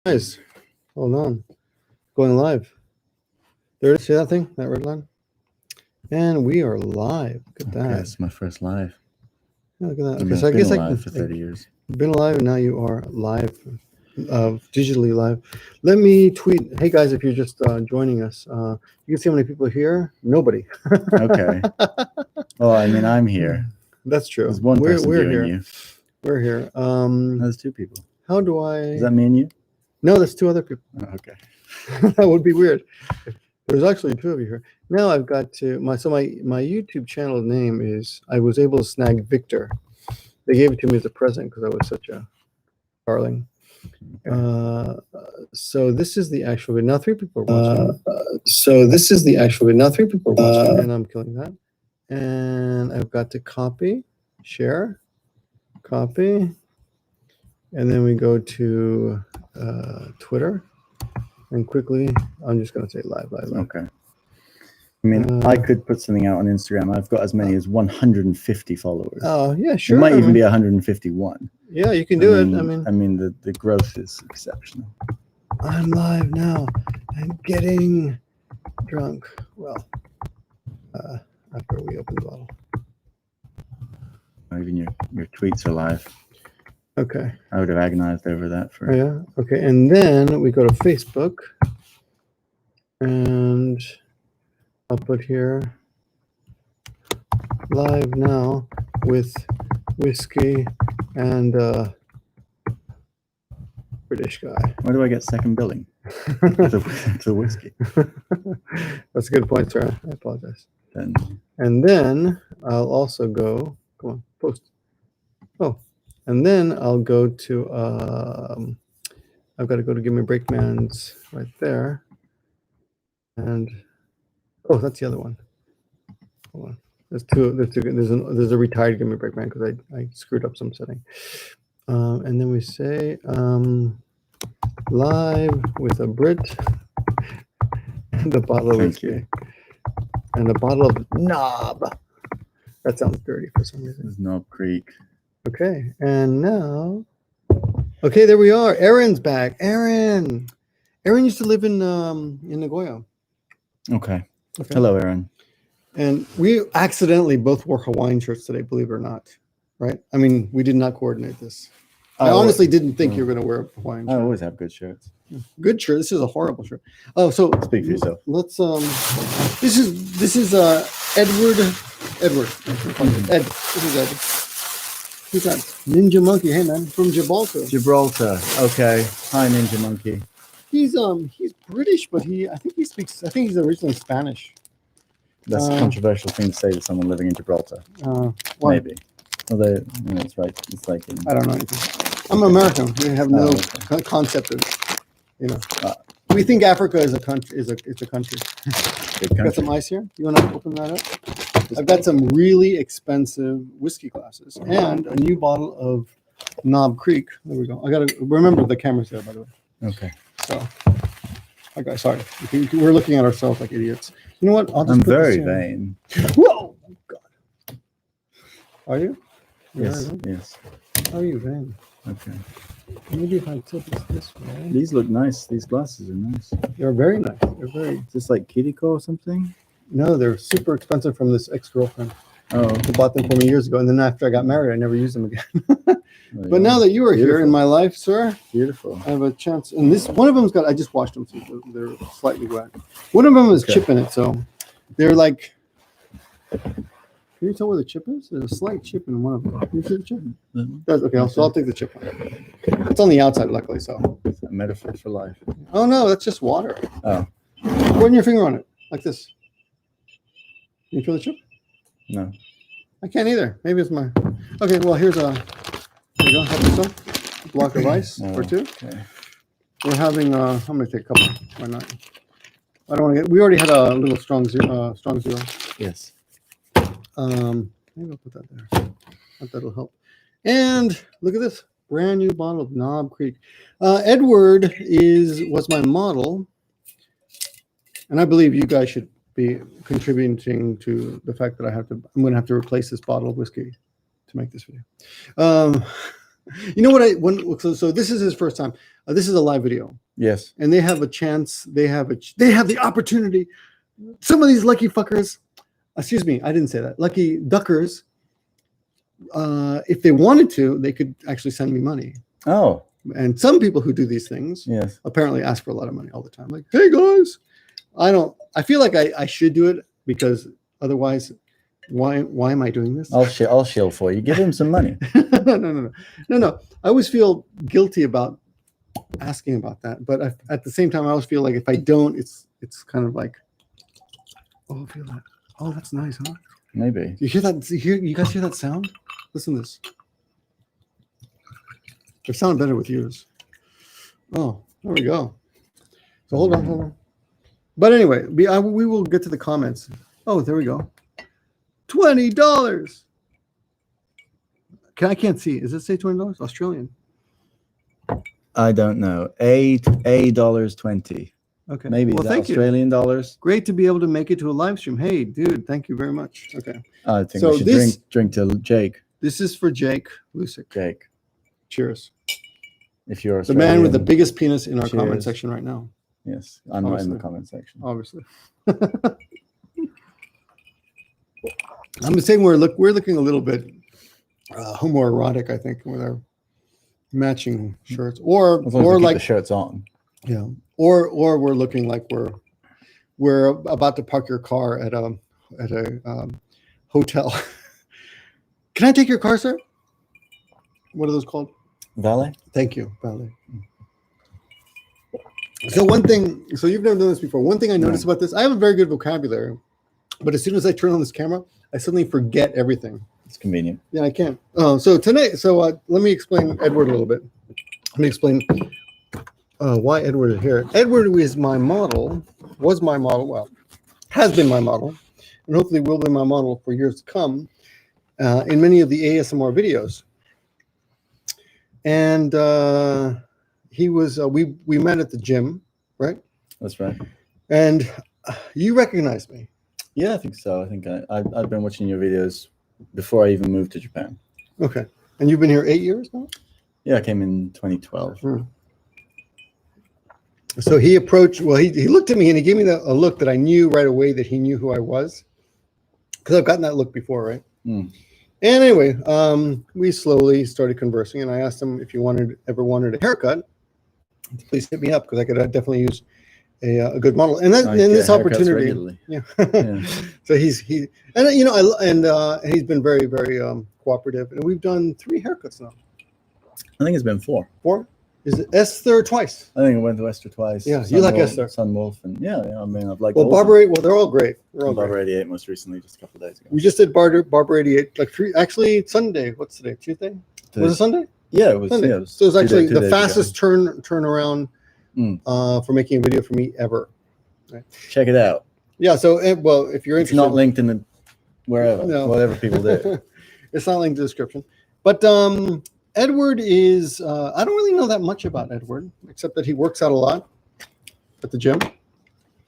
Guys, hold on. Going live. There it is. See that thing? That red line? And we are live. Look at that. That's my first live. Yeah, look at that. I Okay, mean, so I I've guess been I alive can for 30 years. been alive and now you are live, digitally live. Let me tweet. Hey guys, if you're just joining us, you can see how many people are here. Nobody. Okay. Well, I mean, I'm here. That's true. There's one person we're viewing here. you. We're here. There's two people. How do I? Is that me and you? No, that's two other people. Oh, okay. That would be weird. There's actually two of you here. Now I've got to my YouTube channel name is, I was able to snag Victor. They gave it to me as a present because I was such a darling. Okay. So this is the actual video. Now three people are watching. So this is the actual video. Now three people are watching, and I'm killing that. And I've got to copy, share, copy, and then we go to Twitter. And quickly, I'm just going to say live. Okay. I mean, I could put something out on Instagram. I've got as many as 150 followers. Oh, yeah, sure. It might even be 151. Yeah, you can do it. I mean, the growth is exceptional. I'm live now. I'm getting drunk. Well, after we open the bottle. Even your tweets are live. Okay. I would have agonized over that for. Oh, yeah. Okay. And then we go to Facebook, and I'll put here live now with whiskey and British guy. Why do I get second billing? to whiskey. That's a good point, sir. I apologize. And then I'll also go. Come on, post. Oh. And then I'll go to, I've got to go to GimmeAbreakman's right there. And, oh, that's the other one. Hold on. There's a retired GimmeAbreakman because I screwed up some setting. And then we say, live with a BRIT and a bottle of whiskey. And a bottle of Knob. That sounds dirty for some reason. This is Knob Creek. Okay, and now, okay, there we are. Aaron's back. Aaron used to live in Nagoya. Okay. Hello, Aaron. And we accidentally both wore Hawaiian shirts today, believe it or not. Right? I mean, we did not coordinate this. I honestly didn't think you were going to wear a Hawaiian shirt. I always have good shirts. Good shirt. This is a horrible shirt. Oh, so speak for yourself. Let's this is Edward. Ed. This is Ed. Who's that? Ninja Monkey. Hey man, from Gibraltar. Okay. Hi, Ninja Monkey. He's British, but I think he's originally Spanish. That's a controversial thing to say to someone living in Gibraltar. Maybe. Although, it's right. It's like I don't know anything. I'm American. We have no concept of, we think Africa is a country. It's a country. Got some ice here. You want to open that up? I've got some really expensive whiskey glasses and a new bottle of Knob Creek. There we go. I got to remember the camera's there, by the way. Okay. So, okay, sorry. We're looking at ourselves like idiots. You know what? I'm very vain. Whoa! Oh, God. Are you? Yes. How are you vain? Okay. Maybe if I tilt this way. These look nice. These glasses are nice. They're very nice. Is this like Kiriko or something? No, they're super expensive from this ex-girlfriend. Oh. Who bought them for me years ago, and then after I got married, I never used them again. But now that you are here in my life, sir, beautiful. I have a chance. And one of them's got. I just washed them, so they're slightly wet. One of them has chip in it, so they're like. Can you tell where the chip is? There's a slight chip in one of them. Can you see the chip? Okay, so I'll take the chip out. It's on the outside, luckily. So. It's a metaphor for life. Oh no, that's just water. Oh. Put your finger on it, like this. Can you feel the chip? No. I can't either. Maybe it's my. Okay, well, here you go. Have yourself a block of ice or two. Okay. We're having. I'm going to take a couple. Why not? I don't want to get. We already had a little strong zero. Yes. Maybe I'll put that there. I thought that'll help. And look at this brand new bottle of Knob Creek. Edward was my model, and I believe you guys should be contributing to the fact that I'm going to have to replace this bottle of whiskey to make this video. You know what? So this is his first time. This is a live video. Yes. And they have a chance. They have the opportunity. Some of these lucky fuckers, excuse me, I didn't say that. Lucky duckers, if they wanted to, they could actually send me money. Oh. And some people who do these things, yes, apparently ask for a lot of money all the time. Like, hey guys, I fil like I should do it because otherwise, why am I doing this? I'll shill for you. Give him some money. No. I always feel guilty about asking about that, but at the same time, I always feel like if I don't, it's kind of like, oh, I feel that. Oh, that's nice, huh? Maybe. You hear that? You guys hear that sound? Listen to this. It sounded better with yours. Oh, there we go. So hold on. But anyway, we will get to the comments. Oh, there we go. $20. I can't see. Does it say $20? Australian. I don't know. $8.20. Okay. Maybe well, thank Australian you. dollars. Great to be able to make it to a live stream. Hey, dude, thank you very much. Okay. I think we should drink to Jake. This is for Jake Lusick. Jake. Cheers. If you're the man with the biggest penis in our comment section right now. Yes, I'm not in the comment section. Obviously. I'm saying we're looking a little bit homoerotic, I think, with our matching shirts, or like the shirts on. Yeah, or we're looking like we're about to park your car at a hotel. Can I take your car, sir? What are those called? Valet. Thank you, valet. So one thing, so you've never done this before. One thing I noticed about this, I have a very good vocabulary, but as soon as I turn on this camera, I suddenly forget everything. It's convenient. Yeah, I can't. So let me explain Edward a little bit. Let me explain why Edward is here. Edward was my model, well, has been my model, and hopefully will be my model for years to come in many of the ASMR videos. And he was, we met at the gym, right? That's right. And you recognized me. Yeah, I think so. I think I've been watching your videos before I even moved to Japan. Okay. And you've been here 8 years now? Yeah, I came in 2012. So he approached, well, he looked at me and he gave me a look that I knew right away that he knew who I was. Because I've gotten that look before, right? Mm. And anyway, we slowly started conversing, and I asked him if he ever wanted a haircut. Please hit me up because I could definitely use a good model. And then this opportunity, yeah. So he's been very, very cooperative, and we've done 3 haircuts now. I think it's been 4. 4? Is it Esther twice? I think I went to Esther twice. Yeah, you like Esther. Sun Wolf, and yeah. I mean, I've liked. Well, Barber 8. Well, they're all great. Barber 88 most recently, just a couple of days ago. We just did Barber 88, like 3. Actually, Sunday. What's today? Tuesday? Was it Sunday? Yeah, it was. Sunday. Yeah, it was so it was actually the fastest turnaround for making a video for me ever. Right. Check it out. Yeah. So, well, if you're interested, it's not linked in the wherever, whatever people do. It's not linked in the description, but. Edward is, I don't really know that much about Edward, except that he works out a lot at the gym.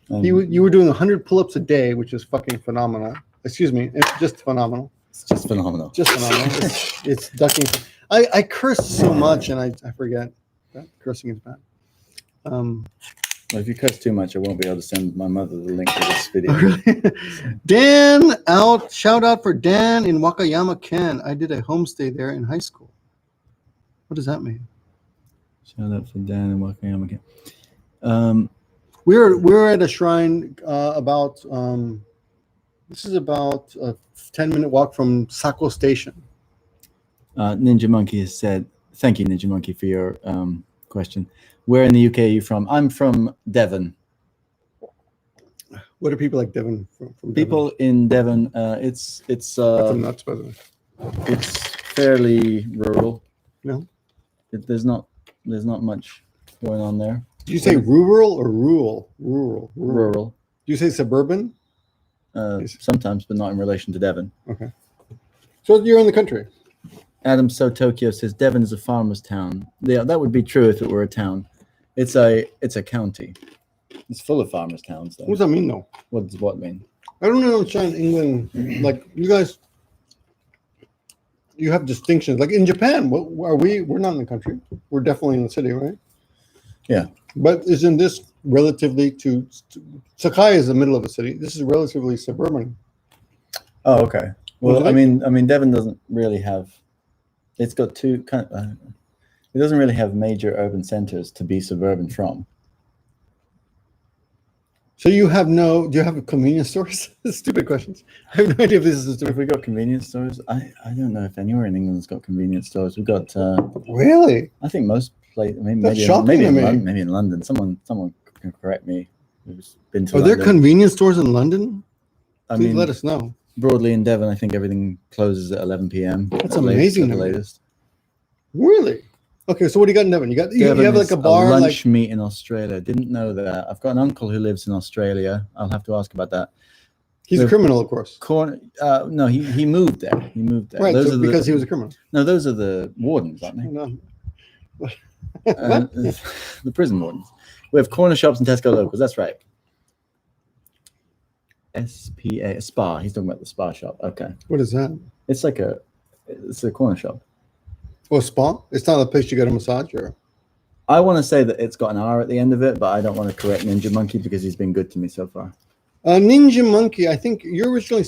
You were doing 100 pull-ups a day, which is fucking phenomenal. Excuse me, it's just phenomenal. It's just phenomenal. Just phenomenal. it's ducking. I curse so much, and I forget that cursing is bad. Well, if you curse too much, I won't be able to send my mother the link to this video. Dan out. Shout out for Dan in Wakayama, Ken. I did a homestay there in high school. What does that mean? Shout out for Dan and Wakayama again. We're at a shrine about this is about a 10-minute walk from Sako Station. Ninja Monkey has said, thank you, Ninja Monkey, for your question. Where in the UK are you from? I'm from Devon. What are people like Devon from people Devon? In Devon, it's That's nuts, by the way. It's fairly rural. No. There's not much going on there. Do you say rural or rural? Rural. Do you say suburban? Sometimes, but not in relation to Devon. Okay. So you're in the country. Adam So Tokyo says Devon is a farmer's town. Yeah, that would be true if it were a town. It's a county. It's full of farmers' towns, though. What does that mean, though? What does what mean? I don't understand England. Like you guys. You have distinctions. Like in Japan, we're not in the country. We're definitely in the city, right? Yeah. But isn't this relatively to Sakai is the middle of the city. This is relatively suburban. Oh, okay. Well, Wasn't I mean, Devon doesn't really have. It's got two kind of. It doesn't really have major urban centers to be suburban from. So you have no? Do you have convenience stores? Stupid questions. I have no idea if this is a If stupid. we got convenience stores, I don't know if anywhere in England's got convenience stores. We've got. Really? I think most places. That's shocking to me. Maybe in London. Someone can correct me. Who's been to Are there London. convenience stores in London? I Please mean, let us know. broadly in Devon, I think everything closes at 11 p.m. That's at amazing At to the me. latest. Really? Okay, so what do you got in Devon? You got you have like a bar, a like lunch meet in Australia. Didn't know that. I've got an uncle who lives in Australia. I'll have to ask about that. he's a criminal, of course. No, he moved there. He moved there. Right, Those so are because he was a criminal. No, those are the wardens, aren't they? No. The prison wardens. We have corner shops and Tesco locals. That's right. SPA, spa. He's talking about the spa shop. Okay. What is that? It's like it's a corner shop. Oh, spa? It's not a place you get a massage or? I want to say that it's got an R at the end of it, but I don't want to correct Ninja Monkey because he's been good to me so far. Ninja Monkey, I think are you originally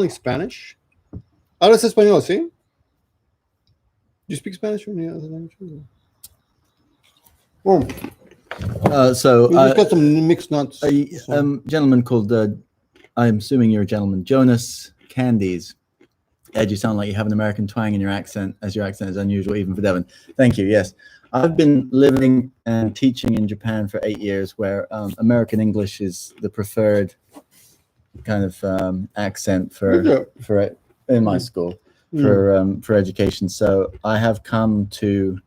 Spanish? Hablas español, sí? Do you speak Spanish or any other language? Oh, So we just got some mixed nuts. a gentleman called, I'm assuming you're a gentleman, Jonas Candies. Ed, you sound like you have an American twang in your accent, as your accent is unusual even for Devon. Thank you, yes. I've been living and teaching in Japan for 8 years, where American English is the preferred kind of accent for in my school for education. So I have come to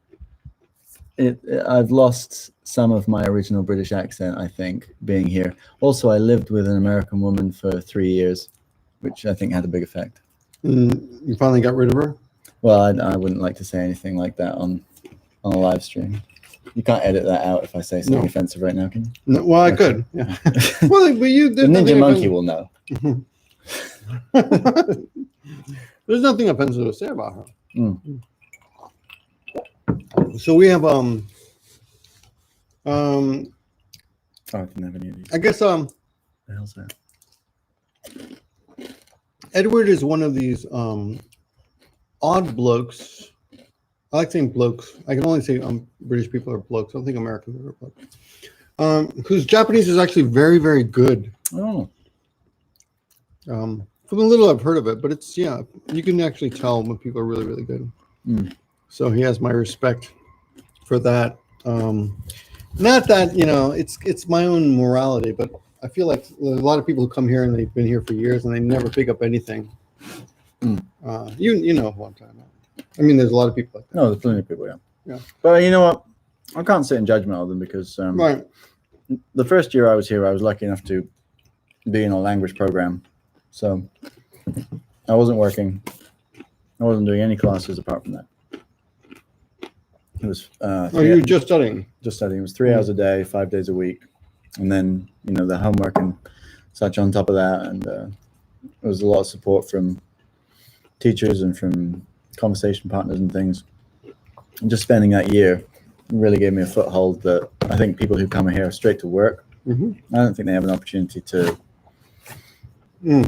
it. I've lost some of my original British accent, I think, being here. Also, I lived with an American woman for 3 years, which I think had a big effect. You finally got rid of her? Well, I wouldn't like to say anything like that on a live stream. You can't edit that out if I say something offensive right now, can you? No, well, I could. Yeah. Well, but you. The Ninja Monkey will know. There's nothing offensive to say about her. So we have Oh, I didn't have any of these. I guess What the hell's that? Edward is one of these odd blokes. I like saying blokes. I can only say British people are blokes. I don't think Americans are blokes. Whose Japanese is actually very, very good. Oh. From the little I've heard of it, but it's you can actually tell when people are really, really good. So he has my respect for that. Not that it's my own morality, but I feel like there's a lot of people who come here and they've been here for years and they never pick up anything. You know who I'm talking about. I mean, there's a lot of people like that. No, there's plenty of people, Yeah. But you know what? I can't sit in judgment of them because Right. the first year I was here, I was lucky enough to be in a language program. So I wasn't working. I wasn't doing any classes apart from that. It was You were just studying. just studying. It was 3 hours a day, 5 days a week. And then, the homework and such on top of that. And there was a lot of support from teachers and from conversation partners and things. And just spending that year really gave me a foothold that I think people who come here straight to work, I don't think they have an opportunity to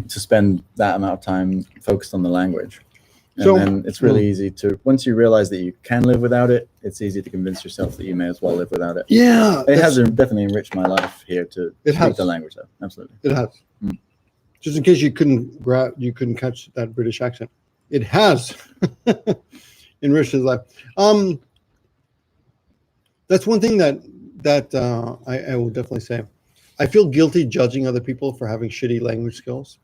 spend that amount of time focused on the language. And then it's really easy to, once you realize that you can live without it, it's easy to convince yourself that you may as well live without it. Yeah. It has definitely enriched my life here to speak the language, though. Absolutely. It has. Just in case you couldn't catch that British accent. It has enriched his life. That's one thing that I will definitely say. I feel guilty judging other people for having shitty language skills,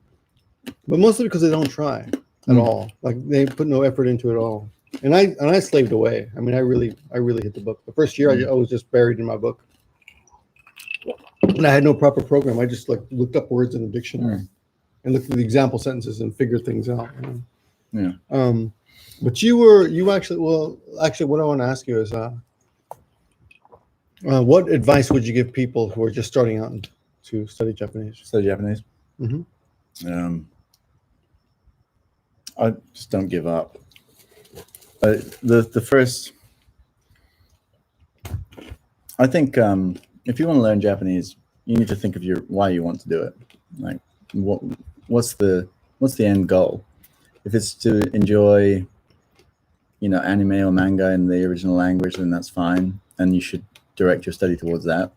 but mostly because they don't try at all. Like they put no effort into it at all. And I slaved away. I mean, I really hit the book. The first year I was just buried in my book, and I had no proper program. I just looked up words in the dictionary and looked at the example sentences and figured things out. Yeah. But you actually what I want to ask you is what advice would you give people who are just starting out to study Japanese? Study Japanese. I just don't give up. The first I think if you want to learn Japanese, you need to think of why you want to do it. Like, what's the end goal? If it's to enjoy, anime or manga in the original language, then that's fine, and you should direct your study towards that.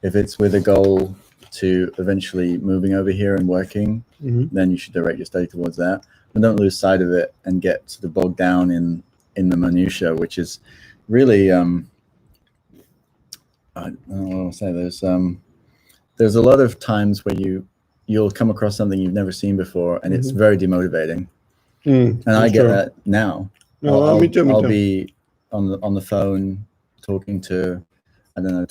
If it's with a goal to eventually moving over here and working, then you should direct your study towards that. But don't lose sight of it and get sort of bogged down in the minutia, which is really I don't know what to say. There's a lot of times where you'll come across something you've never seen before, and it's very demotivating. And I get that now. No, me too. I'll be on the phone talking to a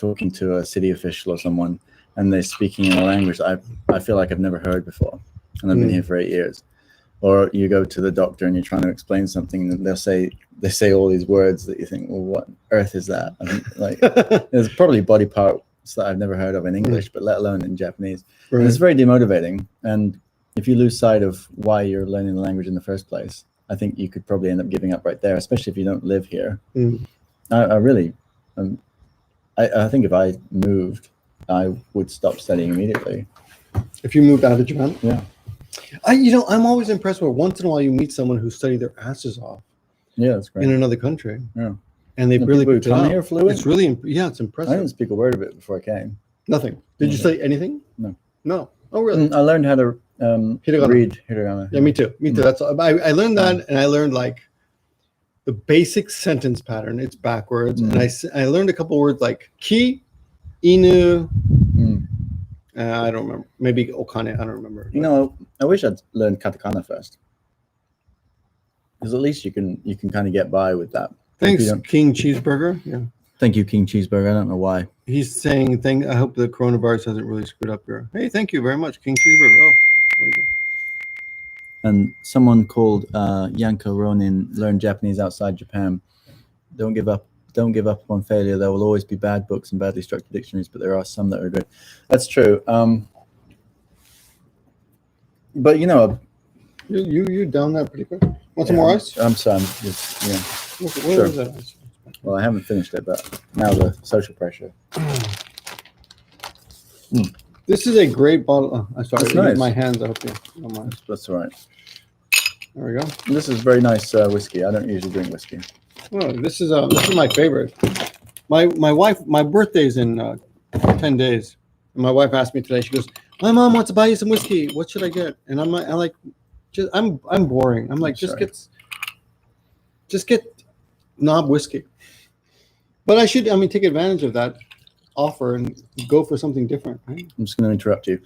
city official or someone, and they're speaking in a language I feel like I've never heard before, and I've been here for 8 years. Or you go to the doctor and you're trying to explain something, and they say all these words that you think, well, what on earth is that? I mean, like, there's probably body parts that I've never heard of in English, but let alone in Japanese. Right. And it's very demotivating. And if you lose sight of why you're learning the language in the first place, I think you could probably end up giving up right there, especially if you don't live here. I really, I think if I moved, I would stop studying immediately. If you moved out of Japan? Yeah. I'm always impressed where once in a while you meet someone who studied their asses off. Yeah, that's great. In another country. Yeah. And they really picked it up. Here fluent? It's really, it's impressive. I didn't speak a word of it before I came. Nothing. Did you study anything? No. No. Oh, really? I learned how to read hiragana. Yeah, me too. That's all. I learned that, and I learned like the basic sentence pattern. It's backwards, and I learned a couple words like ki, inu. I don't remember. Maybe okane. I don't remember. I wish I'd learned katakana first, because at least you can kind of get by with that. Thanks, King Cheeseburger. Yeah. Thank you, King Cheeseburger. I don't know why. He's saying, I hope the coronavirus hasn't really screwed up your. Hey, thank you very much, King Cheeseburger. Oh, there you go. And someone called Yanko Ronin learned Japanese outside Japan. Don't give up. Don't give up on failure. There will always be bad books and badly structured dictionaries, but there are some that are good. That's true. But you down that pretty quick. Want some more ice? I'm sorry. Where is that ice? Well, I haven't finished it, but now the social pressure. This is a great bottle. Oh, sorry, nice. My hands. I hope you don't mind. That's all right. There we go. This is very nice whiskey. I don't usually drink whiskey. Oh, this is my favorite. My birthday's in 10 days. And my wife asked me today. She goes, "My mom wants to buy you some whiskey. What should I get?" And I'm boring. I'm like, just get knob whiskey. But I should, take advantage of that offer and go for something different. Right? I'm just going to interrupt you.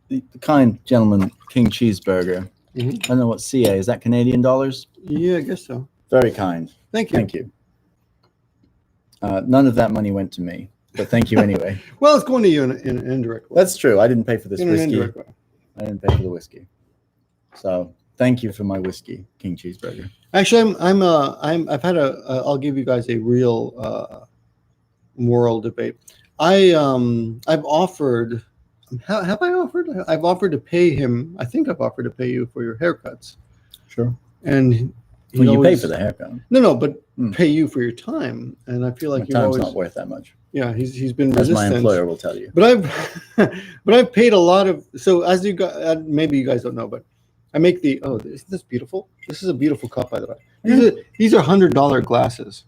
The kind gentleman, King Cheeseburger. I don't know what CA is. That Canadian dollars? Yeah, I guess so. Very kind. Thank you. Thank you. None of that money went to me, but thank you anyway. Well, it's going to you in an indirect way. That's true. I didn't pay for this in whiskey. An indirect way. I didn't pay for the whiskey. So thank you for my whiskey, King Cheeseburger. Actually, I'll give you guys a real moral debate. I've offered. Have I offered? I've offered to pay him. I think I've offered to pay you for your haircuts. Sure. And you pay for the haircut. No, but pay you for your time. And I feel like my time's not worth that much. Yeah, he's been as resistant. my employer will tell you. But I've paid a lot of. So as you guys, maybe you guys don't know, but I make the. Oh, isn't this beautiful? This is a beautiful cup, by the way. These are $100 glasses.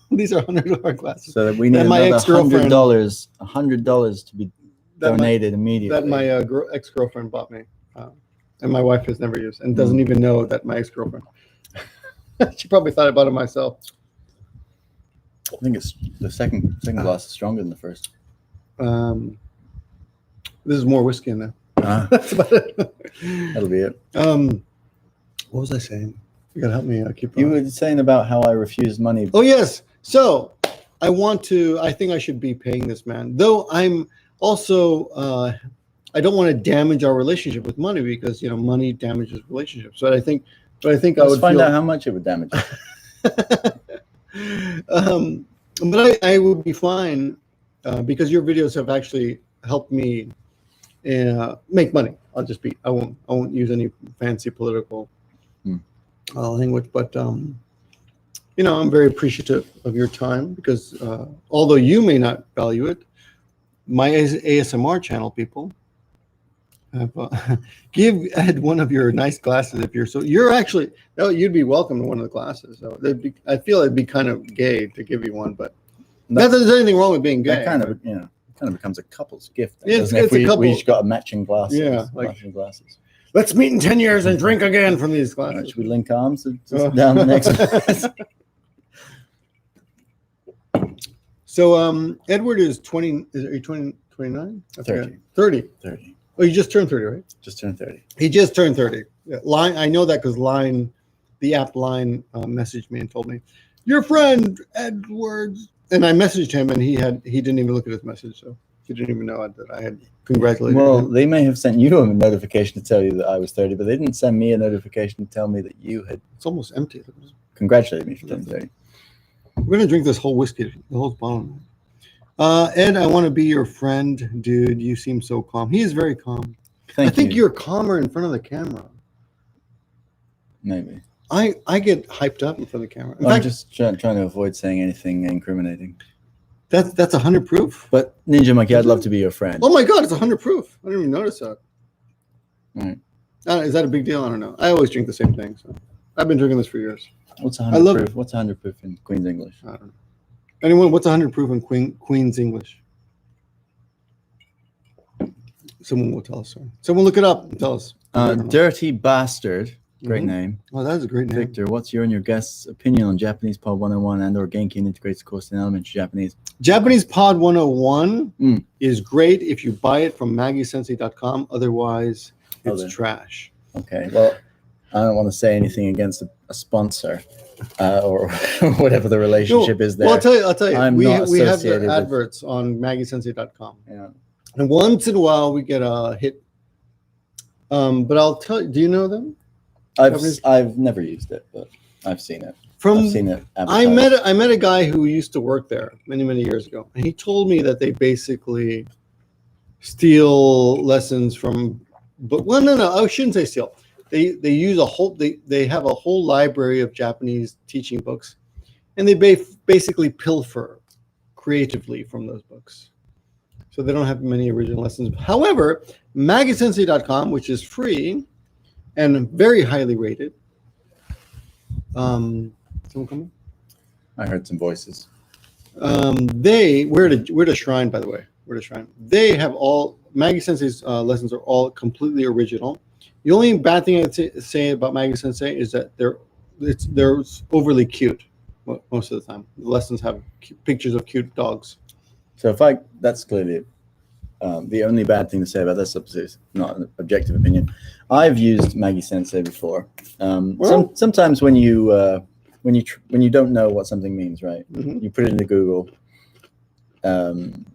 These are $100 glasses. So that we need another $100 to be donated immediately. That my ex-girlfriend bought me, and my wife has never used, and doesn't even know that my ex-girlfriend. She probably thought I bought it myself. I think it's the second glass is stronger than the first. This is more whiskey in there. That's about it. That'll be it. What was I saying? You gotta help me keep. You were saying about how I refused money. Oh yes. So I think I should be paying this man. Though I'm also I don't want to damage our relationship with money because money damages relationships. So I think I would find out how much it would damage. But I would be fine because your videos have actually helped me make money. I won't use any fancy political language, but I'm very appreciative of your time because although you may not value it, my ASMR channel people have, give Ed one of your nice glasses if you're actually you'd be welcome to one of the glasses. So I feel it'd be kind of gay to give you one, but not that there's anything wrong with being gay. That kind of becomes a couple's gift. It's we, a couple. We each got a matching glasses. Yeah, matching glasses. Let's meet in 10 years and drink again from these glasses. Right, should we link arms down the next one? So Edward is 20. Are you 29? 30. 30. 30. Oh, you just turned 30, right? Just turned 30. He just turned 30. Yeah, Line, I know that because the app Line messaged me and told me, your friend Edwards. And I messaged him and he didn't even look at his message. So he didn't even know that I had congratulated him. They may have sent you a notification to tell you that I was 30, but they didn't send me a notification to tell me that you had. It's almost empty. Congratulated me for turning 30. We're going to drink this whole whiskey, the whole bottle. Ed, I want to be your friend, dude. You seem so calm. He is very calm. I think you're calmer in front of the camera. Maybe. I get hyped up in front of the camera. I'm just trying to avoid saying anything incriminating. That's 100 proof. But Ninja Monkey, I'd love to be your friend. Oh my God, it's 100 proof. I didn't even notice that. All right. Is that a big deal? I don't know. I always drink the same thing. So I've been drinking this for years. What's 100 proof? What's 100 proof in Queen's English? I don't know. Anyone? What's 100 proof in Queen's English? Someone will tell us. Sir. Someone look it up and tell us. Dirty Bastard. Great name. Oh, that is a great name. Victor, what's your and your guest's opinion on Japanese Pod 101 and or Genki integrates course in elementary Japanese? Japanese Pod 101 is great if you buy it from maggiesensei.com. Otherwise, it's trash. Okay. Well, I don't want to say anything against a sponsor or whatever the relationship is there. Well, I'll tell you. We have their with adverts on maggiesensei.com. Yeah. And once in a while, we get a hit. But I'll tell you, do you know them? I've never used it, but I've seen it. I've seen it advertised. I met a guy who used to work there many years ago, and he told me that they basically steal lessons from. But no, I shouldn't say steal. They use they have a whole library of Japanese teaching books, and they basically pilfer creatively from those books. So they don't have many original lessons. However, maggiesensei.com, which is free and very highly rated. Someone coming? I heard some voices. We're at a shrine, by the way. We're at a shrine. They have all Maggie Sensei's lessons are all completely original. The only bad thing I'd say about Maggie Sensei is that they're overly cute most of the time. The lessons have pictures of cute dogs. So that's clearly the only bad thing to say about this is not an objective opinion. I've used Maggie Sensei before. Sometimes when you don't know what something means, right? Mm-hmm. You put it into Google. And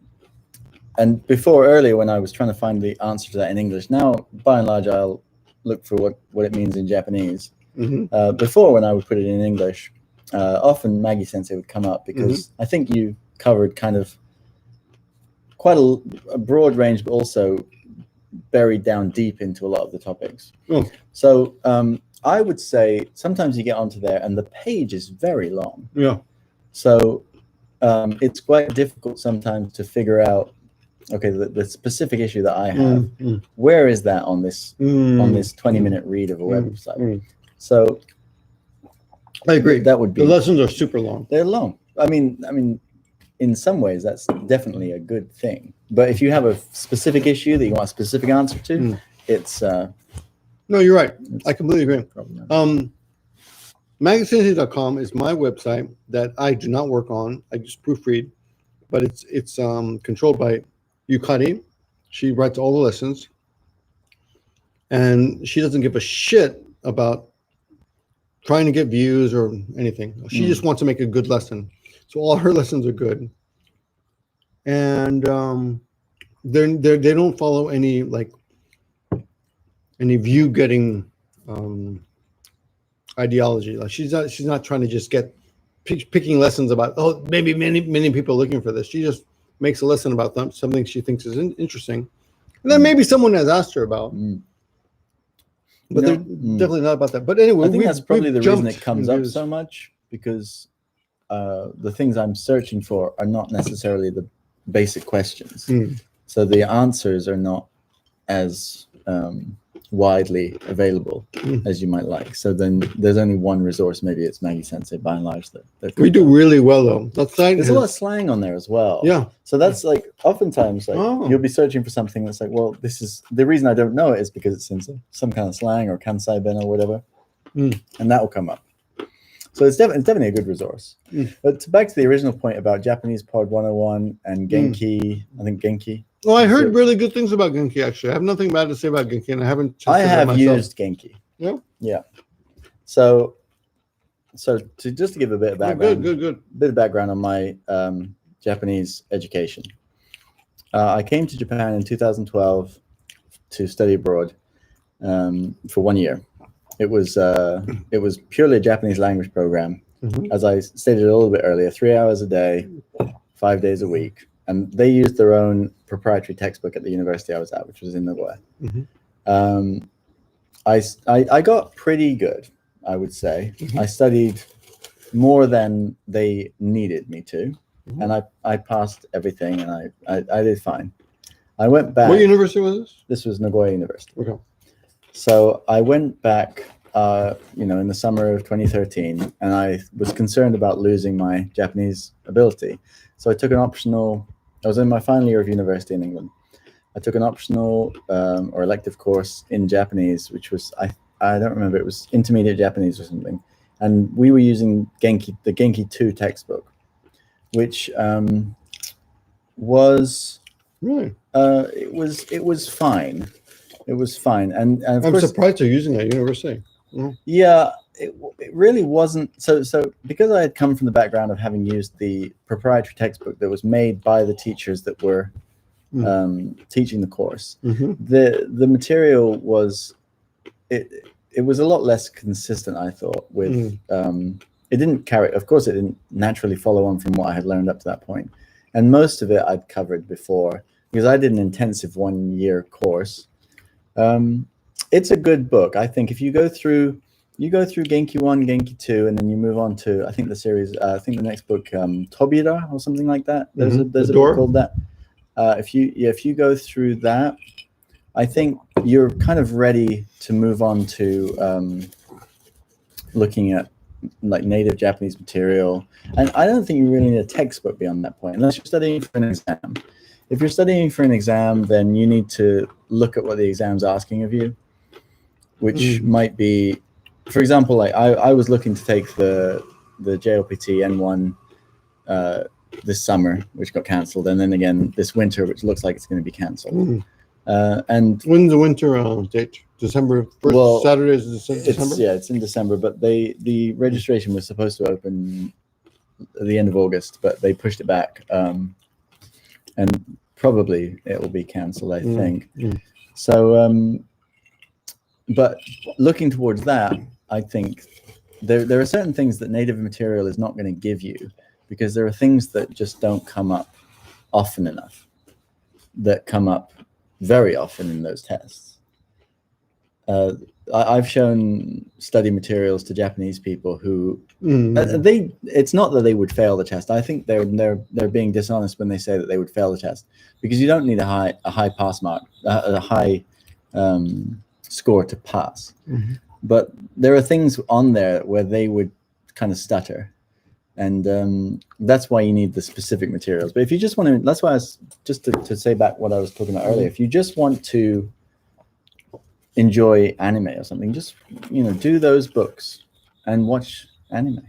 earlier when I was trying to find the answer to that in English, now by and large I'll look for what it means in Japanese. Mm-hmm. Before when I would put it in English, often Maggie Sensei would come up because I think you covered kind of quite a broad range, but also buried down deep into a lot of the topics. Oh. So I would say sometimes you get onto there and the page is very long. Yeah. So it's quite difficult sometimes to figure out, okay, the specific issue that I have, where is that on this 20-minute read of a website? So I agree. That would be, the lessons are super long. They're long. I mean, in some ways, that's definitely a good thing. But if you have a specific issue that you want a specific answer to, it's... no, you're right. I completely agree. Maggiesensei.com is my website that I do not work on. I just proofread. But it's controlled by Yukari. She writes all the lessons. And she doesn't give a shit about trying to get views or anything. She just wants to make a good lesson. So all her lessons are good, and they don't follow any view getting ideology. Like she's not trying to just get picking lessons about maybe many people are looking for this. She just makes a lesson about something she thinks is interesting, and then maybe someone has asked her about. But they're definitely not about that. But anyway, I think that's probably the reason it comes up so much. because the things I'm searching for are not necessarily the basic questions. So the answers are not as widely available as you might like. So then there's only one resource. Maybe it's Maggie Sensei by and large. We do really well though. There's a lot of slang on there as well. Yeah. So that's like oftentimes like you'll be searching for something that's like, well, this is the reason I don't know it is because it's in some kind of slang or kansai ben or whatever, and that will come up. So it's definitely a good resource. But back to the original point about Japanese Pod 101 and Genki. I think Genki. Well, I heard really good things about Genki, actually. I have nothing bad to say about Genki, and I haven't tested it myself. Used Genki. Yeah? Yeah. So to give a bit of background. Good. Bit of background on my Japanese education. I came to Japan in 2012 to study abroad for 1 year. It was purely a Japanese language program. As I stated a little bit earlier, 3 hours a day, 5 days a week. And they used their own proprietary textbook at the university I was at, which was in Nagoya. I got pretty good, I would say. I studied more than they needed me to, and I passed everything, and I did fine. I went back. What university was this? This was Nagoya University. Okay. So I went back, in the summer of 2013, and I was concerned about losing my Japanese ability. So I took an optional. I was in my final year of university in England. I took an optional or elective course in Japanese, which was, I don't remember, it was intermediate Japanese or something. And we were using the Genki 2 textbook, which was, really? It was fine. It was fine. And of I'm course, surprised they're using that at university. Yeah, it really wasn't. So because I had come from the background of having used the proprietary textbook that was made by the teachers that were teaching the course, the material was, it was a lot less consistent, I thought, with, it didn't carry, of course, it didn't naturally follow on from what I had learned up to that point. And most of it I'd covered before, because I did an intensive 1 year course. It's a good book. I think if you go through Genki 1, Genki 2, and then you move on to, I think the series, I think the next book, Tobira or something like that. There's a book called that. If you go through that, I think you're kind of ready to move on to looking at like native Japanese material. And I don't think you really need a textbook beyond that point, unless you're studying for an exam. If you're studying for an exam, then you need to look at what the exam's asking of you, which might be, for example, like I was looking to take the JLPT N1 this summer, which got cancelled, and then again this winter, which looks like it's going to be cancelled. And when's the winter date? December first Saturday is December. It's in December, but the registration was supposed to open at the end of August, but they pushed it back, and probably it will be cancelled, I think. So, but looking towards that, I think there are certain things that native material is not going to give you, because there are things that just don't come up often enough, that come up very often in those tests. I've shown study materials to Japanese people who it's not that they would fail the test. I think they're being dishonest when they say that they would fail the test, because you don't need a high pass mark, a high score to pass. But there are things on there where they would kind of stutter, and that's why you need the specific materials. But if you just want to, that's why I was, just to say back what I was talking about earlier, if you just want to enjoy anime or something, just do those books and watch anime.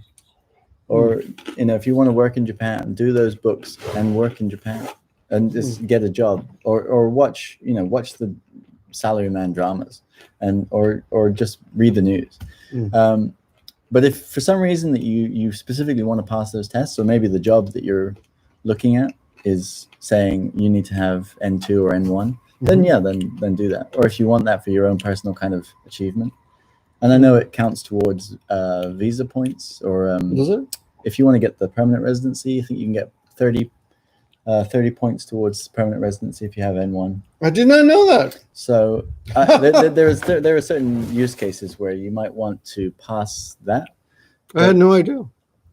Or if you want to work in Japan, do those books and work in Japan and just get a job, or watch the salaryman dramas, and or just read the news. But if for some reason that you specifically want to pass those tests, or maybe the job that you're looking at is saying you need to have N2 or N1, then then do that. Or if you want that for your own personal kind of achievement, and I know it counts towards visa points, or Does it? If you want to get the permanent residency, I think you can get 30 points towards permanent residency if you have N1. I did not know that. So there are certain use cases where you might want to pass that. I had no idea.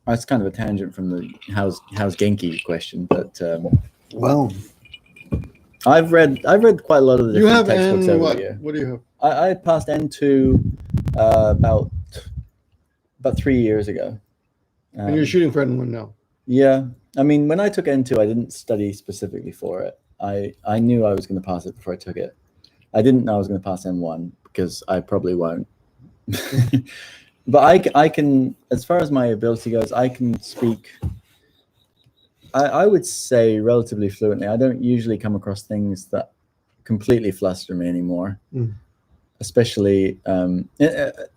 That's kind of a tangent from the how's Genki question, but Well, I've read quite a lot of the you different have textbooks N over what? the year. What do you have? I passed N2 about 3 years ago. And you're shooting for N1 now. Yeah, I mean, when I took N2, I didn't study specifically for it. I knew I was going to pass it before I took it. I didn't know I was going to pass N1 because I probably won't. But I can, as far as my ability goes, I can speak, I would say, relatively fluently. I don't usually come across things that completely fluster me anymore. Especially,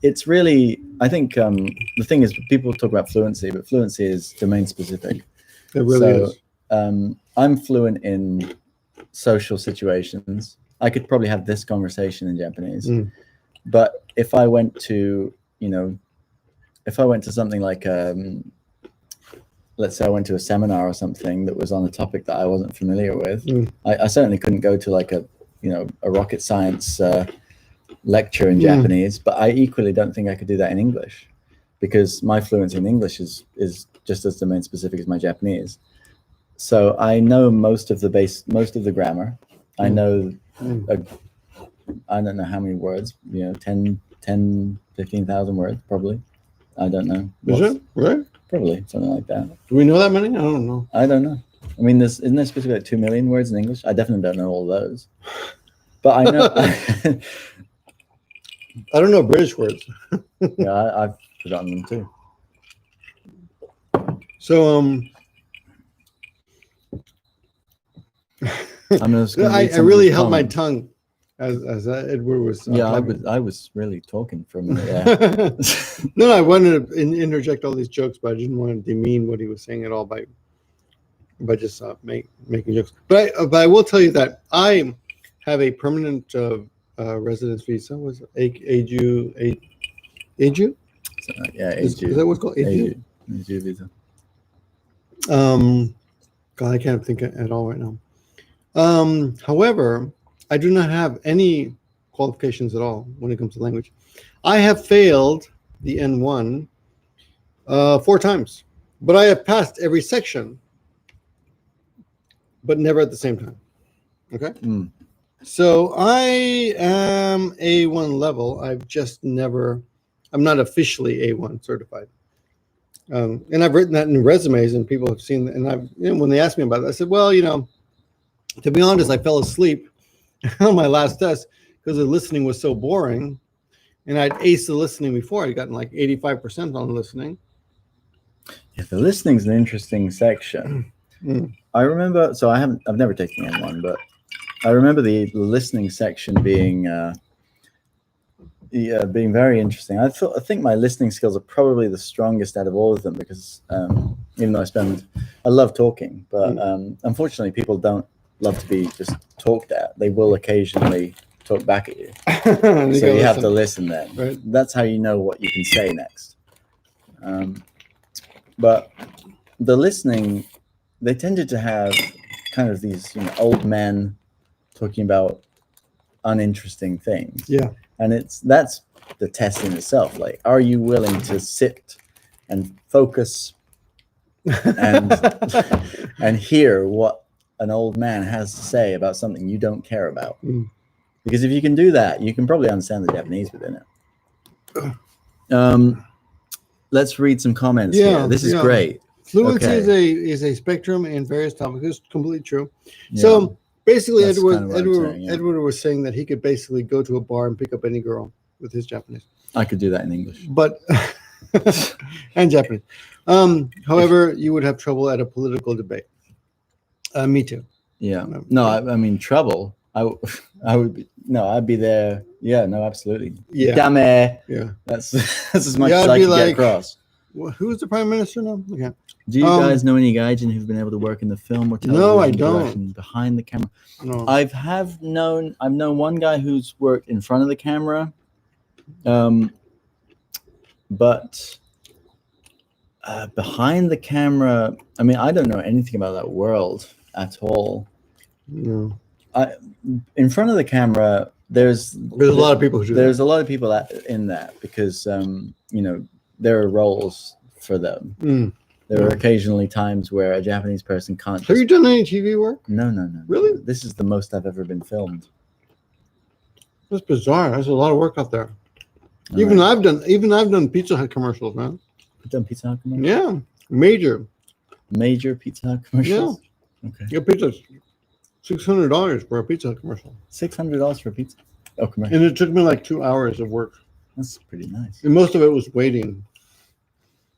it's really, I think the thing is, people talk about fluency, but fluency is domain specific. It really is. I'm fluent in social situations. I could probably have this conversation in Japanese. But if I went to, if I went to something like, let's say I went to a seminar or something that was on a topic that I wasn't familiar with, I certainly couldn't go to like a rocket science lecture in Japanese, but I equally don't think I could do that in English, because my fluency in English is just as domain specific as my Japanese. So I know most of the grammar. I know, I don't know how many words, 10, 15,000 words, probably. I don't know. Is it? Right? Probably, something like that. Do we know that many? I don't know. I don't know. I mean, isn't there supposed to be like 2 million words in English? I definitely don't know all those. But I know... I don't know British words. Yeah, I've forgotten them too. So, I really held my tongue as Edward was. I was really talking for a minute. Yeah. No, I wanted to interject all these jokes, but I didn't want to demean what he was saying at all by just making jokes. But I will tell you that I have a permanent residence visa. Was it AJU? Yeah, Is that what's called? AJU visa. God, I can't think at all right now. However, I do not have any qualifications at all when it comes to language. I have failed the N1 4 times, but I have passed every section, but never at the same time. Okay. So I am A1 level. I've just never, I'm not officially A1 certified. And I've written that in resumes, and people have seen, and when they asked me about it, I said, well, to be honest, I fell asleep on my last test because the listening was so boring, and I'd aced the listening before. I'd gotten like 85% on listening. Yeah, the listening's an interesting section. I remember, so I've never taken N1, but I remember the listening section being very interesting. I think my listening skills are probably the strongest out of all of them, because even though I love talking, but unfortunately people don't love to be just talked at. They will occasionally talk back at you. So you have to listen then. Right. That's how you know what you can say next. But the listening, they tended to have kind of these old men talking about uninteresting things. Yeah. And that's the test in itself. Like, are you willing to sit and focus and hear what an old man has to say about something you don't care about? Because if you can do that, you can probably understand the Japanese within it. Let's read some comments here. This is great. Fluency is a spectrum in various topics. It's completely true. Yeah. So basically, Edward was saying that he could basically go to a bar and pick up any girl with his Japanese. I could do that in English. But and Japanese. However, you would have trouble at a political debate. Me too. Yeah. No, I mean trouble. I would be, no, I'd be there. Yeah, no, absolutely. Yeah. Dame. Yeah. That's as much as I can get across. Well, who's the prime minister now? Okay. Do you guys know any gaijin who've been able to work in the film or television? No, I don't. Behind the camera. No. I've known one guy who's worked in front of the camera. But behind the camera, I mean, I don't know anything about that world at all. No. In front of the camera, there's a lot of people who do there's a lot of people in that, because there are roles for them. Mm. There are occasionally times where a Japanese person can't. Have you done any TV work? No. Really? This is the most I've ever been filmed. That's bizarre. There's a lot of work out there. All Even right. I've done Pizza Hut commercials, man. You've done Pizza Hut commercials? Yeah, major. Pizza Hut commercials? Yeah. Okay. Your pizza's $600 for a Pizza Hut commercial. $600 for a pizza? Oh, commercial. And it took me like 2 hours of work. That's pretty nice. And most of it was waiting.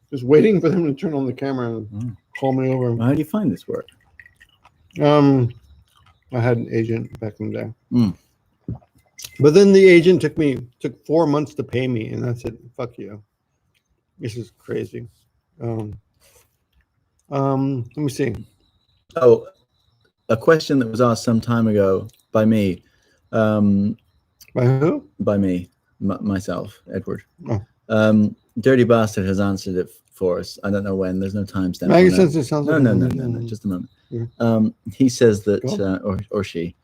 Just waiting for them to turn on the camera and call me over. Well, how do you find this work? I had an agent back in the day. Mm. But then the agent took 4 months to pay me, and I said, "Fuck you. This is crazy." Let me see. Oh, a question that was asked some time ago by me. By who? By me, myself, Edward. Oh. Dirty Bastard has answered it for us. I don't know when. There's no timestamp. Maggie Sensei sounds like No. Just a moment. Yeah. He says that, or she,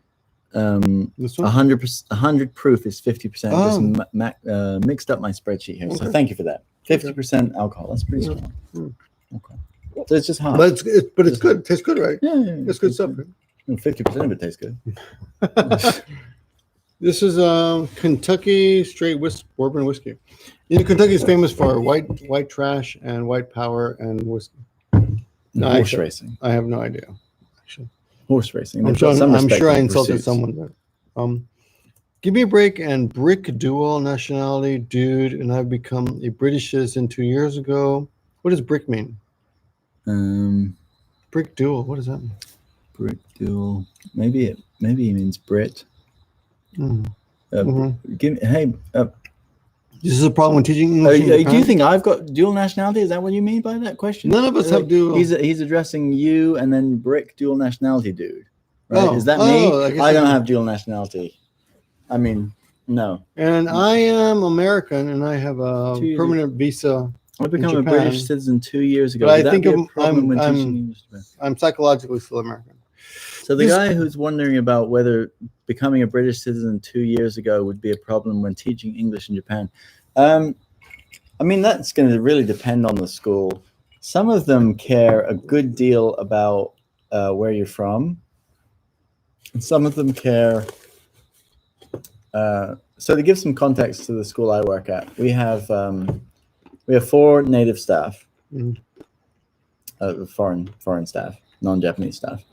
This one? 100 proof is 50%. Oh. Just mixed up my spreadsheet here. So thank you for that. 50% alcohol. That's pretty strong. Okay. So it's just hot. But it's good. It tastes good, right? Yeah. It's good stuff. 50% of it tastes good. This is Kentucky straight bourbon whiskey. You know, Kentucky is famous for white trash and white power and whiskey. No, Horse racing. I have no idea. Actually, horse racing. I'm sure I insulted someone. But, give me a break and Brik dual nationality, dude, and I've become a British citizen 2 years ago. What does Brik mean? Brik dual. What does that mean? Brik dual. Maybe he means Brit. This is a problem with teaching English. Do you think I've got dual nationality? Is that what you mean by that question? None of us have dual. He's addressing you and then Brik dual nationality, dude. Right? Is that me? I don't have dual nationality. I mean, no. And I am American, and I have a permanent visa. I became a British citizen 2 years ago. But I think I'm psychologically still American. So the guy who's wondering about whether becoming a British citizen 2 years ago would be a problem when teaching English in Japan. I mean, that's going to really depend on the school. Some of them care a good deal about where you're from. And some of them care. So to give some context to the school I work at, we have 4 native staff, foreign staff, non-Japanese staff.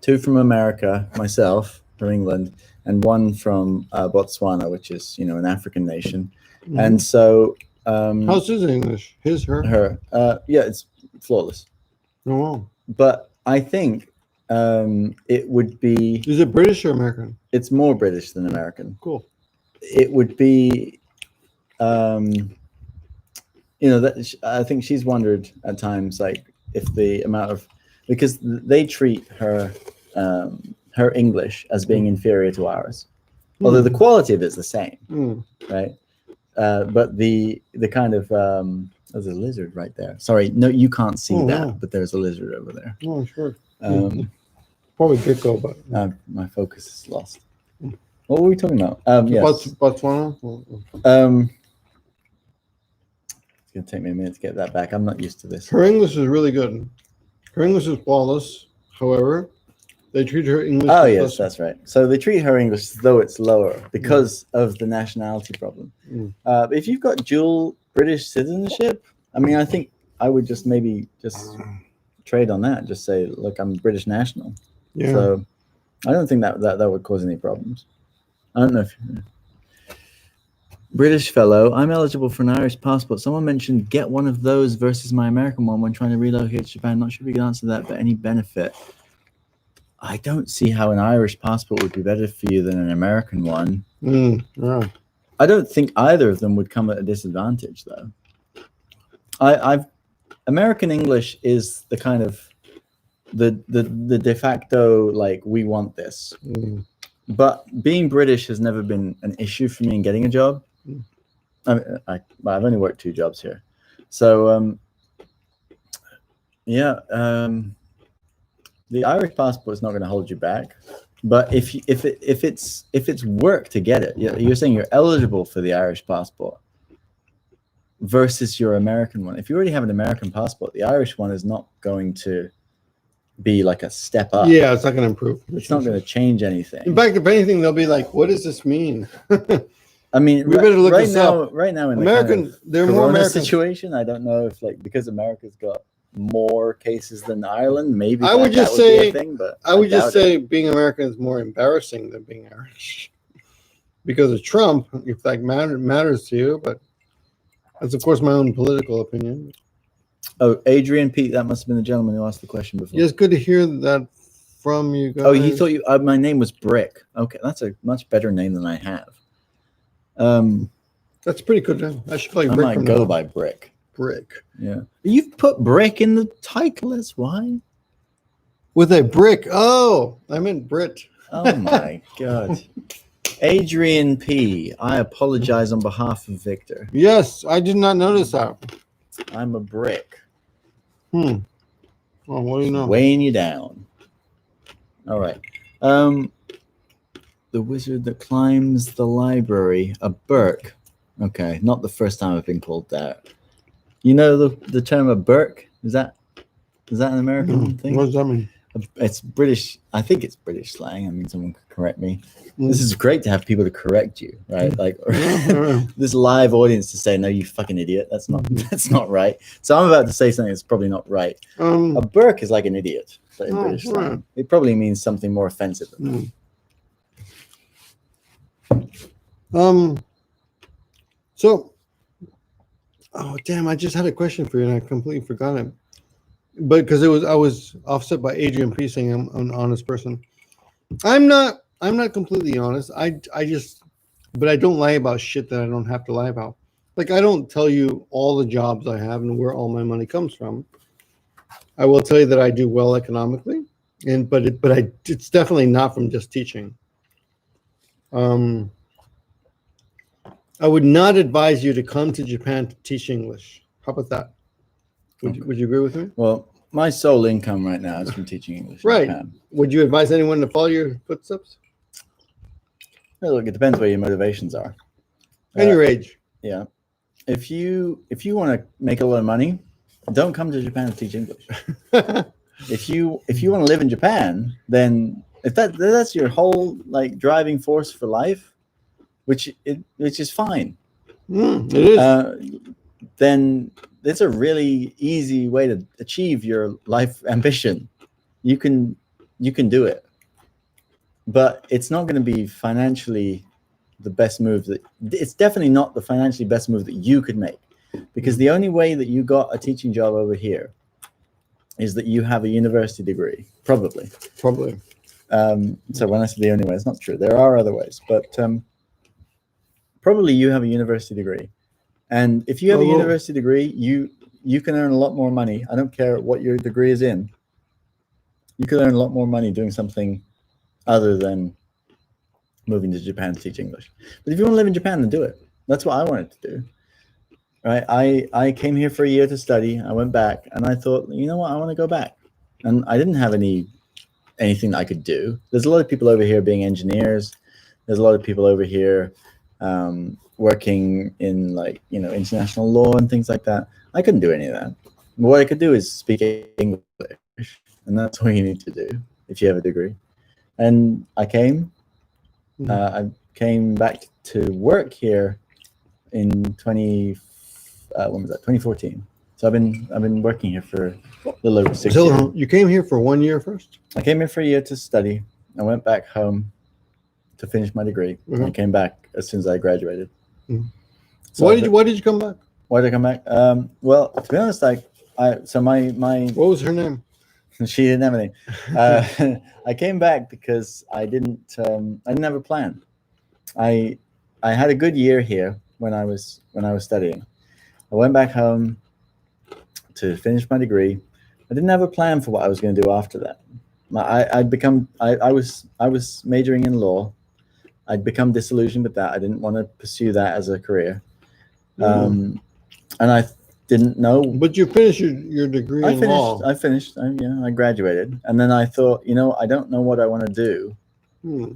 2 from America, myself from England, and 1 from Botswana, which is an African nation. And so, how's his English? Her? Yeah, it's flawless. Oh, wow. But I think it would be. Is it British or American? It's more British than American. Cool. It would be. I think she's wondered at times, like, if the amount of, because they treat her English as being inferior to ours, although the quality of it's the same, right? But the kind of there's a lizard right there. Sorry, no, you can't see that, but there's a lizard over there. Oh, sure. Probably gecko, but my focus is lost. What were we talking about? Yes. Botswana. It's gonna take me a minute to get that back. I'm not used to this. Her English is really good. Her English is flawless. However, they treat her English. Oh, yes, that's right. So they treat her English as though it's lower because of the nationality problem. But if you've got dual British citizenship, I mean, I think I would just trade on that. Just say, look, I'm British national. Yeah. So I don't think that would cause any problems. I don't know if British fellow, I'm eligible for an Irish passport. Someone mentioned get one of those versus my American one when trying to relocate to Japan. Not sure if you can answer that, but any benefit? I don't see how an Irish passport would be better for you than an American one. Yeah. I don't think either of them would come at a disadvantage, though. American English is the kind of the de facto, like, we want this. But being British has never been an issue for me in getting a job. I've only worked 2 jobs here, so the Irish passport is not going to hold you back. But if it's work to get it, you're saying you're eligible for the Irish passport. versus your American one. If you already have an American passport, the Irish one is not going to be like a step up. Yeah, it's not going to improve. It's not going to change anything. In fact, if anything, they'll be like, "What does this mean?" I mean, we better look right this now. up. Right now, in American, the kind of there are more Corona American situation, I don't know if like because America's got more cases than Ireland, maybe I would just that would be say, a thing, but I would just doubt say being American is more embarrassing than being Irish because of Trump. If that matters to you, but that's of course my own political opinion. Oh, Adrian Pete, that must have been the gentleman who asked the question before. Yeah, it's good to hear that from you guys. Oh, he thought you. My name was Brik. Okay, that's a much better name than I have. That's pretty good. I should play I Brik. might go by Brik. Brik. Yeah, you've put Brik in the title. That's why. With a brick. Oh, I meant Brit. Oh my god. Adrian P. I apologize on behalf of Victor. Yes, I did not notice that. I'm a Brik. Well, what do you know? Weighing you down. All right. The wizard that climbs the library. A Burke. Okay, not the first time I've been called that. You know the term a Burke? Is that an American thing? What does that mean? It's British. I think it's British slang. I mean, someone could correct me. This is great to have people to correct you, right? Like this live audience to say, "No, you fucking idiot." That's not right. So I'm about to say something that's probably not right. A Burke is like an idiot, but in British slang, it probably means something more offensive than that. So, oh damn! I just had a question for you, and I completely forgot it. But because I was offset by Adrian P saying I'm an honest person. I'm not completely honest. I just, but I don't lie about shit that I don't have to lie about. Like I don't tell you all the jobs I have and where all my money comes from. I will tell you that I do well economically, it's definitely not from just teaching. I would not advise you to come to Japan to teach English. How about that? Would you agree with me? Well, my sole income right now is from teaching English. Right. In Japan. Would you advise anyone to follow your footsteps? Well, look, it depends where your motivations are. And your age. Yeah. If you want to make a lot of money, don't come to Japan to teach English. If you want to live in Japan, then if that's your whole like driving force for life, which is fine. It is. Then it's a really easy way to achieve your life ambition. You can do it, but it's not going to be financially the best move. It's definitely not the financially best move that you could make, because the only way that you got a teaching job over here is that you have a university degree, probably. So when I say the only way, it's not true. There are other ways, but probably you have a university degree. And if you have a university degree, you can earn a lot more money. I don't care what your degree is in. You can earn a lot more money doing something other than moving to Japan to teach English. But if you want to live in Japan, then do it. That's what I wanted to do. Right? I came here for a year to study. I went back, and I thought, you know what? I want to go back. And I didn't have anything that I could do. There's a lot of people over here being engineers. There's a lot of people over here working in international law and things like that. I couldn't do any of that. What I could do is speak English, and that's what you need to do if you have a degree. And I came back to work here in 2014. So I've been working here for a little over 6 years. So you came here for 1 year first? I came here for a year to study. I went back home to finish my degree. I came back as soon as I graduated. So why did you come back? Why did I come back? Well, to be honest, my what was her name? She didn't have anything. I came back because I didn't have a plan. I had a good year here when I was studying. I went back home to finish my degree. I didn't have a plan for what I was going to do after that. I was majoring in law. I'd become disillusioned with that. I didn't want to pursue that as a career. And I didn't know. But you finished your degree in law. I finished. I graduated. And then I thought, I don't know what I want to do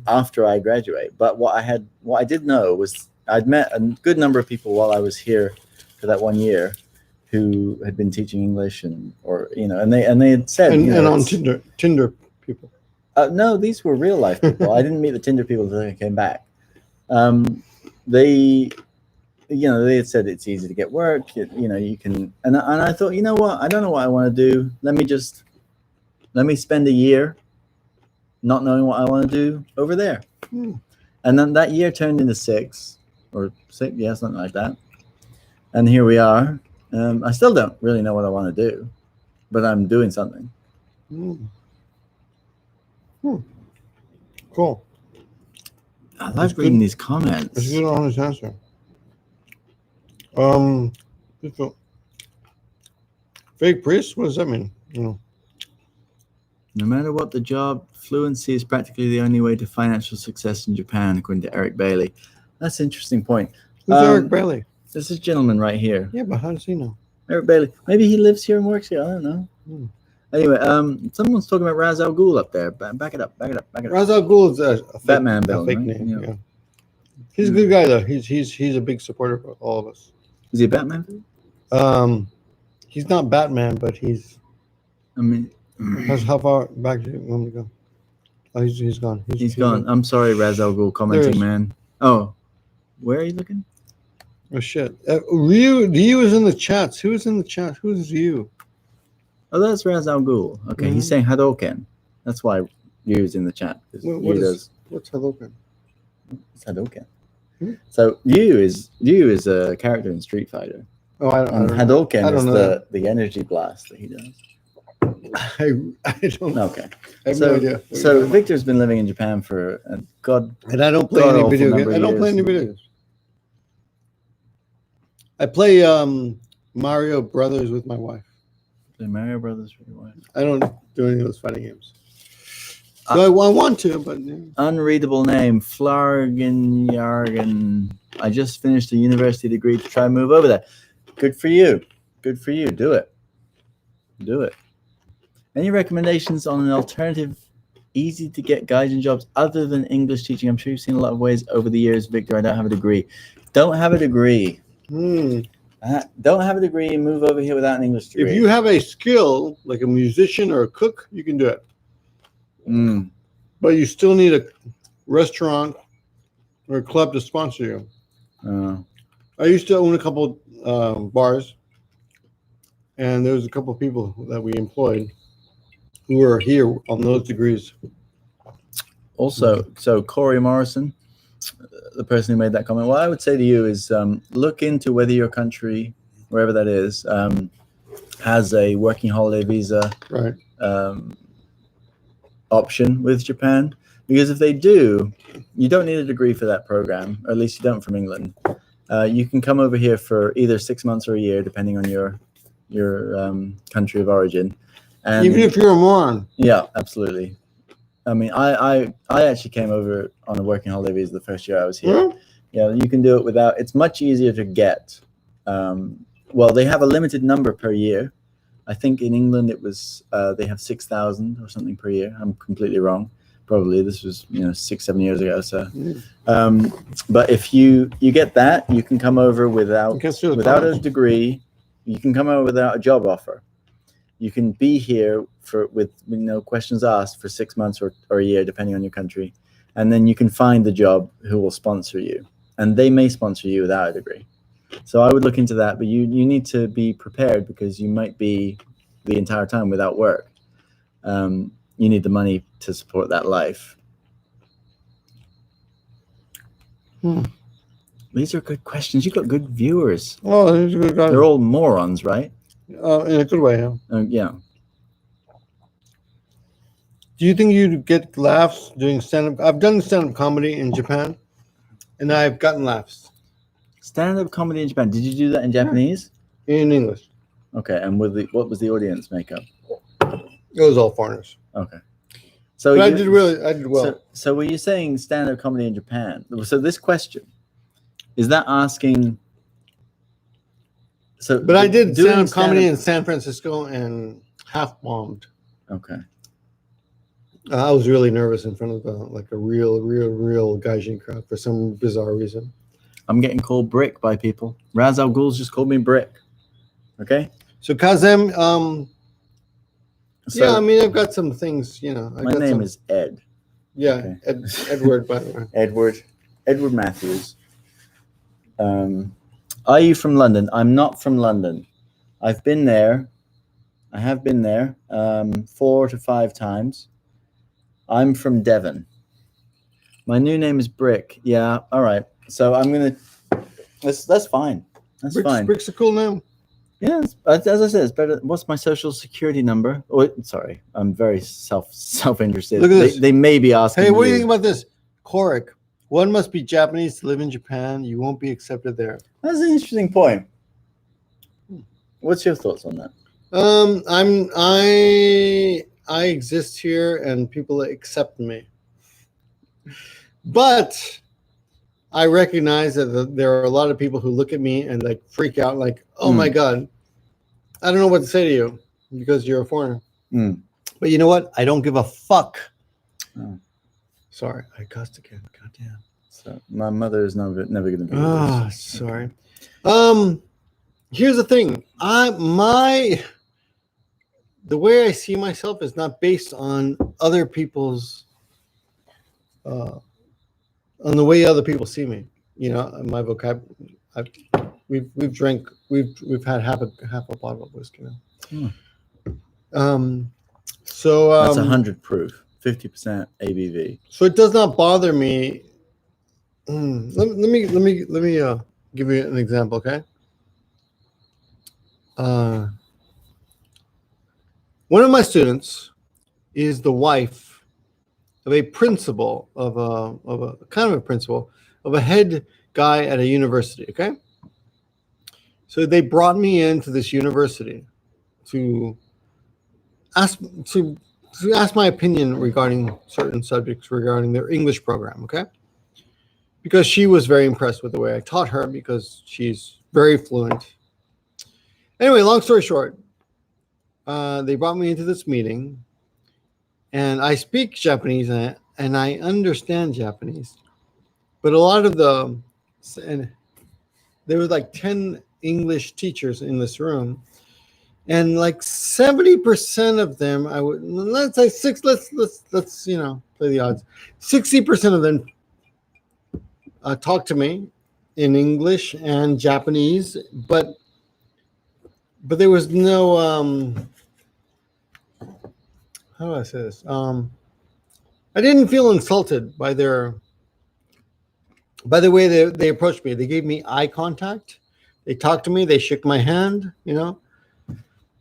after I graduate. But what I did know was I'd met a good number of people while I was here for that 1 year who had been teaching English and they had said and on Tinder people. No, these were real life people. I didn't meet the Tinder people until I came back. They had said it's easy to get work. You can, and I thought, you know what? I don't know what I want to do. Let me spend a year not knowing what I want to do over there. And then that year turned into 6 or 6, yeah, something like that. And here we are. I still don't really know what I want to do, but I'm doing something. Cool. I like reading these comments. It's a good honest answer. Fake priest? What does that mean? No matter what the job, fluency is practically the only way to financial success in Japan, according to Eric Bailey. That's an interesting point. Who's Eric Bailey? This is a gentleman right here. Yeah, but how does he know? Eric Bailey. Maybe he lives here and works here. I don't know. Anyway, someone's talking about Ra's al Ghul up there. Back it up. Ra's al Ghul is a Batman fake, villain, fake right? name. Yeah. He's a good guy though. He's a big supporter of all of us. Is he a Batman villain? He's not Batman, but he's. I mean, how far back do you want me to go? Oh, he's gone. He's gone. I'm sorry, Ra's al Ghul commenting, man. Oh, where are you looking? Oh shit! Ryu is in the chats. Who is in the chat? Who is Ryu? Oh, that's Ra's al Ghul. Okay, he's saying Hadouken. That's why Ryu's in the chat. What's Hadouken? It's Hadouken. So Ryu is a character in Street Fighter. Oh, I don't know. Hadouken is the energy blast that he does. I don't know. Okay. I have no idea. So Victor's been living in Japan for and I don't play any video games. I don't play any video games. I play Mario Brothers with my wife. Play Mario Brothers with your wife. I don't do any of those fighting games. So I want to, but unreadable name, Flargen Yargen. I just finished a university degree to try and move over there. Good for you. Good for you. Do it. Do it. Any recommendations on an alternative, easy to get gaijin jobs other than English teaching? I'm sure you've seen a lot of ways over the years, Victor. I don't have a degree. Don't have a degree. Don't have a degree and move over here without an English degree. If you have a skill, like a musician or a cook, you can do it. But you still need a restaurant or a club to sponsor you. I used to own a couple bars, and there was a couple of people that we employed who were here on those degrees. Also, so Corey Morrison, the person who made that comment, what I would say to you is look into whether your country, wherever that is, has a working holiday visa option with Japan. Because if they do, you don't need a degree for that program, or at least you don't from England. You can come over here for either 6 months or a year, depending on your country of origin. And even if you're a moron. Yeah, absolutely. I mean, I actually came over on a working holiday visa the first year I was here. Yeah, you can do it without. It's much easier to get. Well, they have a limited number per year. I think in England it was they have 6,000 or something per year. I'm completely wrong. Probably this was 6-7 years ago. So, but if you get that, you can come over without a degree. You can come over without a job offer. You can be here with no questions asked for 6 months or a year, depending on your country, and then you can find the job who will sponsor you, and they may sponsor you without a degree. So I would look into that, but you need to be prepared because you might be the entire time without work. You need the money to support that life. These are good questions. You've got good viewers. Oh, these are good guys. They're all morons, right? In a good way, yeah. Yeah. Do you think you'd get laughs doing stand-up? I've done stand-up comedy in Japan, and I've gotten laughs. Stand-up comedy in Japan. Did you do that in Japanese? In English. Okay, and what was the audience makeup? It was all foreigners. Okay. So I did well. So were you saying stand-up comedy in Japan? So this question, is that asking... But I did stand-up comedy in San Francisco and half-bombed. Okay. I was really nervous in front of like a real gaijin crowd for some bizarre reason. I'm getting called Brik by people. Raz Al Ghul's just called me Brik. Okay. So Kazem, So yeah, I mean, I've got some things, you know. my name is Ed. Yeah, Okay. Edward, by the way. Edward Matthews. Are you from London? I'm not from London. I've been there. I have been there 4 to 5 times. I'm from Devon. My new name is Brik. Yeah, all right. So I'm gonna. That's fine. That's fine. Brik's a cool name. Yeah, as I said, it's better. What's my social security number? Oh, sorry, I'm very self-interested. Look at this. They may be asking. Hey, what do you think about this? Korik. One must be Japanese to live in Japan. You won't be accepted there. That's an interesting point. What's your thoughts on that? I exist here and people accept me. But I recognize that there are a lot of people who look at me and like freak out like, oh my God, I don't know what to say to you because you're a foreigner. But you know what? I don't give a fuck. Oh. Sorry, I cussed again. Goddamn. So my mother is never going to be. Oh, sorry. Here's the thing. The way I see myself is not based on other people's, on the way other people see me. You know, my vocabulary. We've drank. We've had half a bottle of whiskey now. So that's 100 proof, 50% ABV. So it does not bother me. Let me give you an example, okay? One of my students is the wife of a principal of a head guy at a university. Okay, so they brought me into this university to ask my opinion regarding certain subjects regarding their English program. Okay, because she was very impressed with the way I taught her because she's very fluent. Anyway, long story short, they brought me into this meeting, and I speak Japanese and I understand Japanese, but a lot of and there was like 10 English teachers in this room, and like 70% of them, let's say six, let's play the odds. 60% of them talk to me in English and Japanese, but there was no how do I say this? I didn't feel insulted by the way they approached me. They gave me eye contact. They talked to me. They shook my hand, you know.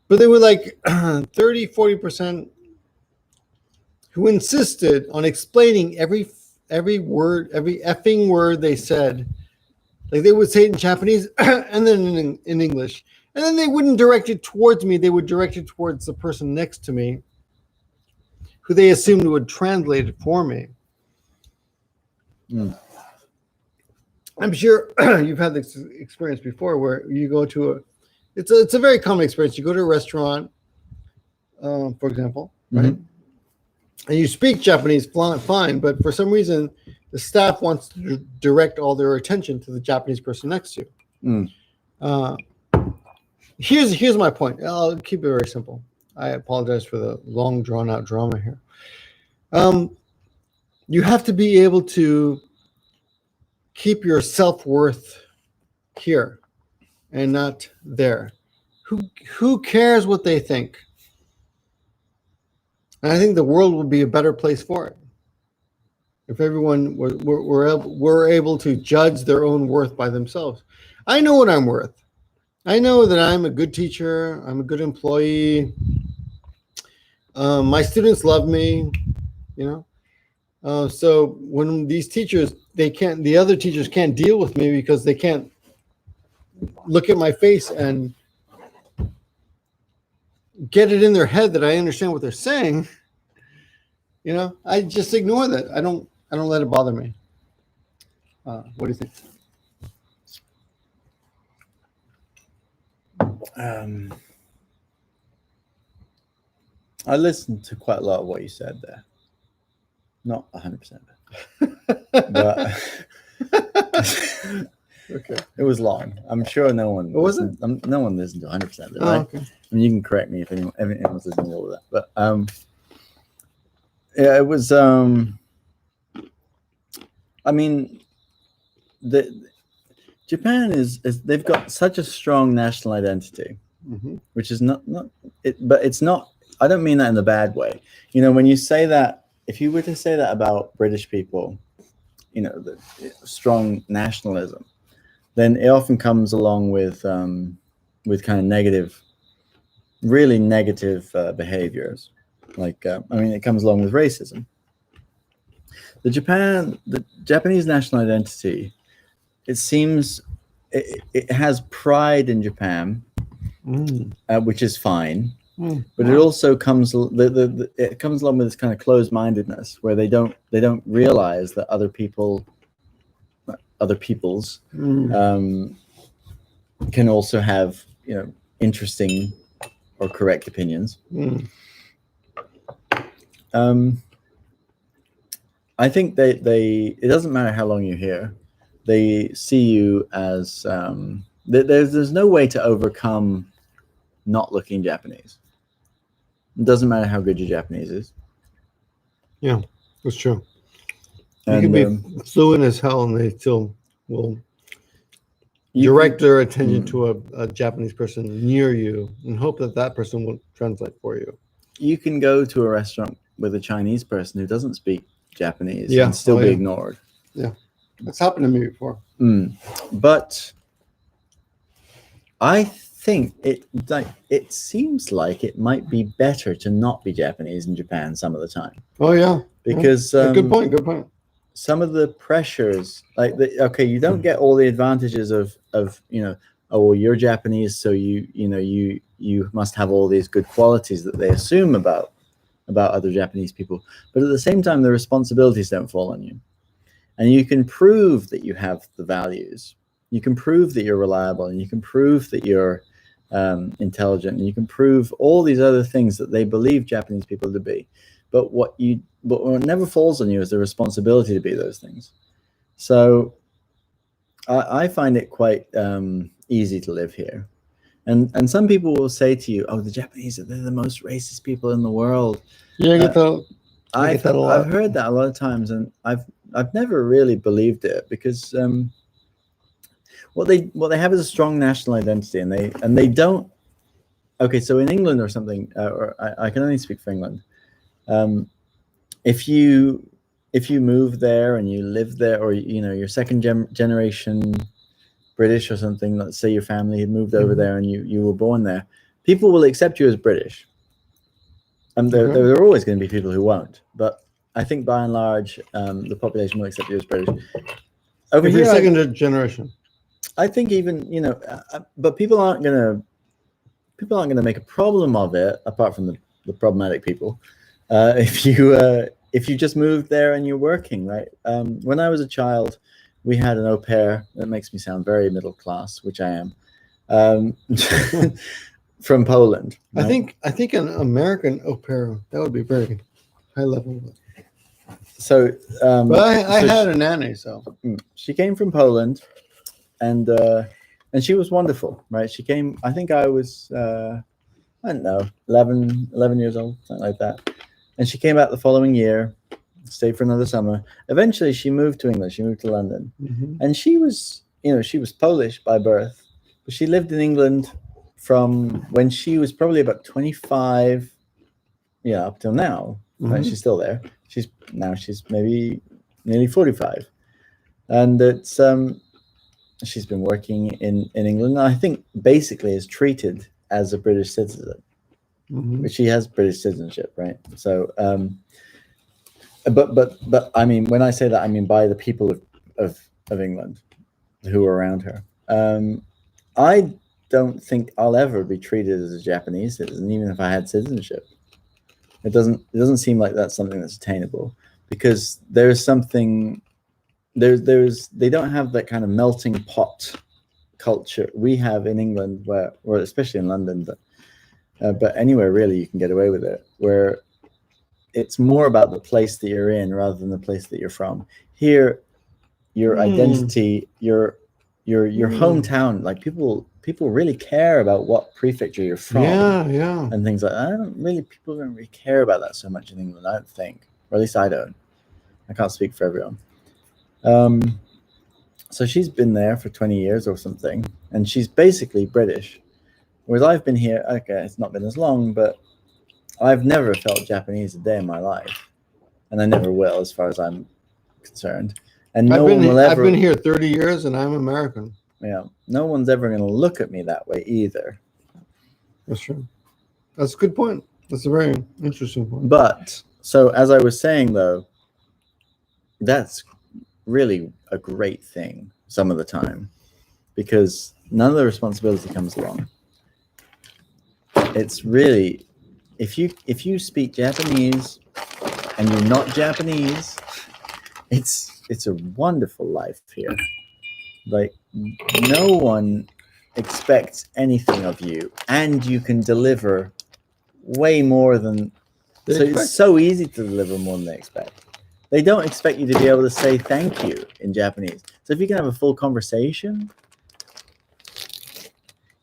But they were like 30-40% who insisted on explaining every word, every effing word they said. Like they would say it in Japanese and then in English. And then they wouldn't direct it towards me. They would direct it towards the person next to me, who they assumed would translate it for me. I'm sure you've had this experience before where you go to it's a very common experience. You go to a restaurant, for example, right? And you speak Japanese fine, but for some reason, the staff wants to direct all their attention to the Japanese person next to you. Here's my point. I'll keep it very simple. I apologize for the long, drawn-out drama here. You have to be able to keep your self-worth here and not there. Who cares what they think? And I think the world would be a better place for it if everyone were able to judge their own worth by themselves. I know what I'm worth. I know that I'm a good teacher. I'm a good employee. My students love me, you know. So when these teachers, the other teachers can't deal with me because they can't look at my face and get it in their head that I understand what they're saying. You know, I just ignore that. I don't let it bother me. What do you think? I listened to quite a lot of what you said there. Not 100%. But Okay. It was long. I'm sure no one. What was No one listened to 100% of it. Oh, Right? okay. I mean, you can correct me if anyone's listening to all of that. But yeah, it was. I mean, Japan is they've got such a strong national identity, which is not it, but it's not. I don't mean that in a bad way. You know, when you say that, if you were to say that about British people, you know, the strong nationalism, then it often comes along with kind of negative, really negative behaviors. Like, I mean, it comes along with racism. The Japanese national identity, it seems, it has pride in Japan, which is fine. But it also comes it comes along with this kind of closed-mindedness where they don't realize that other peoples can also have, you know, interesting or correct opinions. I think it doesn't matter how long you're here, they see you as there's no way to overcome not looking Japanese. It doesn't matter how good your Japanese is. Yeah, that's true. You can be fluent as hell, and they still will direct their attention to a Japanese person near you and hope that that person will translate for you. You can go to a restaurant with a Chinese person who doesn't speak Japanese and still be ignored. Yeah, that's happened to me before. But I think it seems like it might be better to not be Japanese in Japan some of the time. Oh yeah, because good point. Good point. Some of the pressures, like you don't get all the advantages of you know, oh well, you're Japanese, so you must have all these good qualities that they assume about other Japanese people. But at the same time, the responsibilities don't fall on you, and you can prove that you have the values. You can prove that you're reliable, and you can prove that you're intelligent, and you can prove all these other things that they believe Japanese people to be. But what never falls on you is the responsibility to be those things. So I find it quite easy to live here. And some people will say to you, "Oh, the Japanese, they're the most racist people in the world." Yeah, I've heard that a lot of times, and I've never really believed it, because what they have is a strong national identity, and they don't. Okay, so in England or something, or I can only speak for England. If you move there and you live there, or you know, you're second generation British or something, let's say your family had moved over there and you were born there, people will accept you as British. And there are always going to be people who won't, but I think by and large the population will accept you as British. Over here, second generation, I think even, you know, but people aren't going to make a problem of it, apart from the problematic people. If you just moved there and you're working, right? When I was a child, we had an au pair. That makes me sound very middle class, which I am. From Poland. Right? I think an American au pair, that would be very high level. So, but I had a nanny, so she came from Poland, and she was wonderful, right? She came. I think I was I don't know, 11 years old, something like that. And she came back the following year, stayed for another summer. Eventually, she moved to England. She moved to London, and she was Polish by birth, but she lived in England from when she was probably about 25, up till now. Right? She's still there. She's maybe nearly 45, and it's she's been working in England. I think basically is treated as a British citizen, but she has British citizenship, right? So, but I mean, when I say that, I mean by the people of England who are around her. I don't think I'll ever be treated as a Japanese citizen, even if I had citizenship. It doesn't seem like that's something that's attainable, because there's something they don't have that kind of melting pot culture we have in England, or especially in London, but anywhere really you can get away with it, where it's more about the place that you're in rather than the place that you're from. Here, your identity, your your hometown. Like people really care about what prefecture you're from. Yeah. And things like that. People don't really care about that so much in England, I don't think. Or at least I don't. I can't speak for everyone. So she's been there for 20 years or something, and she's basically British. Whereas I've been here, okay, it's not been as long, but I've never felt Japanese a day in my life. And I never will, as far as I'm concerned. And I've been here 30 years, and I'm American. Yeah, no one's ever going to look at me that way either. That's true. That's a good point. That's a very interesting point. But, so as I was saying, though, that's really a great thing some of the time, because none of the responsibility comes along. It's really, if you speak Japanese and you're not Japanese, it's a wonderful life here. Like, no one expects anything of you, and you can deliver way more than it's so easy to deliver more than they expect. They don't expect you to be able to say thank you in Japanese. So if you can have a full conversation.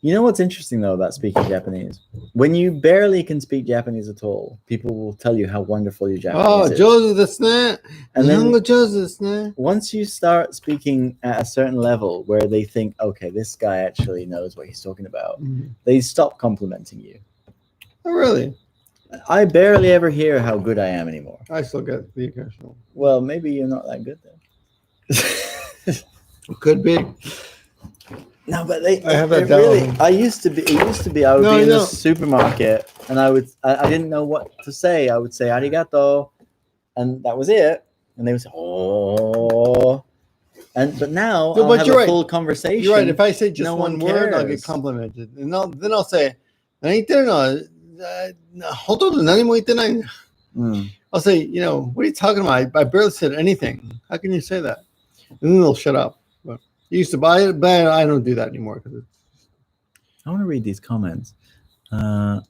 You know what's interesting, though, about speaking Japanese? When you barely can speak Japanese at all, people will tell you how wonderful your Japanese is. And then once you start speaking at a certain level where they think, okay, this guy actually knows what he's talking about, they stop complimenting you. Oh, really? I barely ever hear how good I am anymore. I still get the occasional. Well, maybe you're not that good then. Could be. No, but I have that down. I used to be I would be in the supermarket, and I didn't know what to say. I would say arigato, and that was it. And they would say, oh. But now I'll have a full conversation. You're right. If I say just one word, I'll get complimented. And then I'll say, I'll say, what are you talking about? I barely said anything. How can you say that? And then they'll shut up. But you used to buy it, but I don't do that anymore. I want to read these comments. How'd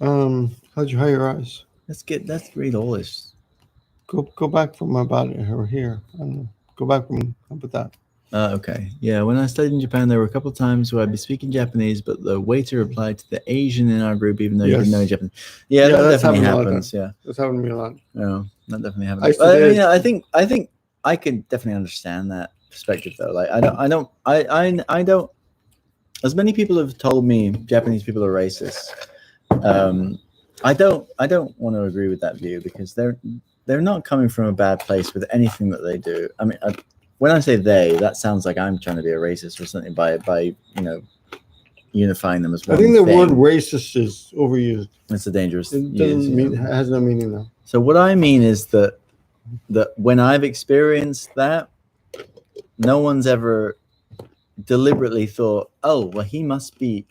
you hide your eyes? Let's read all this. Go back from about it over here. I don't know. Go back from about that. Okay. Yeah. When I studied in Japan, there were a couple of times where I'd be speaking Japanese, but the waiter replied to the Asian in our group, even though you didn't know Japanese. Yeah, that definitely happens. Yeah. That's happened to me a lot. No, that definitely happens. I think I can definitely understand that perspective, though. Like, I don't. As many people have told me Japanese people are racist. I don't want to agree with that view, because they're not coming from a bad place with anything that they do. I mean, when I say they, that sounds like I'm trying to be a racist or something by unifying them as one. I think the word racist is overused. It's a dangerous. It doesn't mean, it has no meaning though. So what I mean is that when I've experienced that, no one's ever deliberately thought, oh, well, he must be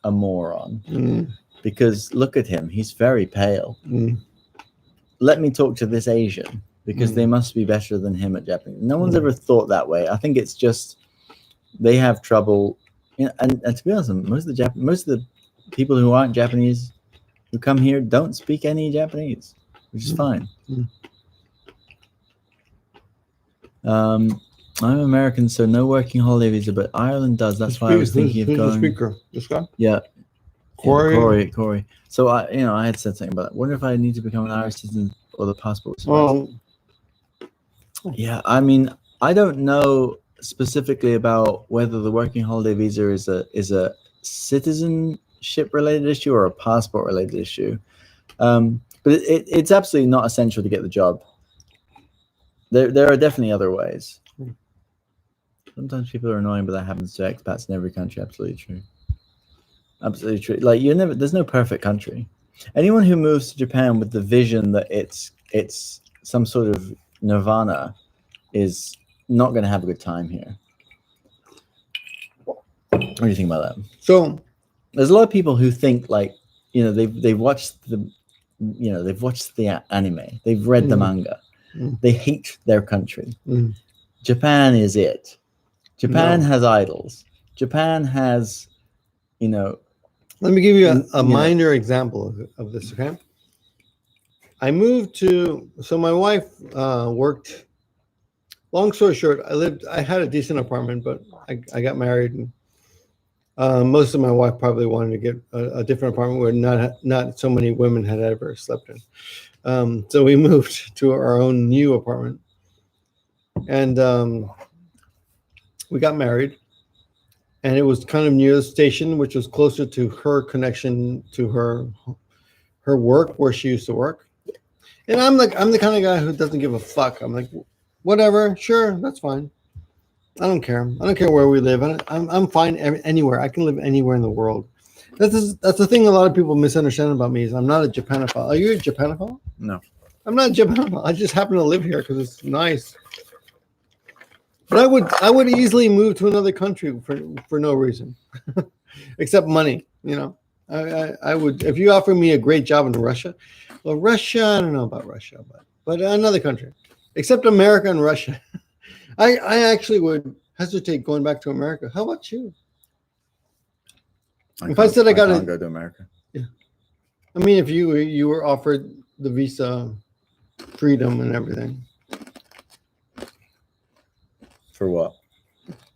a moron because look at him, he's very pale. Let me talk to this Asian, because they must be better than him at Japanese. No one's ever thought that way. I think it's just they have trouble. And to be honest, most of the people who aren't Japanese who come here don't speak any Japanese, which is fine. I'm American, so no working holiday visa, but Ireland does. That's why I was thinking of going. The speaker? This guy? Yeah. Corey. Corey. So I had said something about that. Wonder if I need to become an Irish citizen or the passport. Yeah, I mean, I don't know specifically about whether the working holiday visa is a citizenship related issue or a passport related issue, but it's absolutely not essential to get the job. There are definitely other ways. Sometimes people are annoying, but that happens to expats in every country. Absolutely true. Absolutely true. Like there's no perfect country. Anyone who moves to Japan with the vision that it's some sort of nirvana is not going to have a good time here. What do you think about that? So there's a lot of people who think they've watched the anime, they've read the manga, they hate their country. Japan is it. Japan has idols. Japan has, Let me give you a minor example of this, okay? I moved so my wife worked long story short, I had a decent apartment, but I got married, and most of my wife probably wanted to get a different apartment where not so many women had ever slept in. So we moved to our own new apartment, and we got married, and it was kind of near the station, which was closer to her connection to her work where she used to work. And I'm the kind of guy who doesn't give a fuck. I'm like, whatever, sure, that's fine. I don't care. I don't care where we live. I'm fine anywhere. I can live anywhere in the world. That's the thing a lot of people misunderstand about me is I'm not a Japanophile. Are you a Japanophile? No. I'm not a Japanophile. I just happen to live here because it's nice. But I would easily move to another country for no reason, except money. You know, I would if you offer me a great job in Russia. Well, Russia, I don't know about Russia, but another country, except America and Russia. I actually would hesitate going back to America. How about you? If I said I can't go to America. Yeah. I mean, if you were offered the visa freedom and everything. For what?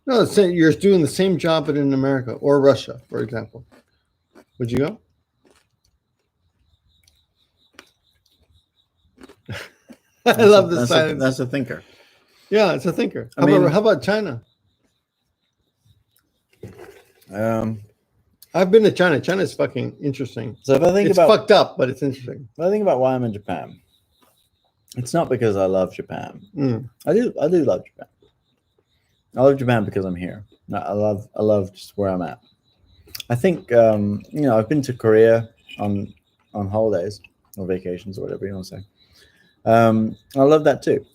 No, say you're doing the same job but in America or Russia, for example. Would you go? I love the silence. That's a thinker. Yeah, it's a thinker. How about China? I've been to China. China's fucking interesting. So if I think it's about fucked up, but it's interesting. If I think about why I'm in Japan, it's not because I love Japan. I do love Japan. I love Japan because I'm here. I love just where I'm at. I think I've been to Korea on holidays or vacations or whatever you want to say. I love that too.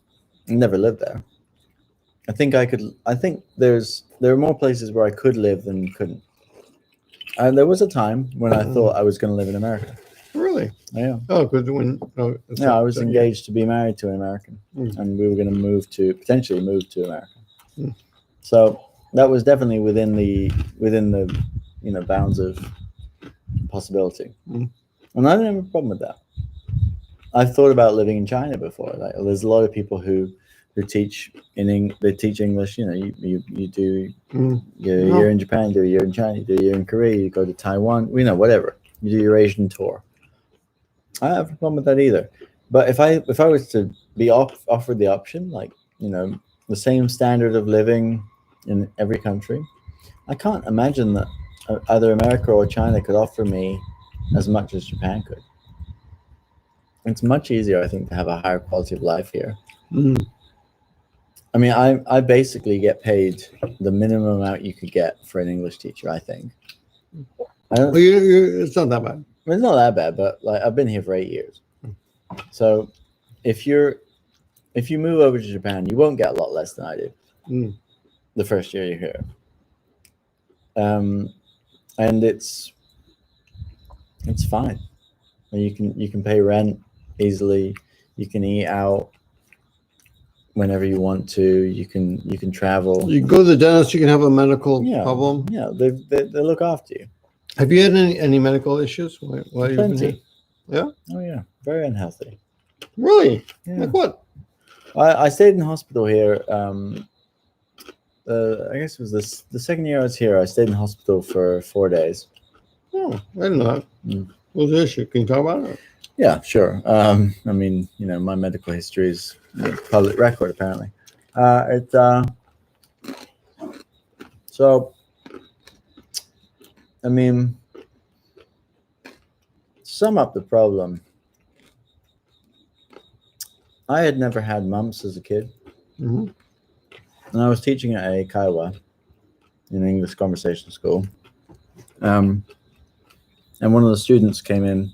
I never lived there. I think there are more places where I could live than couldn't. And there was a time when I thought I was going to live in America. Really? Yeah. Oh, good. I was engaged to be married to an American, and we were going to potentially move to America. So that was definitely within the bounds of possibility, and I don't have a problem with that. I've thought about living in China before. Like, there's a lot of people who teach they teach English. You do you're in Japan, you do a year in China, you do a year in Korea, you go to Taiwan. Whatever. You do your Asian tour. I don't have a problem with that either. But if I was to be offered the option, like the same standard of living in every country, I can't imagine that either America or China could offer me as much as Japan could. It's much easier, I think, to have a higher quality of life here. I mean, I basically get paid the minimum amount you could get for an English teacher, I think. It's not that bad. It's not that bad, but like I've been here for 8 years. So if you move over to Japan, you won't get a lot less than I do the first year you're here. And it's fine. You can pay rent easily. You can eat out whenever you want to. You can travel. You can go to the dentist. You can have a medical problem. Yeah, they look after you. Have you had any medical issues while you've been here? Yeah. Oh yeah, very unhealthy. Really? Yeah. Like what? I stayed in hospital here. I guess it was the second year I was here. I stayed in hospital for 4 days. Oh, I didn't know that. What was the issue? Can you talk about it? Yeah, sure. I mean, my medical history is public record, apparently. So, I mean, to sum up the problem, I had never had mumps as a kid. And I was teaching at a Kaiwa, in English conversation school. And one of the students came in.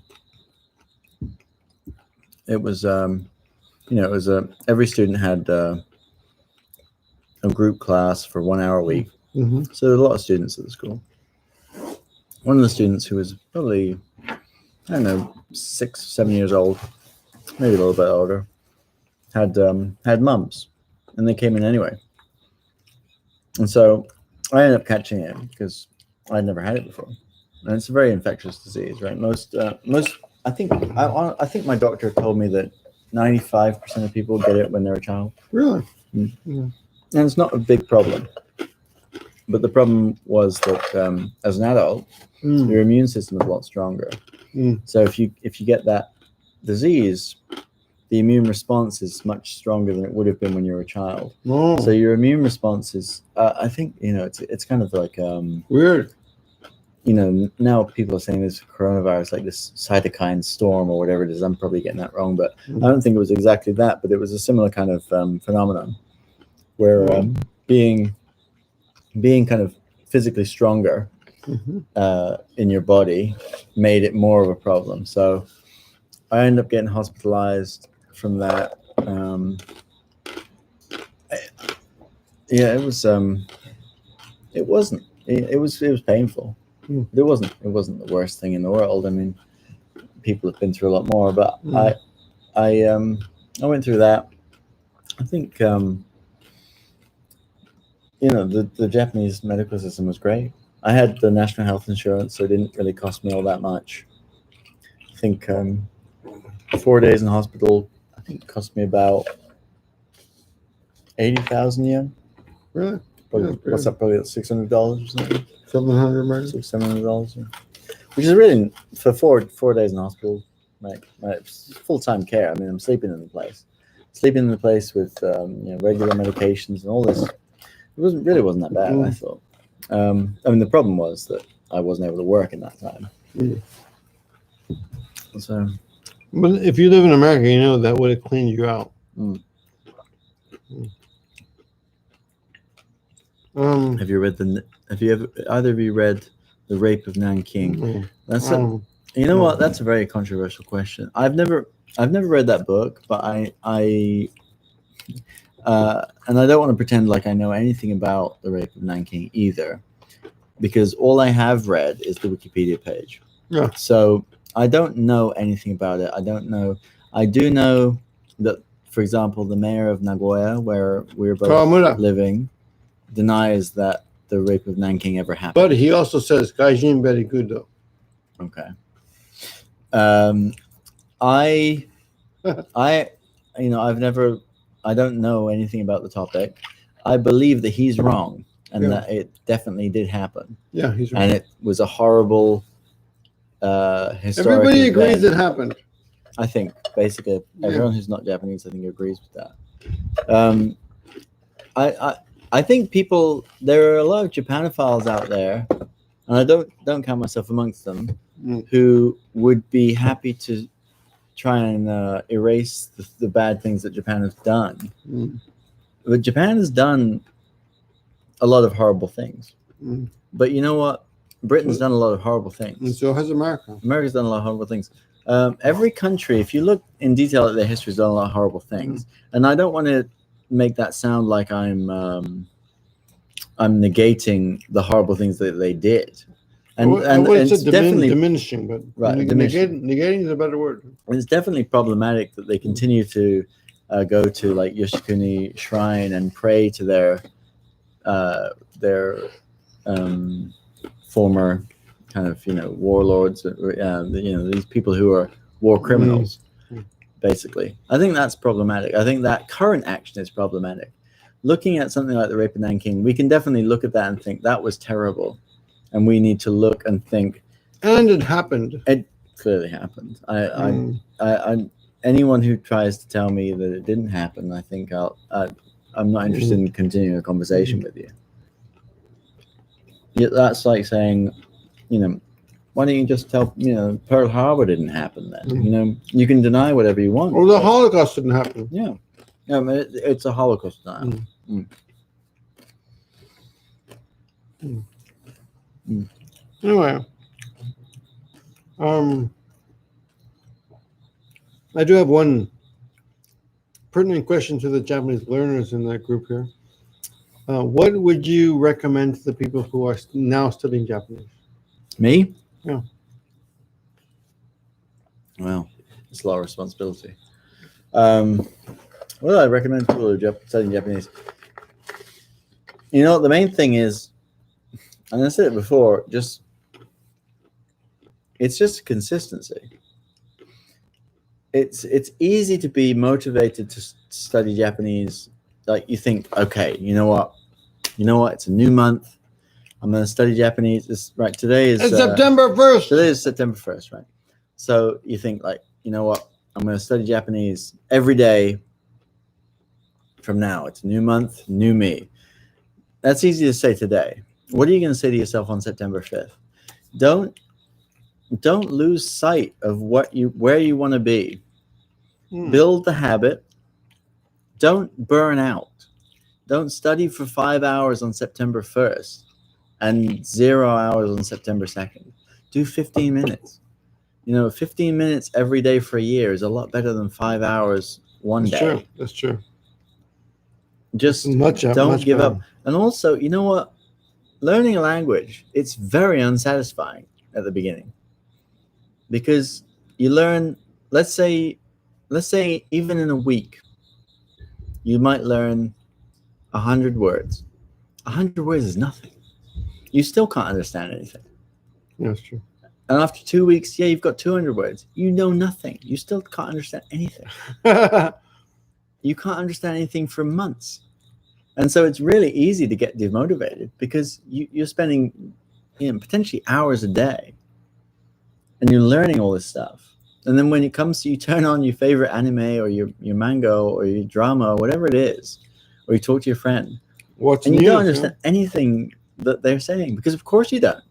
It was, every student had a group class for 1 hour a week. So there were a lot of students at the school. One of the students, who was probably, 6, 7 years old, maybe a little bit older, had mumps, and they came in anyway. And so I ended up catching it because I'd never had it before. And it's a very infectious disease, right? I think my doctor told me that 95% of people get it when they're a child. Really? Mm. Yeah. And it's not a big problem. But the problem was that as an adult, your immune system is a lot stronger. So if you get that disease, the immune response is much stronger than it would have been when you were a child. Oh. So your immune response is, I think, it's kind of like Weird. Now people are saying this coronavirus, like this cytokine storm or whatever it is. I'm probably getting that wrong, but I don't think it was exactly that. But it was a similar kind of phenomenon where being kind of physically stronger in your body made it more of a problem. So I ended up getting hospitalized from that. It was painful. It wasn't the worst thing in the world. I mean, people have been through a lot more, but I went through that. I think the Japanese medical system was great. I had the national health insurance, so it didn't really cost me all that much. I think 4 days in hospital, I think, cost me about 80,000 yen. Really? What's that? Probably $600 or something. $700, $700, which is really for four days in hospital. My full-time care. I mean, I'm sleeping in the place with regular medications and all this. It wasn't that bad. I thought. I mean, the problem was that I wasn't able to work in that time. So, but if you live in America, you know that would have cleaned you out. Have you either of you read The Rape of Nanking? That's what? That's a very controversial question. I've never read that book, but and I don't want to pretend like I know anything about The Rape of Nanking either, because all I have read is the Wikipedia page. Yeah. So I don't know anything about it. I don't know. I do know that, for example, the mayor of Nagoya, where we're both living, denies that the Rape of Nanking ever happened. But he also says gaijin very good though. Okay. I don't know anything about the topic. I believe that he's wrong and that it definitely did happen. Yeah, he's right. And it was a horrible historical Everybody agrees event. it happened. I think basically everyone who's not Japanese, I think, agrees with that. I think there are a lot of Japanophiles out there, and I don't count myself amongst them, who would be happy to try and erase the bad things that Japan has done. But Japan has done a lot of horrible things. But you know what? Britain's done a lot of horrible things. And so has America. America's done a lot of horrible things. Every country, if you look in detail at their history, has done a lot of horrible things. And I don't want to make that sound like I'm negating the horrible things that they did. And it's definitely diminishing, but negating is a better word. It's definitely problematic that they continue to go to like Yoshikuni Shrine and pray to their former kind of warlords, these people who are war criminals, basically. I think that's problematic. I think that current action is problematic. Looking at something like the Rape of Nanking, we can definitely look at that and think that was terrible. And we need to look and think. And it happened. It clearly happened. I anyone who tries to tell me that it didn't happen, I think I'm not interested in continuing a conversation with you. That's like saying, why don't you just tell, Pearl Harbor didn't happen then? You can deny whatever you want. Or the Holocaust didn't happen. Yeah. It's a Holocaust denial. Anyway, I do have one pertinent question to the Japanese learners in that group here. What would you recommend to the people who are now studying Japanese? Me? Yeah. Well, it's a lot of responsibility. What do I recommend to people who are studying Japanese? The main thing is, and I said it before, it's just consistency. It's easy to be motivated to study Japanese like you think, okay, you know what, it's a new month. I'm going to study Japanese. Today is September 1st. Today is September 1st, right? So you think like, you know what, I'm going to study Japanese every day from now. It's a new month, new me. That's easy to say today. What are you going to say to yourself on September 5th? Don't lose sight of where you want to be. Build the habit. Don't burn out. Don't study for 5 hours on September 1st and 0 hours on September 2nd. Do 15 minutes. 15 minutes every day for a year is a lot better than 5 hours one day. That's true. Just don't give up. And also, you know what? Learning a language, it's very unsatisfying at the beginning. Because you learn, let's say even in a week, you might learn 100 words. 100 words is nothing. You still can't understand anything. Yeah, that's true. And after 2 weeks, you've got 200 words. You know nothing. You still can't understand anything. You can't understand anything for months. And so it's really easy to get demotivated because you're spending potentially hours a day and you're learning all this stuff. And then when it comes to you turn on your favorite anime or your manga or your drama or whatever it is, or you talk to your friend, and you don't understand anything that they're saying, because of course you don't.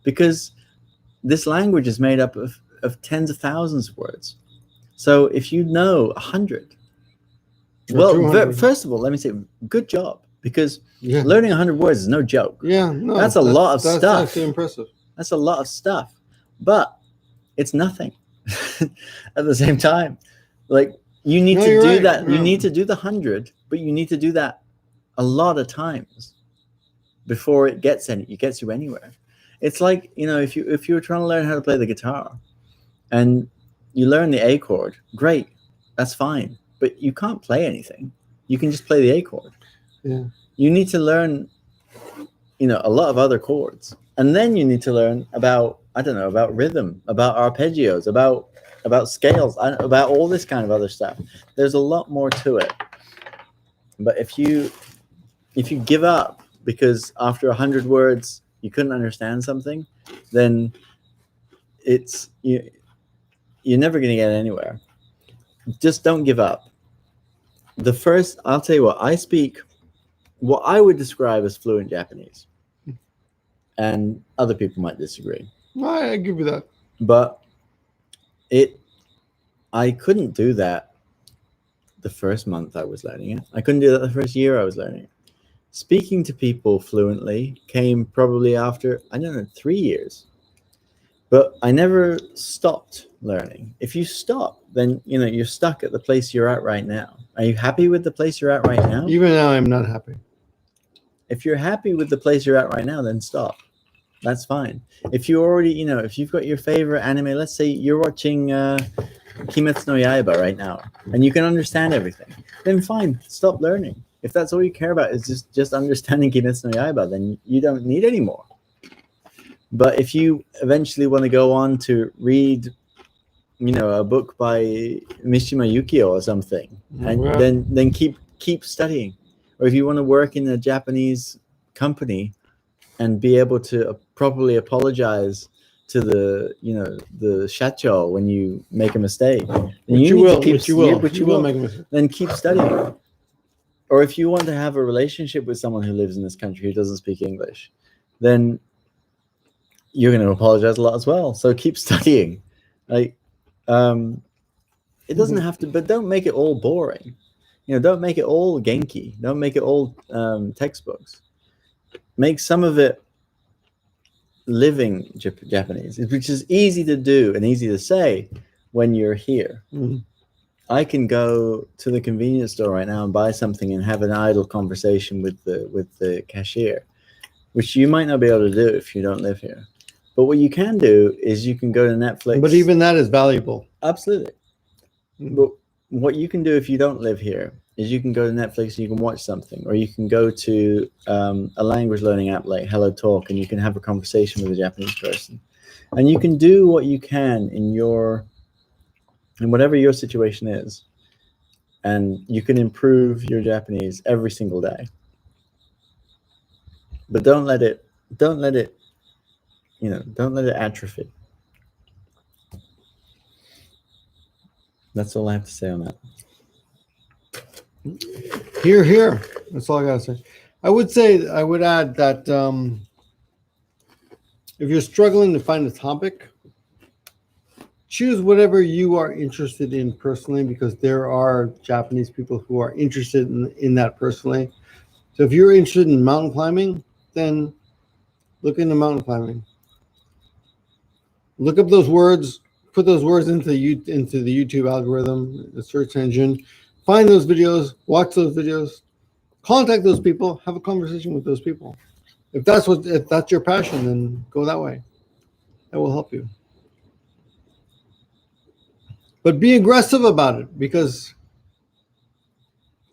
Because this language is made up of tens of thousands of words. So if you know 100, well, first of all, let me say, good job, because learning 100 words is no joke. Yeah, no, that's a lot of stuff. That's actually impressive. That's a lot of stuff, but it's nothing at the same time. Like you need to do that. You need to do the 100, but you need to do that a lot of times before it gets you anywhere. It's like, if you were trying to learn how to play the guitar and you learn the A chord, great, that's fine. But you can't play anything. You can just play the A chord. Yeah. You need to learn, a lot of other chords. And then you need to learn about rhythm, about arpeggios, about scales, about all this kind of other stuff. There's a lot more to it. But if you give up because after 100 words you couldn't understand something, then you're never going to get anywhere. Just don't give up. I'll tell you what, I speak what I would describe as fluent Japanese. And other people might disagree. I give you that. But I couldn't do that the first month I was learning it. I couldn't do that the first year I was learning it. Speaking to people fluently came probably after, 3 years. But I never stopped learning. If you stop, then you're stuck at the place you're at right now. Are you happy with the place you're at right now? Even now, I'm not happy. If you're happy with the place you're at right now, then stop. That's fine. If you already, if you've got your favorite anime, let's say you're watching Kimetsu no Yaiba right now, and you can understand everything, then fine, stop learning. If that's all you care about is just understanding Kimetsu no Yaiba, then you don't need any more. But if you eventually want to go on to read, a book by Mishima Yukio or something, and then keep studying. Or if you want to work in a Japanese company and be able to properly apologize to the shacho when you make a mistake, you will make a mistake. Then keep studying. Or if you want to have a relationship with someone who lives in this country who doesn't speak English, then you're going to apologize a lot as well. So keep studying. It doesn't have to, but don't make it all boring. Don't make it all Genki. Don't make it all textbooks. Make some of it living Japanese, which is easy to do and easy to say when you're here. Mm-hmm. I can go to the convenience store right now and buy something and have an idle conversation with the cashier, which you might not be able to do if you don't live here. But what you can do is you can go to Netflix. But even that is valuable. Absolutely. Mm-hmm. But what you can do if you don't live here is you can go to Netflix and you can watch something, or you can go to a language learning app like Hello Talk, and you can have a conversation with a Japanese person. And you can do what you can in whatever your situation is. and you can improve your Japanese every single day. But don't let it atrophy. That's all I have to say on that. Here. That's all I gotta say. I would add that if you're struggling to find a topic, choose whatever you are interested in personally, because there are Japanese people who are interested in that personally. So if you're interested in mountain climbing, then look into mountain climbing. Look up those words, put those words into the YouTube algorithm, the search engine. Find those videos, watch those videos, contact those people, have a conversation with those people. If that's your passion, then go that way. That will help you. But be aggressive about it, because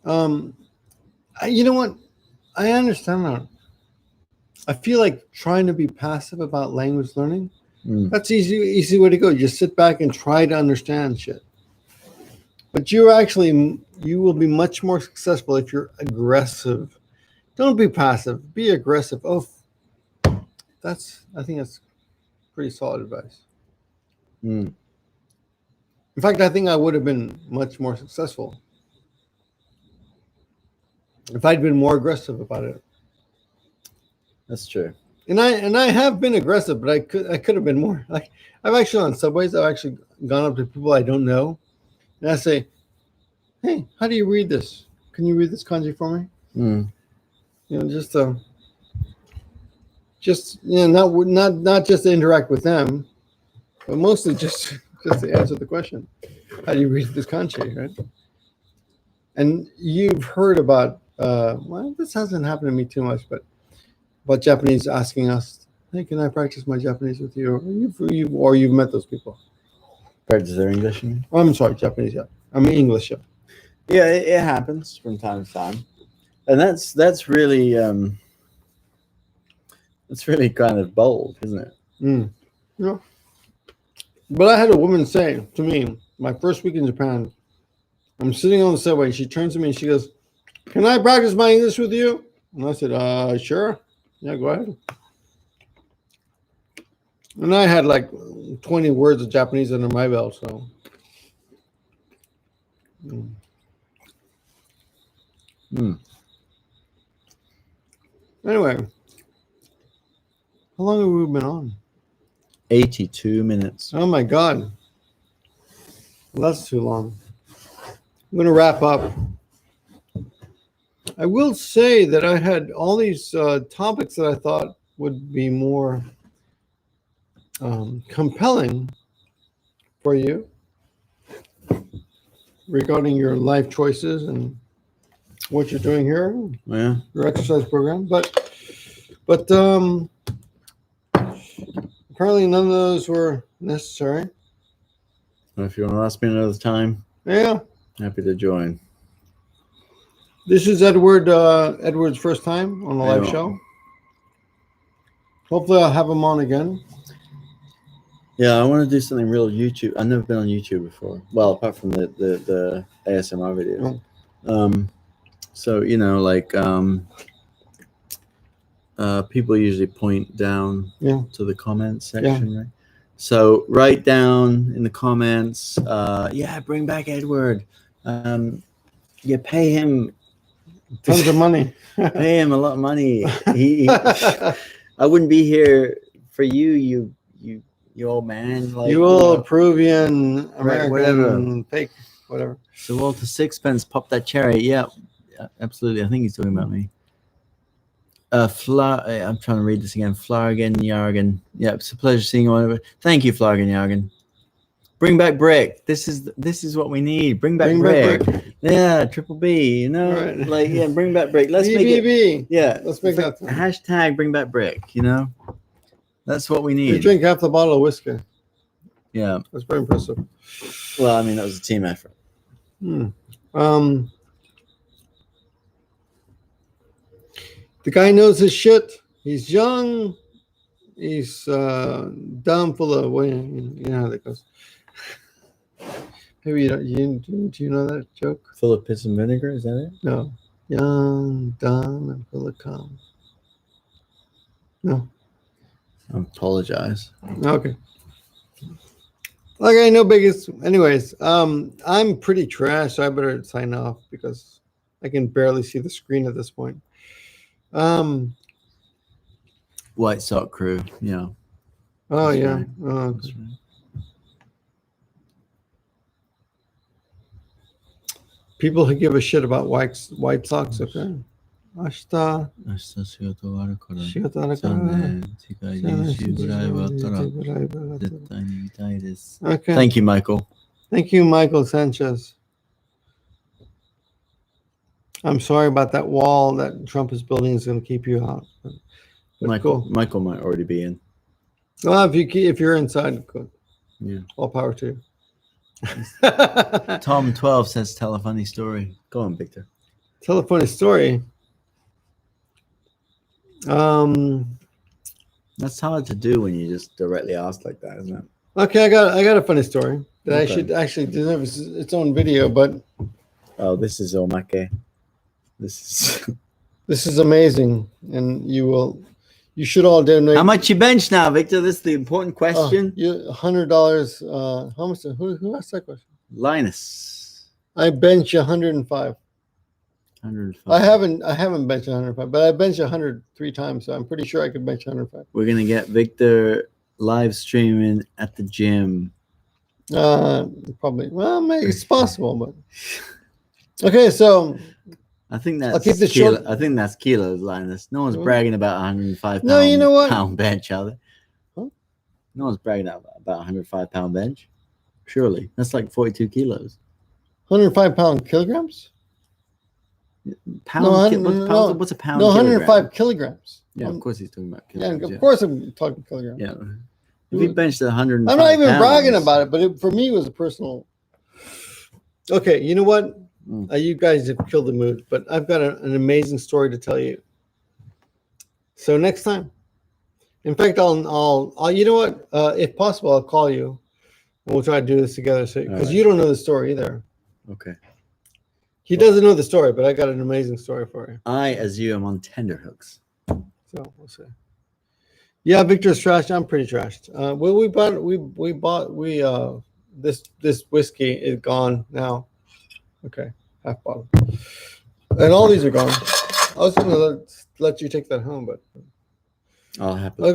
you know what? I understand that. I feel like trying to be passive about language learning, that's easy way to go. Just sit back and try to understand shit. But you will be much more successful if you're aggressive. Don't be passive. Be aggressive. I think that's pretty solid advice. In fact, I think I would have been much more successful if I'd been more aggressive about it. That's true. And I have been aggressive, but I could have been more. Like, I've actually on subways, I've actually gone up to people I don't know, and I say, "Hey, how do you read this? Can you read this kanji for me?" You know, not just to interact with them, but mostly just to answer the question, "How do you read this kanji?" Right? And you've heard about well, this hasn't happened to me too much, but about Japanese asking us, "Hey, can I practice my Japanese with you?" Or you've met those people. Practice their English? Oh, I'm sorry, Japanese. Yeah, I mean English. Yeah. Yeah, it happens from time to time, and that's really kind of bold, isn't it? Yeah. But I had a woman say to me, my first week in Japan, I'm sitting on the subway. She turns to me and she goes, "Can I practice my English with you?" And I said, "Sure. Yeah, go ahead." And I had like 20 words of Japanese under my belt, so. Anyway, how long have we been on? 82 minutes. Oh my God. Well, that's too long. I'm going to wrap up. I will say that I had all these topics that I thought would be more compelling for you regarding your life choices and what you're doing here, Yeah. your exercise program. But apparently none of those were necessary. Well, if you want to ask me another time, Yeah. happy to join. This is Edward's first time on a live show. Hopefully I'll have him on again. Yeah, I want to do something real YouTube. I've never been on YouTube before. Well, apart from the ASMR videos. So, you know, like people usually point down to the comments section, right? So write down in the comments, bring back Edward. Pay him tons of money. Pay him a lot of money. I wouldn't be here for you old man. Like, you old Peruvian, American, whatever. Fake, whatever. So Walter Sixpence, pop that cherry. Yeah, absolutely. I think he's talking about me. I'm trying to read this again. Flargen Jargon. Yeah, it's a pleasure seeing you all. Thank you, Flargen Jargon. Bring back Brik. This is what we need. Bring back Brik. Yeah, triple B. You know, right. Like bring back Brik. Let's make it. Yeah, let's make that hashtag. Bring back Brik. You know, that's what we need. You drink half the bottle of whiskey. Yeah, that's very impressive. Well, I mean, that was a team effort. The guy knows his shit. He's young. He's dumb, full of you know how that goes. Maybe you don't. Do you know that joke? Full of piss and vinegar, is that it? No. Young, dumb, and full of cum. No. I apologize. Okay. Okay, no biggies. Anyways, I'm pretty trash, so I better sign off because I can barely see the screen at this point. White Sock Crew, yeah. Oh That's yeah. right. Oh, That's right. people who give a shit about White Sox. Okay. 明日明日仕事があるから仕事あるから残念世界一周ぐらいはあったら絶対に見たいです Okay. Thank you, Michael. Thank you, Michael Sanchez. I'm sorry about that wall that Trump is building is going to keep you out. But cool. Michael might already be in. Well, if you're inside, good. Yeah. All power to you. Tom 12 says tell a funny story. Go on, Victor. Tell a funny story. That's hard to do when you just directly ask like that, isn't it? Okay, I got a funny story that Okay. I should actually deserve its own video, but Oh, this is Omake. This is amazing, and you should all donate. How much you bench now, Victor? This is the important question. $100. How much? Who asked that question? Linus. I bench 105. 105. I haven't benched 105, but I benched 100 3 times, so I'm pretty sure I could bench 105. We're gonna get Victor live streaming at the gym. Probably. Well, maybe it's possible, but okay. So I think that's I'll keep this short. I think that's kilos, Linus. No one's Mm. bragging about 105 No, you know what? pound bench, are they? Huh? No one's bragging about 105 pound bench. Surely that's like 42 kilos. 105 pound kilograms? Pound. No, what's a pound? No, 105 kilogram? kilograms. Yeah, of course he's talking about Yeah, kilograms. of course I'm talking kilograms. Yeah. If he benched 105 I'm not even pounds, bragging about it, but for me, it was a personal. Okay, you know what? You guys have killed the mood, but I've got an amazing story to tell you. So next time, in fact, I'll you know what? If possible, I'll call you. And we'll try to do this together, because right. you don't know the story either. Okay. He doesn't know the story, but I got an amazing story for you. I, as you, am on tenterhooks. So we'll see. Yeah, Victor's trashed. I'm pretty trashed. Well, we bought this whiskey is gone now. Okay, half bottle, and all these are gone. I was gonna let you take that home, but I'll happily. I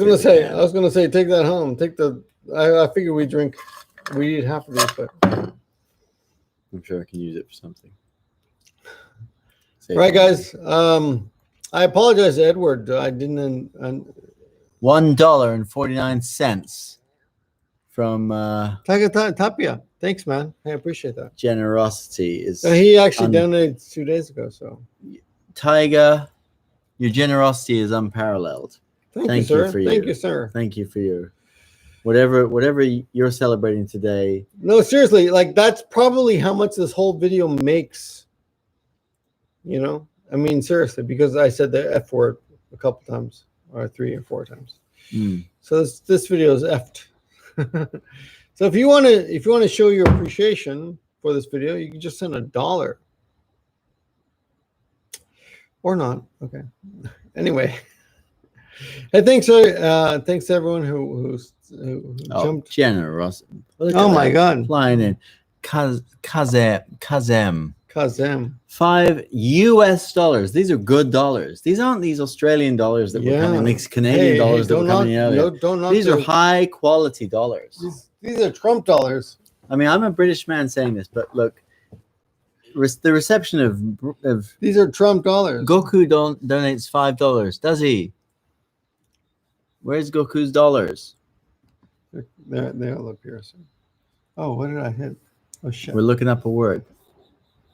was gonna say take that home. Take the. I figure we eat half of these, but I'm sure I can use it for something. All right, guys. I apologize to Edward. I didn't. $1.49 from Tapia. Thanks, man. I appreciate that. generosity is. He actually donated 2 days ago. So, Tiger, your generosity is unparalleled. thank you, sir. for Thank you, sir. Thank you for your whatever you're celebrating today. No, seriously, like that's probably how much this whole video makes. You know, I mean, seriously, because I said the F word a couple times, or 3 or 4 times. So this video is effed. So if you want to show your appreciation for this video, you can just send $1 or not. Okay. Anyway, hey, thanks to everyone who jumped. Generosity. Oh my God, Flying in. Kazem. $5 US. These are good dollars. These aren't these Australian dollars that were coming, these Canadian dollars that were coming out. These are high quality dollars. These are Trump dollars. I mean, I'm a British man saying this, but look, the reception of these are Trump dollars. Goku donates $5. Does he? Where's Goku's dollars? They're all up here. So. Oh, what did I hit? Oh shit! We're looking up a word.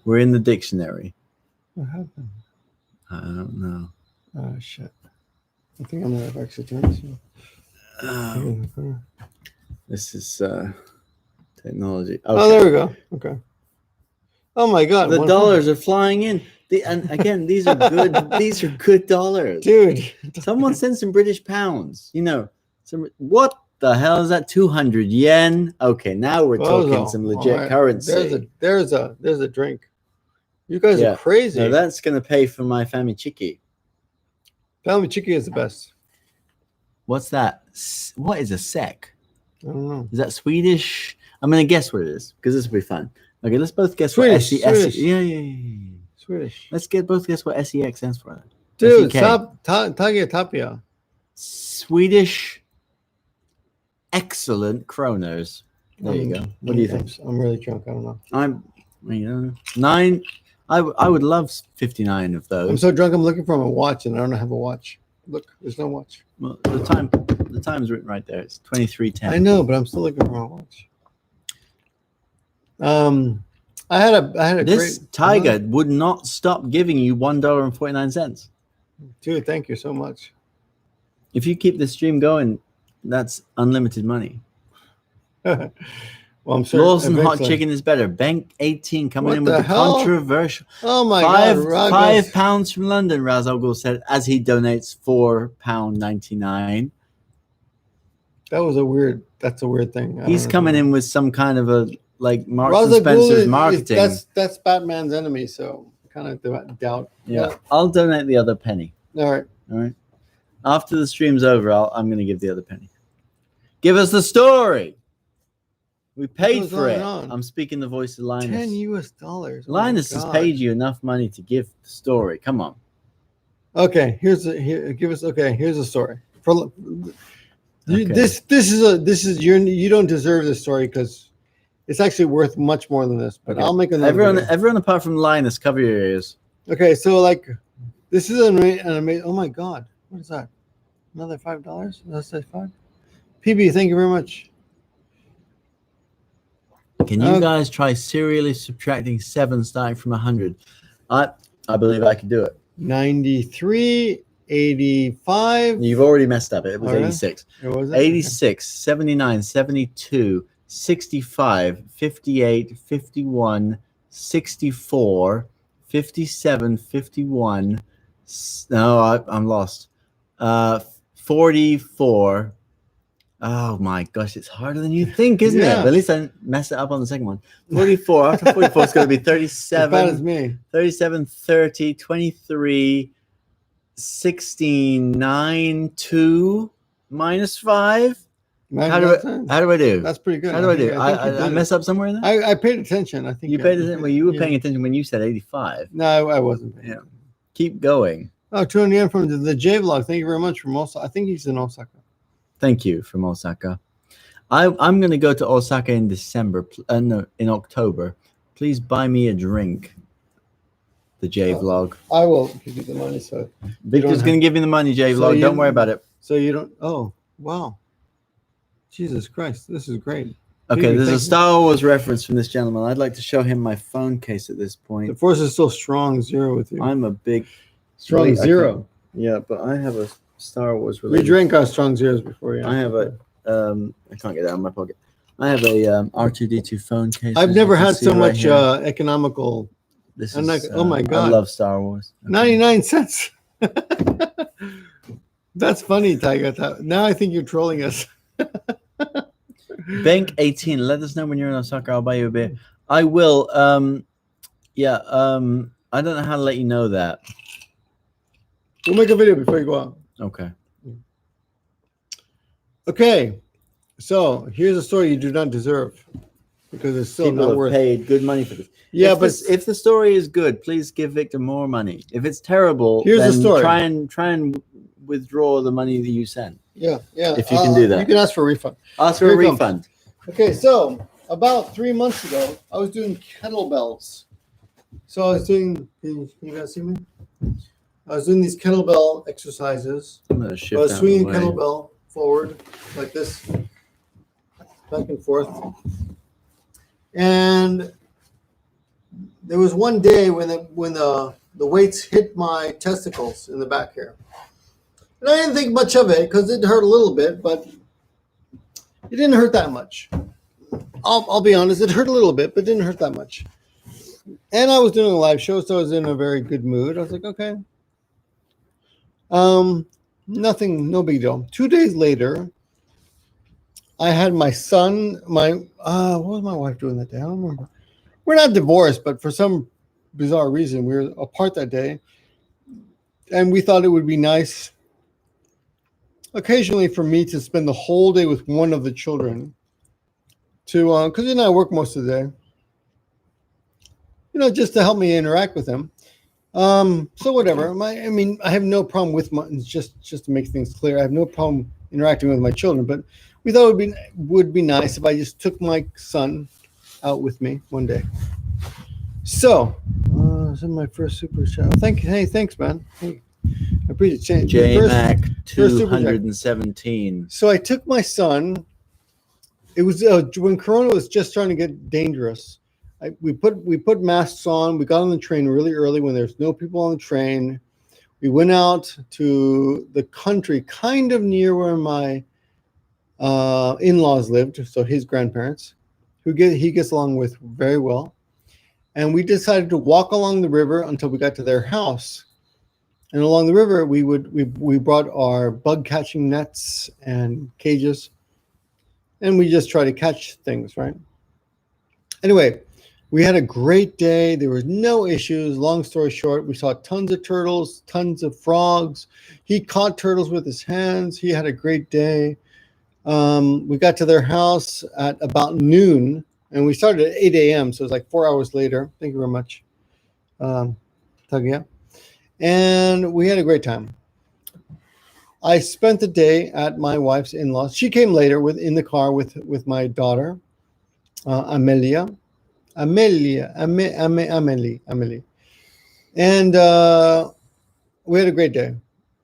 We're in the dictionary. What happened? I don't know. Oh shit! I think I might have actually turned this one. This is technology. Okay. Oh, there we go. Okay. Oh my God! The dollars are flying in. And again, these are good. These are good dollars, dude. Someone send some British pounds. You know, what? the hell is that? 200 yen. Okay, now we're talking some legit All right. currency. There's a drink. You guys are crazy. No, that's gonna pay for my family chiki. Family chicken is the best. What's that? What is a sec? I don't know. Is that Swedish? I'm gonna guess what it is because this will be fun. Okay, let's both guess Swedish, what Swedish. Yeah. Swedish. Let's both guess what SEX stands for. Dude, SEK. stop tapia. Swedish excellent kroners. There you go. What do you think? I'm really drunk. I don't know. I'm 9. I would love 59 of those. I'm so drunk. I'm looking for my watch, and I don't have a watch. Look, there's no watch. Well, the time's written right there. It's 23:10. I know, but I'm still looking for my watch. I had a This great tiger would not stop giving you $1.49. Dude, thank you so much. If you keep the stream going, that's unlimited money. Well, I'm sure Lawson Hot eventually- Chicken is better. Bank 18 coming What in with the the hell? controversial Oh my five God, £5 from London. Raz Al Ghul said as he donates £4.99. That's a weird thing. He's coming in with some kind of a like Marks Ra's and al Ghul Spencer's marketing. That's Batman's enemy, so kind of doubt. Yeah, I'll donate the other penny. All right. All right. After the stream's over, I'm going to give the other penny. Give us the story. We paid goes for on it. and on. I'm speaking the voice of Linus. $10 US. Oh my Linus has God. paid you enough money to give the story. Come on. Okay, here's a story. Okay. This is you don't deserve this story because it's actually worth much more than this. But Okay. I'll make another. video. Everyone apart from Linus, cover your ears. Okay, so like this is an amazing. Oh my God, what is that? Another $5? That's $5. PB, thank you very much. Can you guys try serially subtracting 7 starting from 100? I believe I can do it. 93, 85. You've already messed up. It was All right. 86. What was it? 86, 79, 72, 65, 58, 51, 64, 57, 51. No, I'm lost. 44. Oh my gosh, it's harder than you think, isn't it? Yeah. But at least I didn't mess it up on the second one. 44. After 44, it's going to be As bad 37, as me. 37, 30, 23, 16, 9, 2, minus 5. How do I do? That's pretty good. How do I do? think you I did mess it. up somewhere in there? I paid attention. I think You paid attention. Well, you were yeah. paying attention when you said 85. No, I wasn't. Yeah. Keep going. Oh, 200 yen from the J Vlog. Thank you very much from Osaka. I think he's in Osaka. Thank you from Osaka. I'm going to go to Osaka in December. No, in October. Please buy me a drink. The J Vlog. I will give you the money. So Victor's going to give me the money, J So Vlog. you- Don't worry about it. so you don't. Oh, wow. Jesus Christ, this is great. Okay, Maybe there's a thank you. Star Wars reference from this gentleman. I'd like to show him my phone case at this The point. force is still strong 0 with you. I'm a big Strong Wait, I 0. Yeah, but I have a Star Wars We related. drank our strong 0s before. Yeah. I have a I can't get that out of my pocket. I have a R2D2 phone case. I've as never you can had see so right much here. economical. This I'm is, like, oh my I God. love Star Wars. Okay. 99 cents. That's funny, Tiger. Now I think you're trolling us. Bank 18. Let us know when you're in Osaka. I'll buy you a beer. I will. I don't know how to let you know that. We'll make a video before you go out. Okay. Okay, so here's a story you do not deserve because it's still People not have worth. paid good money for this. Yeah, but if the story is good, please give Victor more money. If it's terrible, Here's the then story. Try and withdraw the money that you sent. yeah. if you can do that. you can ask for a refund. Ask for a Here it comes. refund. Okay, so about 3 months ago, I was doing kettlebells. So I was doing. Can you guys see me? I was doing these kettlebell exercises. I'm gonna I shift was out swinging of the way. kettlebell forward like this, back and forth. And there was one day when the weights hit my testicles in the back here. And I didn't think much of it because it hurt a little bit, but it didn't hurt that much. I'll be honest, it hurt a little bit, but didn't hurt that much. And I was doing a live show, so I was in a very good mood. I was like, okay. Nothing, no big deal. 2 days later, I had my son. What was my wife doing that day? I don't remember. We're not divorced, but for some bizarre reason, we were apart that day, and we thought it would be nice occasionally for me to spend the whole day with one of the children. To because I work most of the day, just to help me interact with him. So whatever. I have no problem with just to make things clear. I have no problem interacting with my children, but we thought it would be nice if I just took my son out with me one day. So, this is my first super chat. Thanks, man. Hey, I appreciate it. JMac 217. So I took my son. It was when Corona was just starting to get dangerous. We put masks on. We got on the train really early when there's no people on the train. We went out to the country, kind of near where my in-laws lived, so his grandparents, he gets along with very well. And we decided to walk along the river until we got to their house. And along the river, we brought our bug catching nets and cages, and we just try to catch things, right? Anyway, we had a great day. There was no issues. Long story short, we saw tons of turtles, tons of frogs. He caught turtles with his hands. He had a great day. We got to their house at about noon, and we started at 8 a.m., so it was like 4 hours later. Thank you very much, Tagia. And we had a great time. I spent the day at my wife's in-laws. She came later in the car with my daughter, Amelie. And we had a great day.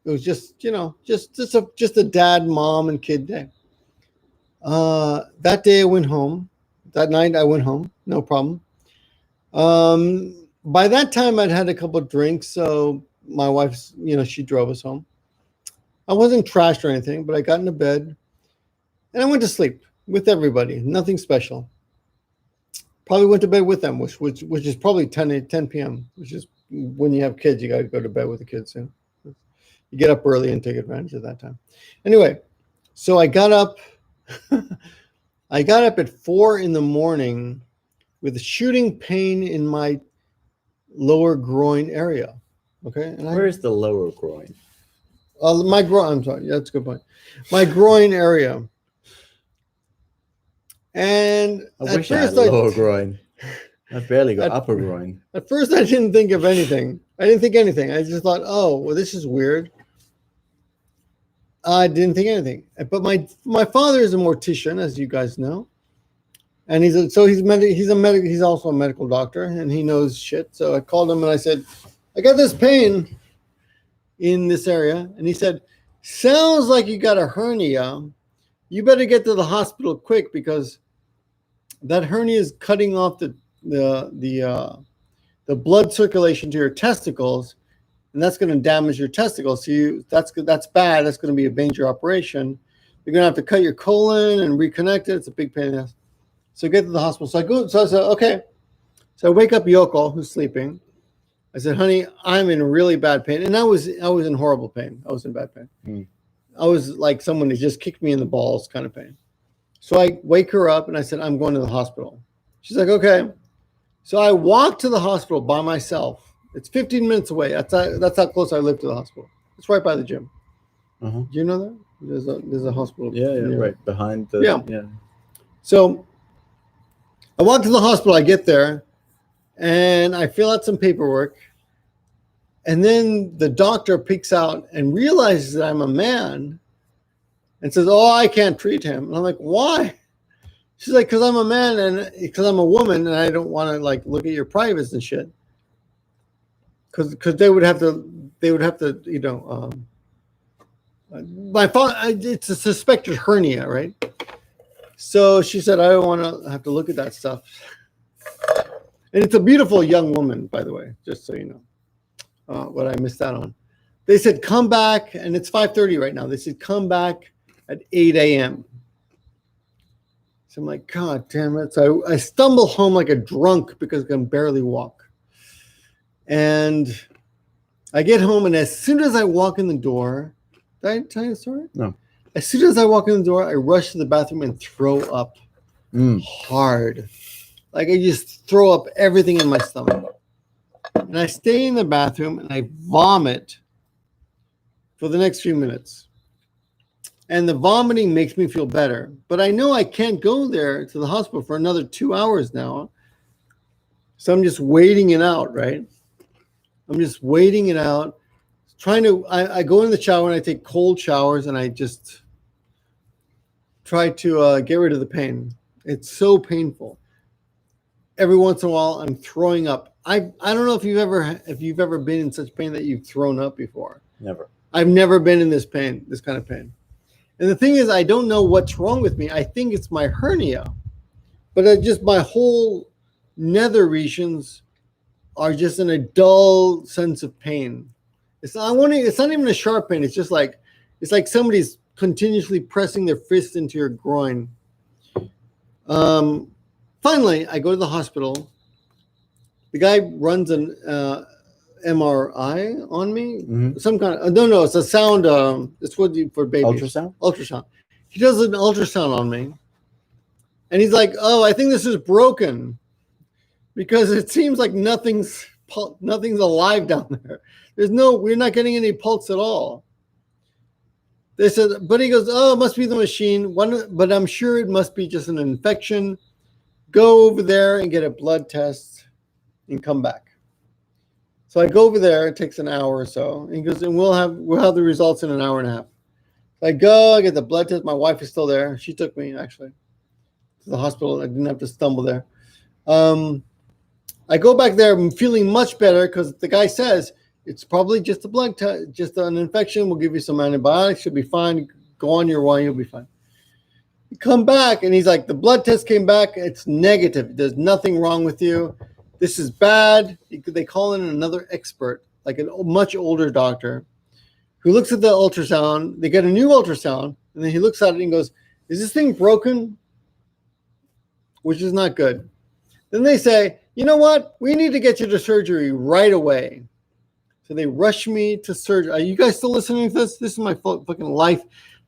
It was just a dad, mom, and kid day. That day I went home. That night I went home. No problem. By that time I'd had a couple of drinks, so my wife's, she drove us home. I wasn't trashed or anything, but I got into bed and I went to sleep with everybody. Nothing special. Probably went to bed with them, which is probably 10 p.m., which is when you have kids, you got to go to bed with the kids. You get up early and take advantage of that time. Anyway, so I got up. I got up at 4 a.m. with a shooting pain in my lower groin area. Okay, and where is the lower groin? My groin. I'm sorry. That's a good point. My groin area. And I wish I had a lower groin. I've barely got upper groin. At first, I didn't think of anything. I just thought, oh, well, this is weird. I didn't think anything. But my father is a mortician, as you guys know, and he's also a medical doctor, and he knows shit. So I called him and I said, I got this pain in this area, and he said, sounds like you got a hernia. You better get to the hospital quick because that hernia is cutting off the blood circulation to your testicles, and that's going to damage your testicles. So that's bad. That's going to be a major operation. You're going to have to cut your colon and reconnect it. It's a big pain in the ass. So get to the hospital. So I said, okay. So I wake up Yoko, who's sleeping. I said, honey, I'm in really bad pain. And I was in horrible pain. I was in bad pain. Mm. I was like someone who just kicked me in the balls kind of pain. So I wake her up and I said, I'm going to the hospital. She's like, okay. So I walked to the hospital by myself. It's 15 minutes away. That's how close I live to the hospital. It's right by the gym. Uh-huh. Do you know that? There's a hospital. Yeah, right behind the. Yeah. So I walk to the hospital. I get there, and I fill out some paperwork. And then the doctor peeks out and realizes that I'm a man and says, oh, I can't treat him. And I'm like, why? She's like, because I'm a man and because I'm a woman and I don't want to like look at your privates and shit. Because they would have to, my father, it's a suspected hernia, right? So she said, I don't want to have to look at that stuff. And it's a beautiful young woman, by the way, just so you know. What I missed out on. They said, come back, and it's 5:30 right now. They said, come back at 8 a.m. So I'm like, God damn it. So I stumble home like a drunk because I can barely walk. And I get home, and as soon as I walk in the door, did I tell you the story? No. As soon as I walk in the door, I rush to the bathroom and throw up hard. Like I just throw up everything in my stomach. And I stay in the bathroom and I vomit for the next few minutes. And the vomiting makes me feel better. But I know I can't go there to the hospital for another 2 hours now. So I'm just waiting it out, right? I'm just waiting it out. I go in the shower and I take cold showers and I just try to get rid of the pain. It's so painful. Every once in a while, I'm throwing up. I don't know if you've ever been in such pain that you've thrown up before. Never. I've never been in this kind of pain. And the thing is, I don't know what's wrong with me. I think it's my hernia, but just my whole nether regions are just in a dull sense of pain. It's not even a sharp pain. It's like somebody's continuously pressing their fist into your groin. Finally, I go to the hospital. The guy runs an MRI on me. Some kind of no, it's a sound. It's what for babies. Ultrasound. He does an ultrasound on me, and he's like, "Oh, I think this is broken, because it seems like nothing's alive down there. We're not getting any pulse at all." They said, but he goes, "Oh, it must be the machine. But I'm sure it must be just an infection. Go over there and get a blood test and come back." So I go over there. It takes an hour or so. And he goes, "And we'll have the results in an hour and a half." So I go, I get the blood test. My wife is still there. She took me actually to the hospital. I didn't have to stumble there. I go back there. I'm feeling much better because the guy says it's probably just a blood test, just an infection. We'll give you some antibiotics. You'll be fine. Go on your way. You'll be fine. You come back and he's like, "The blood test came back. It's negative. There's nothing wrong with you. This is bad." They call in another expert, like a much older doctor, who looks at the ultrasound. They get a new ultrasound, and then he looks at it and goes, "Is this thing broken?" Which is not good. Then they say, "You know what? We need to get you to surgery right away." So they rush me to surgery. Are you guys still listening to this? This is my fucking life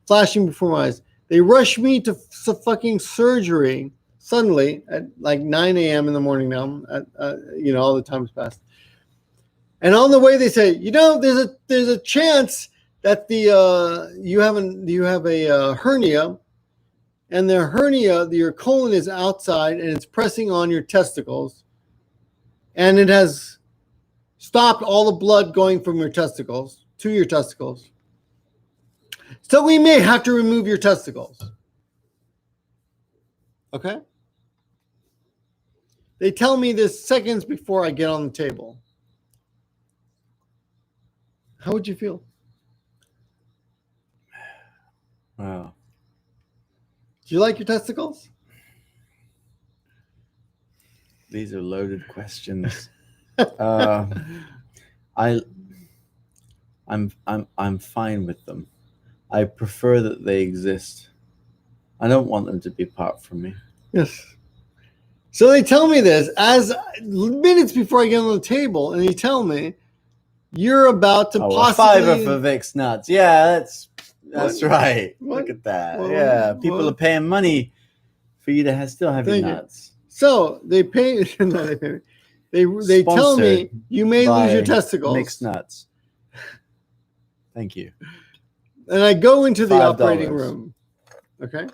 flashing before my eyes. They rush me to fucking surgery suddenly at like 9 a.m. in the morning now. All the time's passed. And on the way they say, there's a chance that you have a hernia, and the hernia, your colon is outside and it's pressing on your testicles, and it has stopped all the blood going from your testicles to your testicles. So we may have to remove your testicles. Okay? They tell me this seconds before I get on the table. How would you feel? Wow. Do you like your testicles? These are loaded questions. I'm fine with them. I prefer that they exist. I don't want them to be apart from me. Yes. So they tell me this as minutes before I get on the table, and they tell me you're about to possibly $5 for Vic's nuts. Yeah, that's right. What? Look at that. Well, yeah, people are paying money for you to still have your Thank you. nuts. So they pay. They tell me you may lose your testicles. Mixed nuts. Thank you. And I go into the $5. operating room. Okay.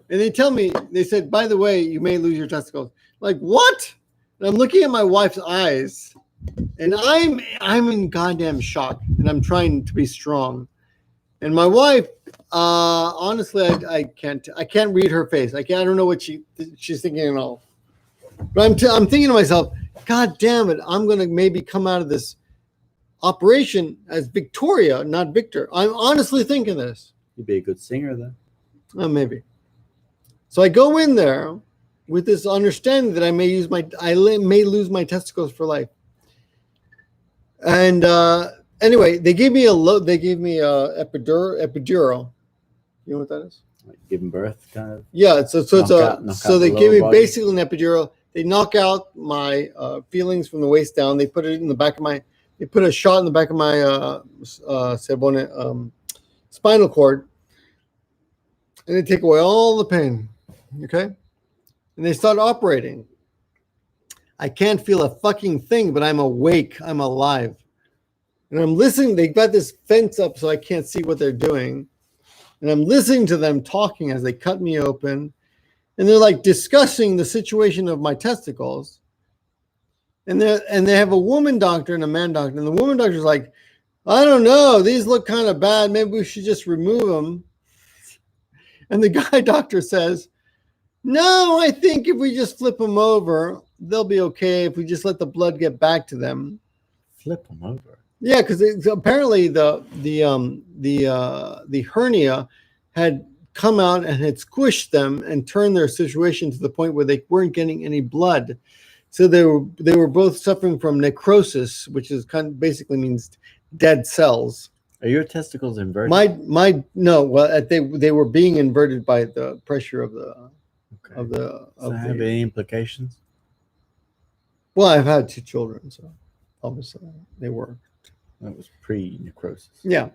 And they tell me, they said, "By the way, you may lose your testicles." Like, what? And I'm looking at my wife's eyes, and I'm in goddamn shock, and I'm trying to be strong. And my wife, honestly, I can't read her face. I don't know what she's thinking at all. But I'm thinking to myself, God damn it, I'm gonna maybe come out of this operation as Victoria, not Victor. I'm honestly thinking this. You'd be a good singer, though. Maybe. So I go in there with this understanding that I may lose my testicles for life. And anyway, they gave me a epidural. You know what that is? Like giving birth, kind of. Yeah. So they give me basically an epidural. They knock out my feelings from the waist down. They put it in the back of my. They put a shot in the back of my spinal cord, and they take away all the pain. Okay, and they start operating. I can't feel a fucking thing, but I'm awake. I'm alive. And I'm listening. They got this fence up so I can't see what they're doing. And I'm listening to them talking as they cut me open. And they're like discussing the situation of my testicles. And they have a woman doctor and a man doctor. And the woman doctor's like, I don't know. These look kind of bad. Maybe we should just remove them. And the guy doctor says, no, I think if we just flip them over, they'll be okay if we just let the blood get back to them. Flip them over. Yeah, because apparently the hernia had come out and had squished them and turned their situation to the point where they weren't getting any blood. So they were both suffering from necrosis, which is basically means dead cells. Are your testicles inverted? No. Well, they were being inverted by the pressure of the. Okay. Does that have any implications? Well, I've had 2 children, so obviously they were. That was pre-necrosis. Yeah.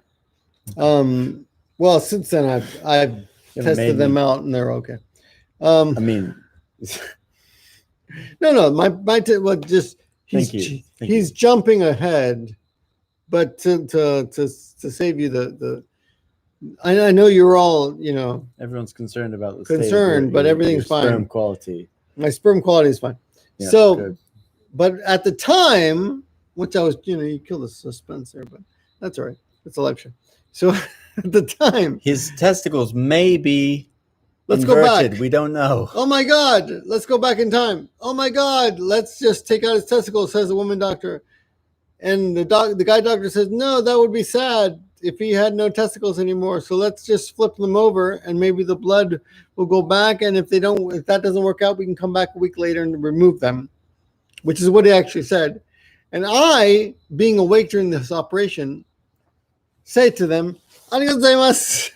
Well, since then I've tested them out and they're okay. I mean, no. Just he's jumping ahead, but to save you the. I know you're all everyone's concerned about the concerned, but everything's fine. Sperm quality. My sperm quality is fine. Yeah, so, good. But at the time, which I was, you kill the suspense there, but that's all right. It's a live show. So at the time, his testicles may be let's inverted. go back. We don't know. Oh my God, let's go back in time. Oh my God, let's just take out his testicles, says the woman doctor. And the guy doctor says, no, that would be sad if he had no testicles anymore. So let's just flip them over and maybe the blood will go back. And if that doesn't work out, we can come back a week later and remove them, which is what he actually said. And I, being awake during this operation, say to them, arigatou gozaimasu.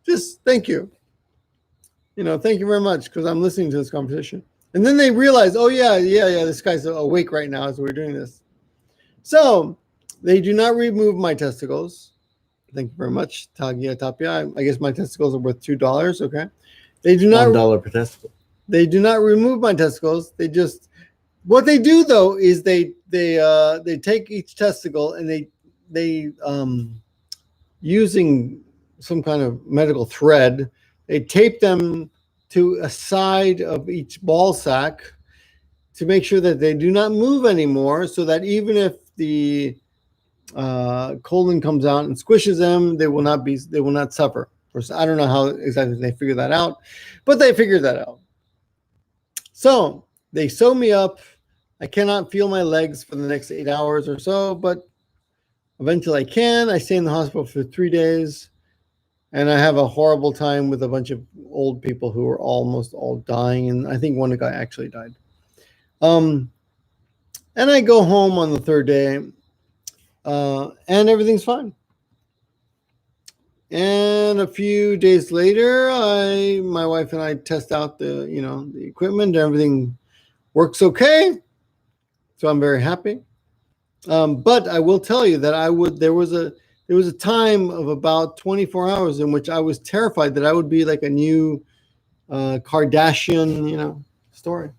Just thank you. Thank you very much, because I'm listening to this conversation. And then they realize, oh yeah, this guy's awake right now as we're doing this. So they do not remove my testicles. Thank you very much, Tagia Tapia. I guess my testicles are worth $2. Okay. They do not $1 per testicle. They do not remove my testicles. What they do though is they take each testicle and they using some kind of medical thread, they tape them to a side of each ball sack to make sure that they do not move anymore, so that even if the colon comes out and squishes them, they will not suffer. I don't know how exactly they figure that out, but they figured that out. So they sew me up. I cannot feel my legs for the next 8 hours or so, but eventually I can. I stay in the hospital for 3 days, and I have a horrible time with a bunch of old people who are almost all dying, and I think one guy actually died. And I go home on the 3rd day, and everything's fine. And a few days later, my wife and I test out the equipment. Everything works okay, so I'm very happy. But I will tell you that there was a time of about 24 hours in which I was terrified that I would be like a new Kardashian, story.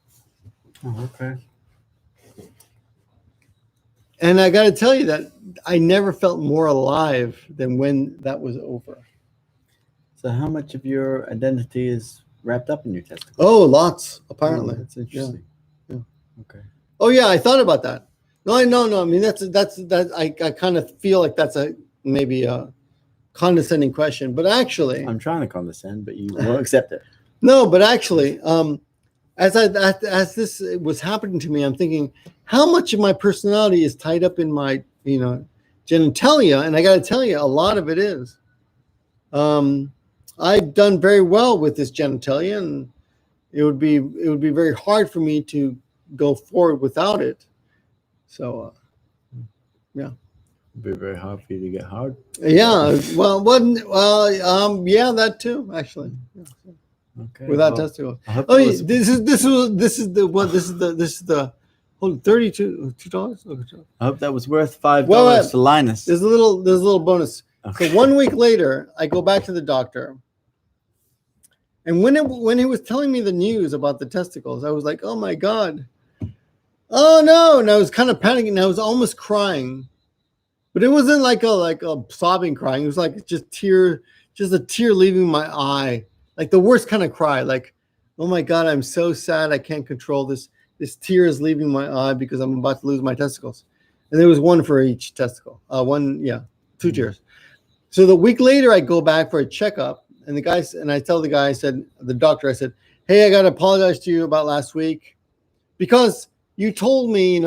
Oh, okay. And I got to tell you that I never felt more alive than when that was over. So how much of your identity is wrapped up in your testicles? Oh, lots, apparently. Oh, that's interesting. Yeah. Okay. Oh, yeah, I thought about that. No. I mean, I kind of feel like that's maybe a condescending question, but actually, I'm trying to condescend, but you won't accept it. No, but actually, as this was happening to me, I'm thinking, how much of my personality is tied up in my, genitalia? And I got to tell you, a lot of it is. I've done very well with this genitalia, and it would be very hard for me to go forward without it. So, yeah. It'd be very hard for you to get hard. Yeah. Yeah, that too, actually. Yeah. Okay. Without testicles. This is the $32. I hope that was worth $5 to Linus. There's a little bonus. Okay. So 1 week later, I go back to the doctor, And when he was telling me the news about the testicles, I was like, oh my God. Oh no. And I was kind of panicking. And I was almost crying. But it wasn't like a sobbing crying. It was like just a tear leaving my eye. Like the worst kind of cry. Like, oh my God, I'm so sad. I can't control this. This tear is leaving my eye because I'm about to lose my testicles. And there was one for each testicle. Two tears. So the week later, I go back for a checkup, and I tell the guy, the doctor, I said, hey, I got to apologize to you about last week because you told me,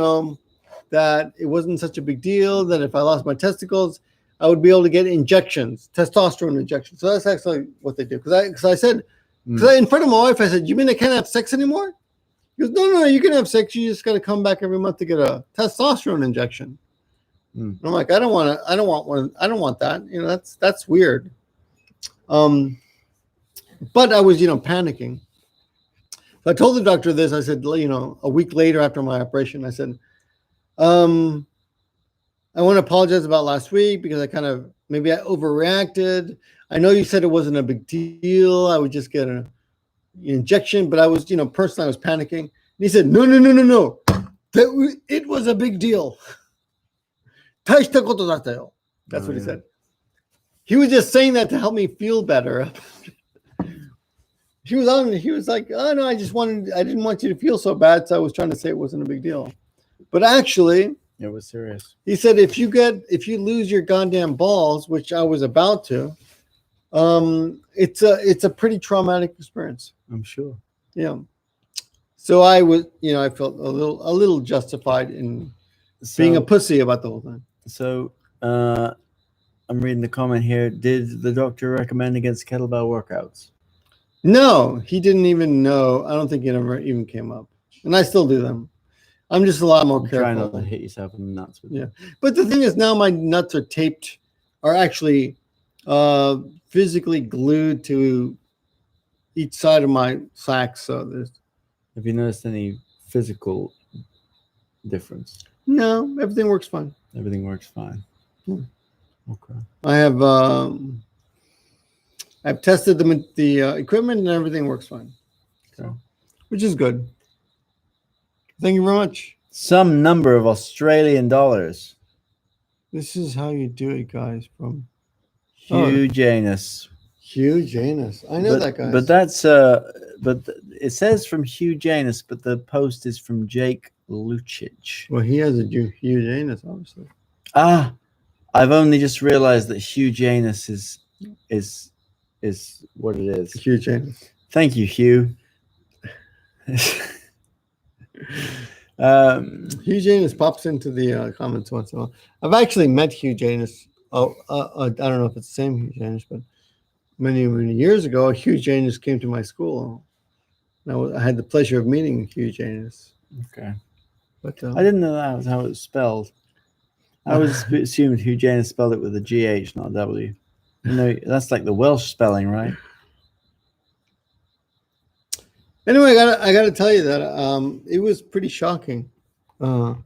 that it wasn't such a big deal, that if I lost my testicles, I would be able to get injections, testosterone injections. So that's actually what they do. Because I said, in front of my wife, I said, you mean I can't have sex anymore? He goes, no, you can have sex. You just got to come back every month to get a testosterone injection. I'm like, I don't want that. That's weird. But I was, panicking. So I told the doctor this. I said, a week later after my operation, I said, I want to apologize about last week because maybe I overreacted. I know you said it wasn't a big deal. I would just get an injection, but I was, personally, I was panicking. And he said, no. It was a big deal. That's what he said. He was just saying that to help me feel better. He was like, oh no, I didn't want you to feel so bad. So I was trying to say it wasn't a big deal. But actually, it was serious. He said, if you lose your goddamn balls, which I was about to, it's a pretty traumatic experience. I'm sure. Yeah. So I was, I felt a little justified in being a pussy about the whole thing. So I'm reading the comment here. Did the doctor recommend against kettlebell workouts? No, he didn't even know. I don't think it ever even came up. And I still do them. I'm just a lot more careful. Try not to hit yourself in the nuts with them. But the thing is, now my nuts are actually physically glued to each side of my sack. So have you noticed any physical difference? No, everything works fine. Everything works fine. Yeah. Okay. I have I've tested the equipment and everything works fine. Okay. Which is good. Thank you very much. Some number of Australian dollars. This is how you do it, guys. From Hugh Janus. Hugh Janus. I know that guy. But that's but it says from Hugh Janus, but the post is from Jake Lucic. Well, he has a Hugh Janus, obviously. I've only just realized that Hugh Janus is what it is. Hugh Janus. Thank you, Hugh. Hugh Janus pops into the comments once in a while. I've actually met Hugh Janus. I don't know if it's the same Hugh Janus, but many years ago, Hugh Janus came to my school. I had the pleasure of meeting Hugh Janus. Okay, but I didn't know that was how it was spelled. I was assumed Hugh Janus spelled it with a GH, not a W. That's like the Welsh spelling, right? Anyway, I got to tell you that it was pretty shocking. It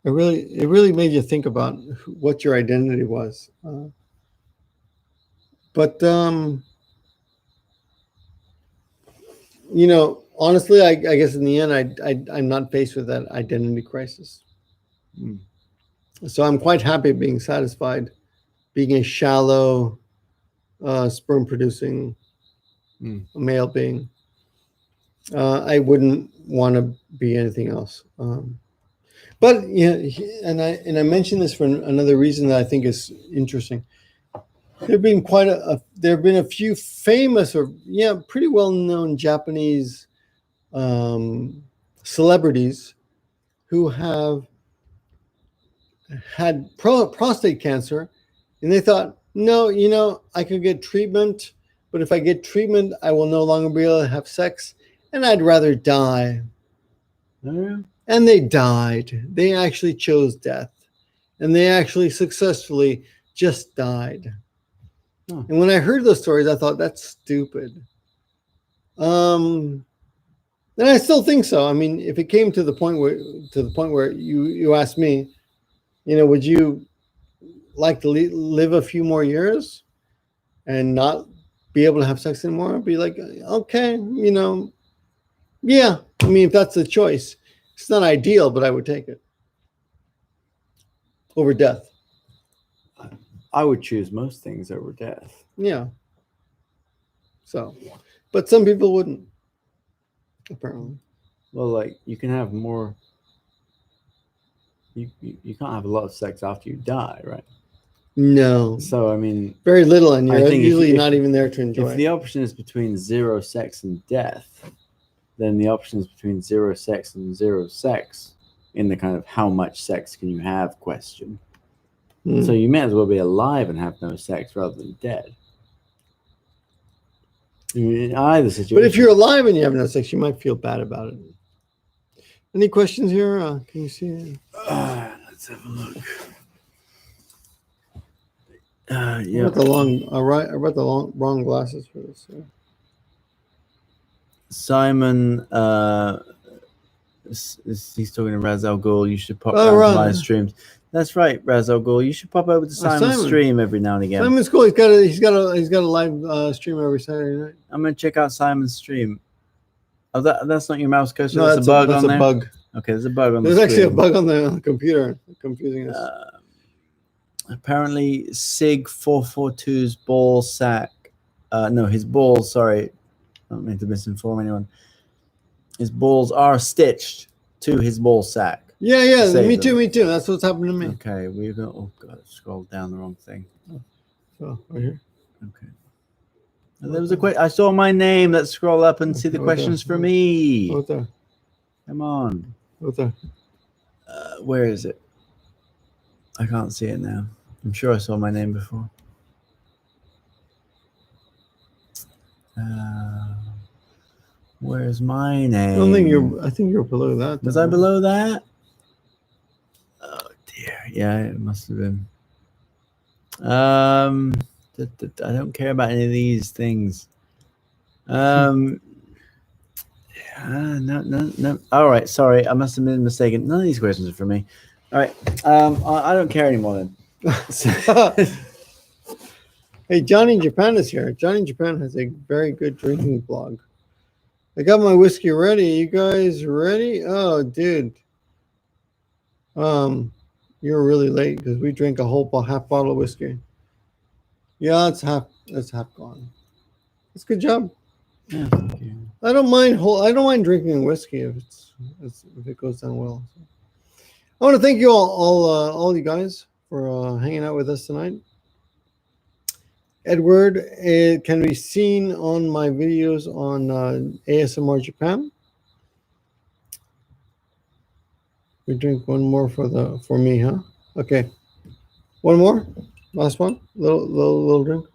really made you think about what your identity was. But honestly, I guess in the end, I'm not faced with that identity crisis. So I'm quite happy being satisfied, being a shallow, sperm-producing male being. I wouldn't want to be anything else. But and I mentioned this for another reason that I think is interesting. There have been a few famous or pretty well-known Japanese celebrities who have had prostate cancer, and they thought, no, I could get treatment, but if I get treatment, I will no longer be able to have sex, and I'd rather die. And they died. They actually chose death, and they actually successfully just died. And when I heard those stories, I thought, that's stupid. And I still think so. I mean, if it came to the point where you asked me, would you like to live a few more years and not be able to have sex anymore, I'd be like, okay, yeah. I mean, if that's the choice, it's not ideal, but I would take it over death. I would choose most things over death. Yeah. So, but some people wouldn't, apparently. Well, like you can have more. You can't have a lot of sex after you die, right? No. So I mean, Very little, and I you're think usually if- not even there to enjoy if it. the option is between 0 sex and death, then the option is between 0 sex and 0 sex in the kind of how much sex can you have question. Mm. So you may as well be alive and have no sex rather than dead. In either situation. But if you're alive and you have no sex, you might feel bad about it. Any questions here? Can you see? Let's have a look. I Yeah. brought the wrong glasses for this. Simon, he's talking to Raz Al Ghul. You should pop Oh, down right. to my streams. That's right, Raz Al Ghul. You should pop over to Simon's Simon. stream every now and again. Simon's cool. He's got a live stream every Saturday night. I'm gonna check out Simon's stream. Oh, that's not your mouse cursor. No, That's a bug that's on a there. bug. Okay, there's a bug on There's the actually a screen. bug on the computer, confusing us. Apparently, Sig 442's ball sack. No, his balls. Sorry, I don't mean to misinform anyone. His balls are stitched to his ball sack. Yeah, Save me them. too. That's what's happened to me. Okay, we're going. Oh god, I scrolled down the wrong thing. So right here. Okay. And there was a question. I saw my name. Let's scroll up and see the Right questions there. for me. Right there. Come on. Right there. Where is it? I can't see it now. I'm sure I saw my name before. Where's my name? I think you're below that. Was I below that? Oh dear. Yeah, it must have been. I don't care about any of these things. No. All right, sorry, I must have been mistaken. None of these questions are for me. All right, I don't care anymore then. Hey, Johnny in Japan is here. Johnny in Japan has a very good drinking blog. I got my whiskey ready. You guys ready? Oh, dude. You're really late because we drank a whole half bottle of whiskey. Yeah, it's half gone. It's a good job. Yeah, thank you. I don't mind drinking whiskey if it goes down well. I want to thank you all you guys for hanging out with us tonight. Edward, it can be seen on my videos on ASMR Japan. We drink one more for me, huh? Okay, one more, last one, little drink.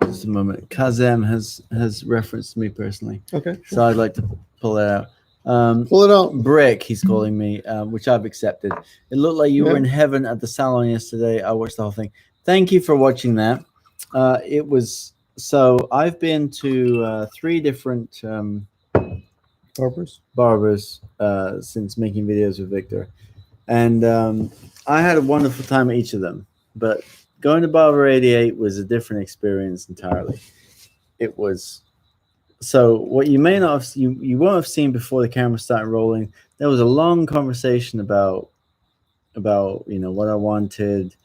Just a moment. Kazem has referenced me personally, Okay, sure. so I'd like to pull it out. Pull it out. Brik, he's calling me, which I've accepted. It looked like you were in heaven at the salon yesterday. I watched the whole thing. Thank you for watching that. It was so I've been to 3 different barbers since making videos with Victor, and I had a wonderful time at each of them. But going to Barber 88 was a different experience entirely. It was. So what you may not have you won't have seen before the camera started rolling. There was a long conversation about what I wanted.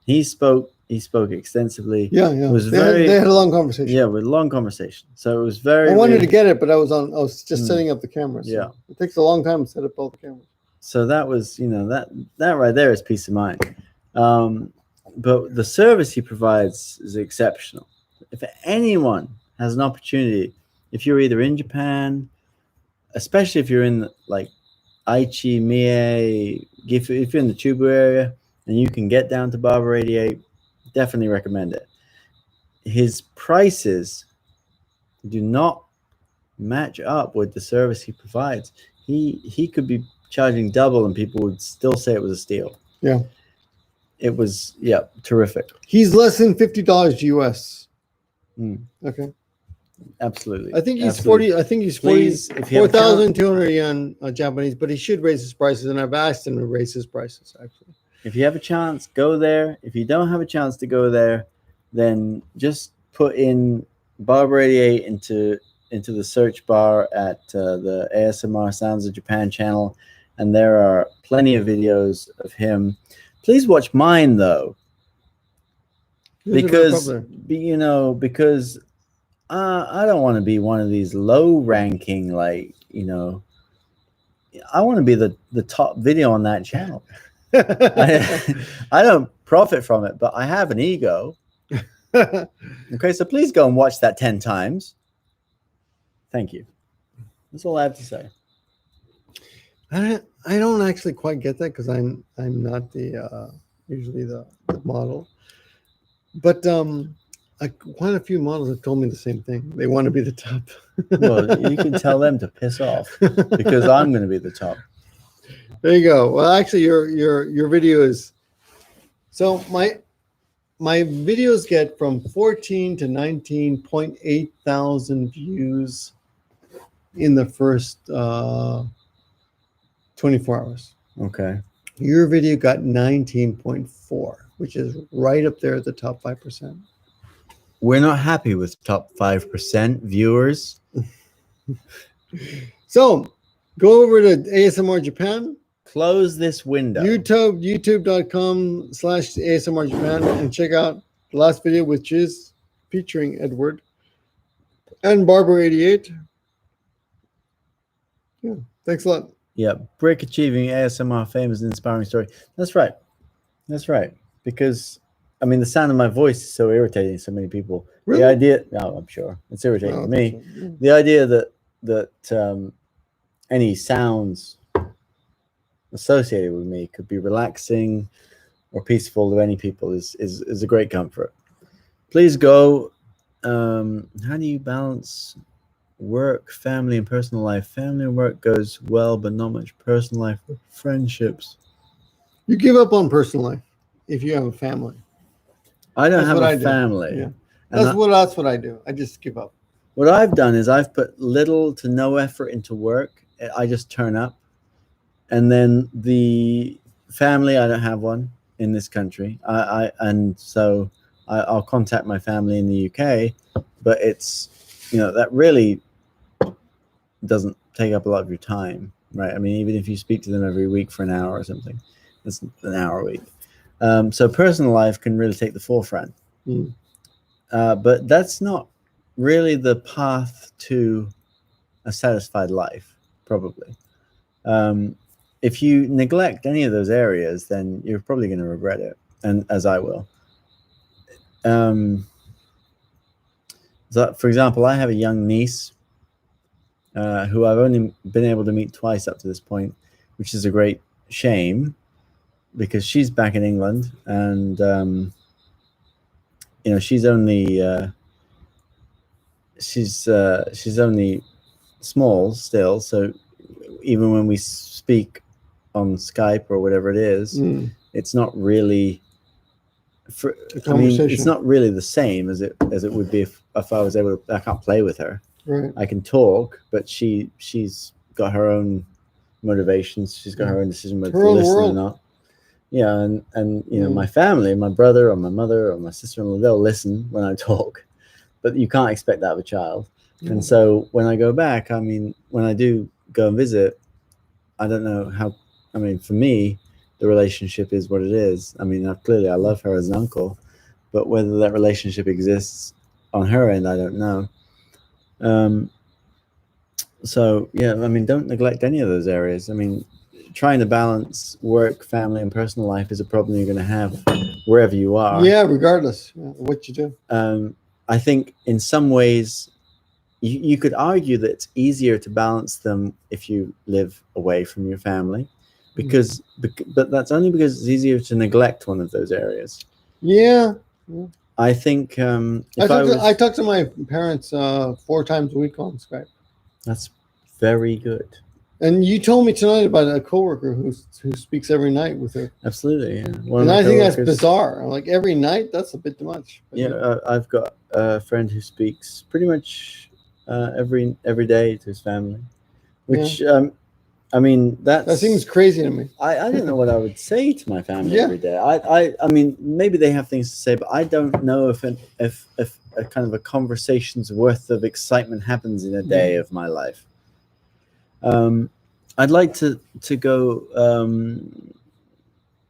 He spoke extensely. Yeah. It was They had a long conversation. Yeah, with a long conversation. So it was very. I wanted to get it, but I was just setting up the camera. So Yeah. it takes a long time to set up all the cameras. So that was that right there is peace of mind. But the service he provides is exceptional. If anyone has an opportunity, if you're either in Japan, especially if you're in like Aichi, Mie, if you're in the Chubu area and you can get down to Barber 88, definitely recommend it. His prices do not match up with the service he provides. He could be charging double and people would still say it was a steal. Yeah. It was, terrific. He's less than $50 US. Mm. Okay. Absolutely. I think he's Absolutely. 40. I think he's Please, if you have a 4,200 yen Japanese, but he should raise his prices, and I've asked him to raise his prices actually. If you have a chance, go there. If you don't have a chance to go there, then just put in Barber 88 into the search bar at the ASMR Sounds of Japan channel, and there are plenty of videos of him. Please watch mine though, because because I don't want to be one of these low-ranking, like, I want to be the top video on that channel. I don't profit from it, but I have an ego. Okay, so please go and watch that 10 times. Thank you. That's all I have to say. I don't actually quite get that because I'm not the usually the model, but quite a few models have told me the same thing. They want to be the top. Well, you can tell them to piss off because I'm going to be the top. There you go. Well, actually, your video is so my videos get from 14 to 19.8 thousand views in the first 24 hours. Okay. Your video got 19.4, which is right up there at the top 5%. We're not happy with top 5% viewers. So go over to ASMR Japan. Close this window. youtube.com/ASMR Japan and check out the last video, which is featuring Edward and Barber 88. Yeah, thanks a lot. Yeah, Brik achieving ASMR fame is an inspiring story. That's right. That's right. Because, I mean, the sound of my voice is so irritating to so many people. Really? The idea, no, I'm sure it's irritating to me. Sure. The idea that any sounds associated with me could be relaxing or peaceful to any people is a great comfort. Please go. How do you balance work, family, and personal life? Family and work goes well, but not much personal life or friendships. You give up on personal life if you have a family. I don't That's have what a family. Yeah. That's what I do. I just give up. What I've done is I've put little to no effort into work. I just turn up. And then the family, I don't have one in this country. So I'll contact my family in the UK, but it's, that really doesn't take up a lot of your time, right? I mean, even if you speak to them every week for an hour or something, that's an hour a week. So personal life can really take the forefront. Mm. But that's not really the path to a satisfied life, probably. If you neglect any of those areas, then you're probably going to regret it, and as I will. So, for example, I have a young niece who I've only been able to meet twice up to this point, which is a great shame because she's back in England, and she's only small still. So even when we speak on Skype or whatever it is, it's not really. It's not really the same as it would be if I was able to. I can't play with her. Right. I can talk, but she's got her own motivations. She's got her own decision whether to listen or not. Yeah, and my family, my brother or my mother or my sister-in-law, they'll listen when I talk, but you can't expect that of a child. And so when I go back, I mean, when I do go and visit, I don't know how. I mean, for me, the relationship is what it is. I mean, clearly I love her as an uncle, but whether that relationship exists on her end, I don't know. So yeah, I mean, don't neglect any of those areas. I mean, trying to balance work, family, and personal life is a problem you're going to have wherever you are. Yeah, regardless of what you do. I think in some ways, you could argue that it's easier to balance them if you live away from your family. But that's only because it's easier to neglect one of those areas. Yeah. I think I talk to my parents 4 times a week on Skype. That's very good. And you told me tonight about a coworker who speaks every night with her. Absolutely, yeah. And I think that's bizarre. I'm like, every night? That's a bit too much. But yeah, I've got a friend who speaks pretty much every day to his family, which I mean, That seems crazy to me. I don't know what I would say to my family Yeah. every day. I mean, maybe they have things to say, but I don't know if a kind of a conversation's worth of excitement happens in a day of my life. I'd like to go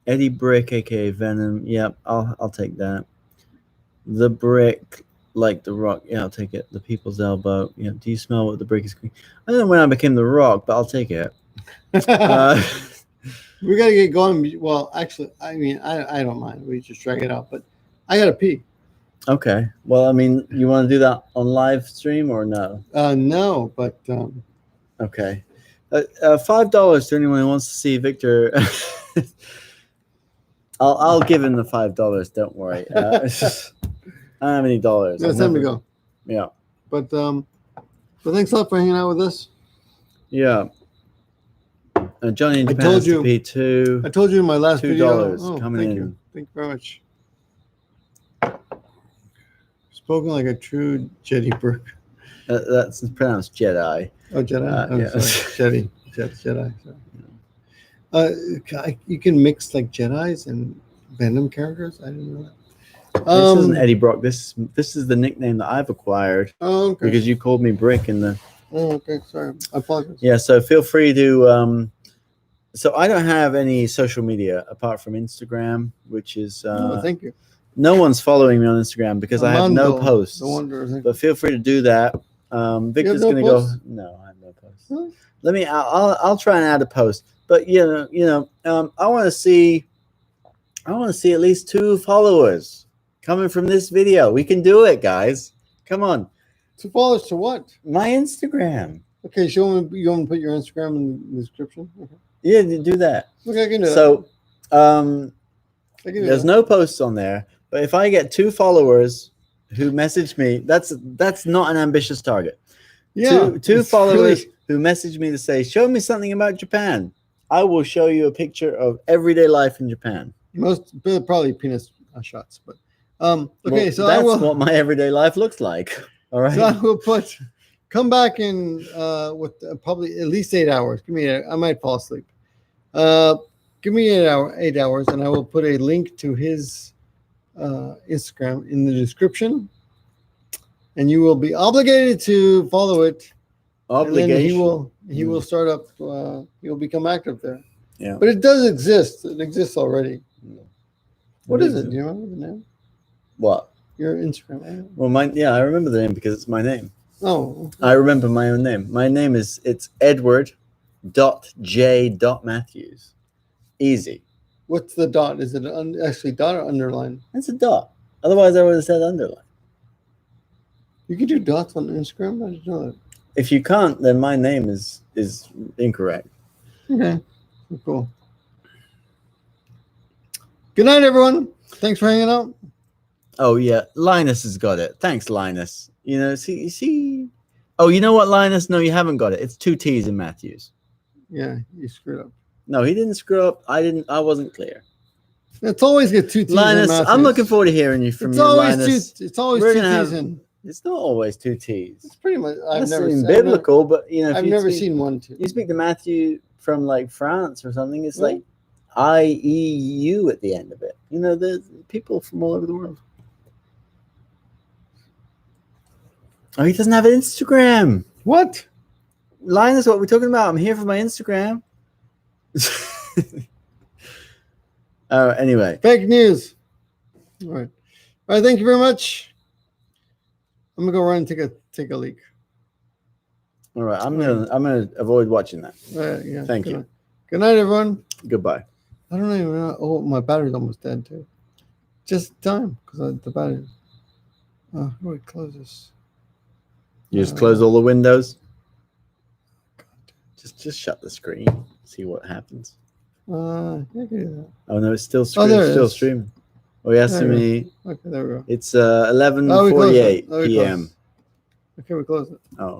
Eddie Brik, aka Venom. Yep, I'll take that. The Brik, like the Rock. Yeah, I'll take it. The People's Elbow. Yeah. Do you smell what the Brik is cooking? I don't know when I became the Rock, but I'll take it. We gotta get going. Well, actually, I mean, I don't mind. We just drag it out, but I gotta pee. Okay. Well, I mean, you want to do that on live stream or no? No, but Okay. $5 to anyone who wants to see Victor. I'll give him the $5. Don't worry. I don't have any dollars. it's time to go. Yeah. But thanks a lot for hanging out with us. Yeah. Johnny in I Japan told has to you- pay too. I told you in my last video. $2 coming thank in. you. Thank you very much. Spoken like a true Jedi Burke. That's pronounced Jedi. Oh, Jedi. Yeah. Sorry. Jedi. Sorry. You can mix like Jedis and Venom characters. I didn't know that. This isn't Eddie Brock. This is the nickname that I've acquired Oh, okay. because you called me Brik in the. Oh, okay. Sorry. I apologize. Yeah. So feel free to. So I don't have any social media apart from Instagram, which is. Thank you. No one's following me on Instagram because I have no Armando, posts. the Wanderer, But feel free to do that. Victor's no going to go. posts? No, I have no posts. Huh? Let me. I'll try and add a post. But I want to see. I want to see at least 2 followers coming from this video. We can do it, guys. Come on. 2 followers to what? My Instagram. Okay, you want to put your Instagram in the description? Okay, Yeah, do that. okay, I can do that. So, I can do there's that. no posts on there. But if I get 2 followers who message me, that's not an ambitious target. Yeah, Two it's followers really- who message me to say, show me something about Japan. I will show you a picture of everyday life in Japan. probably penis shots, but okay. Well, So that's I will. what my everyday life looks like. All right. So I will come back in with probably at least 8 hours. I might fall asleep. Give me 8 hours, and I will put a link to his Instagram in the description, and you will be obligated to follow it. Obligation. And then he will start up. He will become active there. Yeah. But it does exist. It exists already. What is it? it? Do you remember the name? What? Your Instagram. Well, I remember the name because it's my name. Oh. I remember my own name. My name it's Edward.J.Matthews. Easy. What's the dot? Is it actually dot or underline? It's a dot. Otherwise, I would have said underline. You can do dots on Instagram. I didn't know that. If you can't, then my name is incorrect. Okay. Cool. Good night, everyone. Thanks for hanging out. Oh yeah, Linus has got it. Thanks, Linus. See. Oh, you know what, Linus? No, you haven't got it. It's 2 T's in Matthews. Yeah, you screwed up. No, he didn't screw up. I wasn't clear. It's always get 2 T's. Linus, in I'm Matthews. looking forward to hearing you from It's you, always Linus. It's always We're 2 gonna T's have- in. It's not always 2 T's. It's pretty much. That's biblical, but if I've you never speak- seen 1 2. You speak to Matthew from like France or something. It's like IEU at the end of it. There's people from all over the world. Oh, he doesn't have an Instagram. What? Linus, what we're talking about? I'm here for my Instagram. Oh, anyway. Fake news. All right. All right. Thank you very much. I'm gonna go run and take a leak. All right. I'm gonna avoid watching that. Yeah. Thank good you. night. Good night, everyone. Goodbye. I don't even know. Oh, my battery's almost dead too. Just time because the battery. Oh, how do we close this? You just close all the windows. Just shut the screen. See what happens. Yeah, I can do that. Oh no, it's still there it is. streaming. Oh, yes, There we me. Okay, there we go. It's Oh, we closed it. 11:48 Oh, we p.m. closed. Okay, we close it. Oh.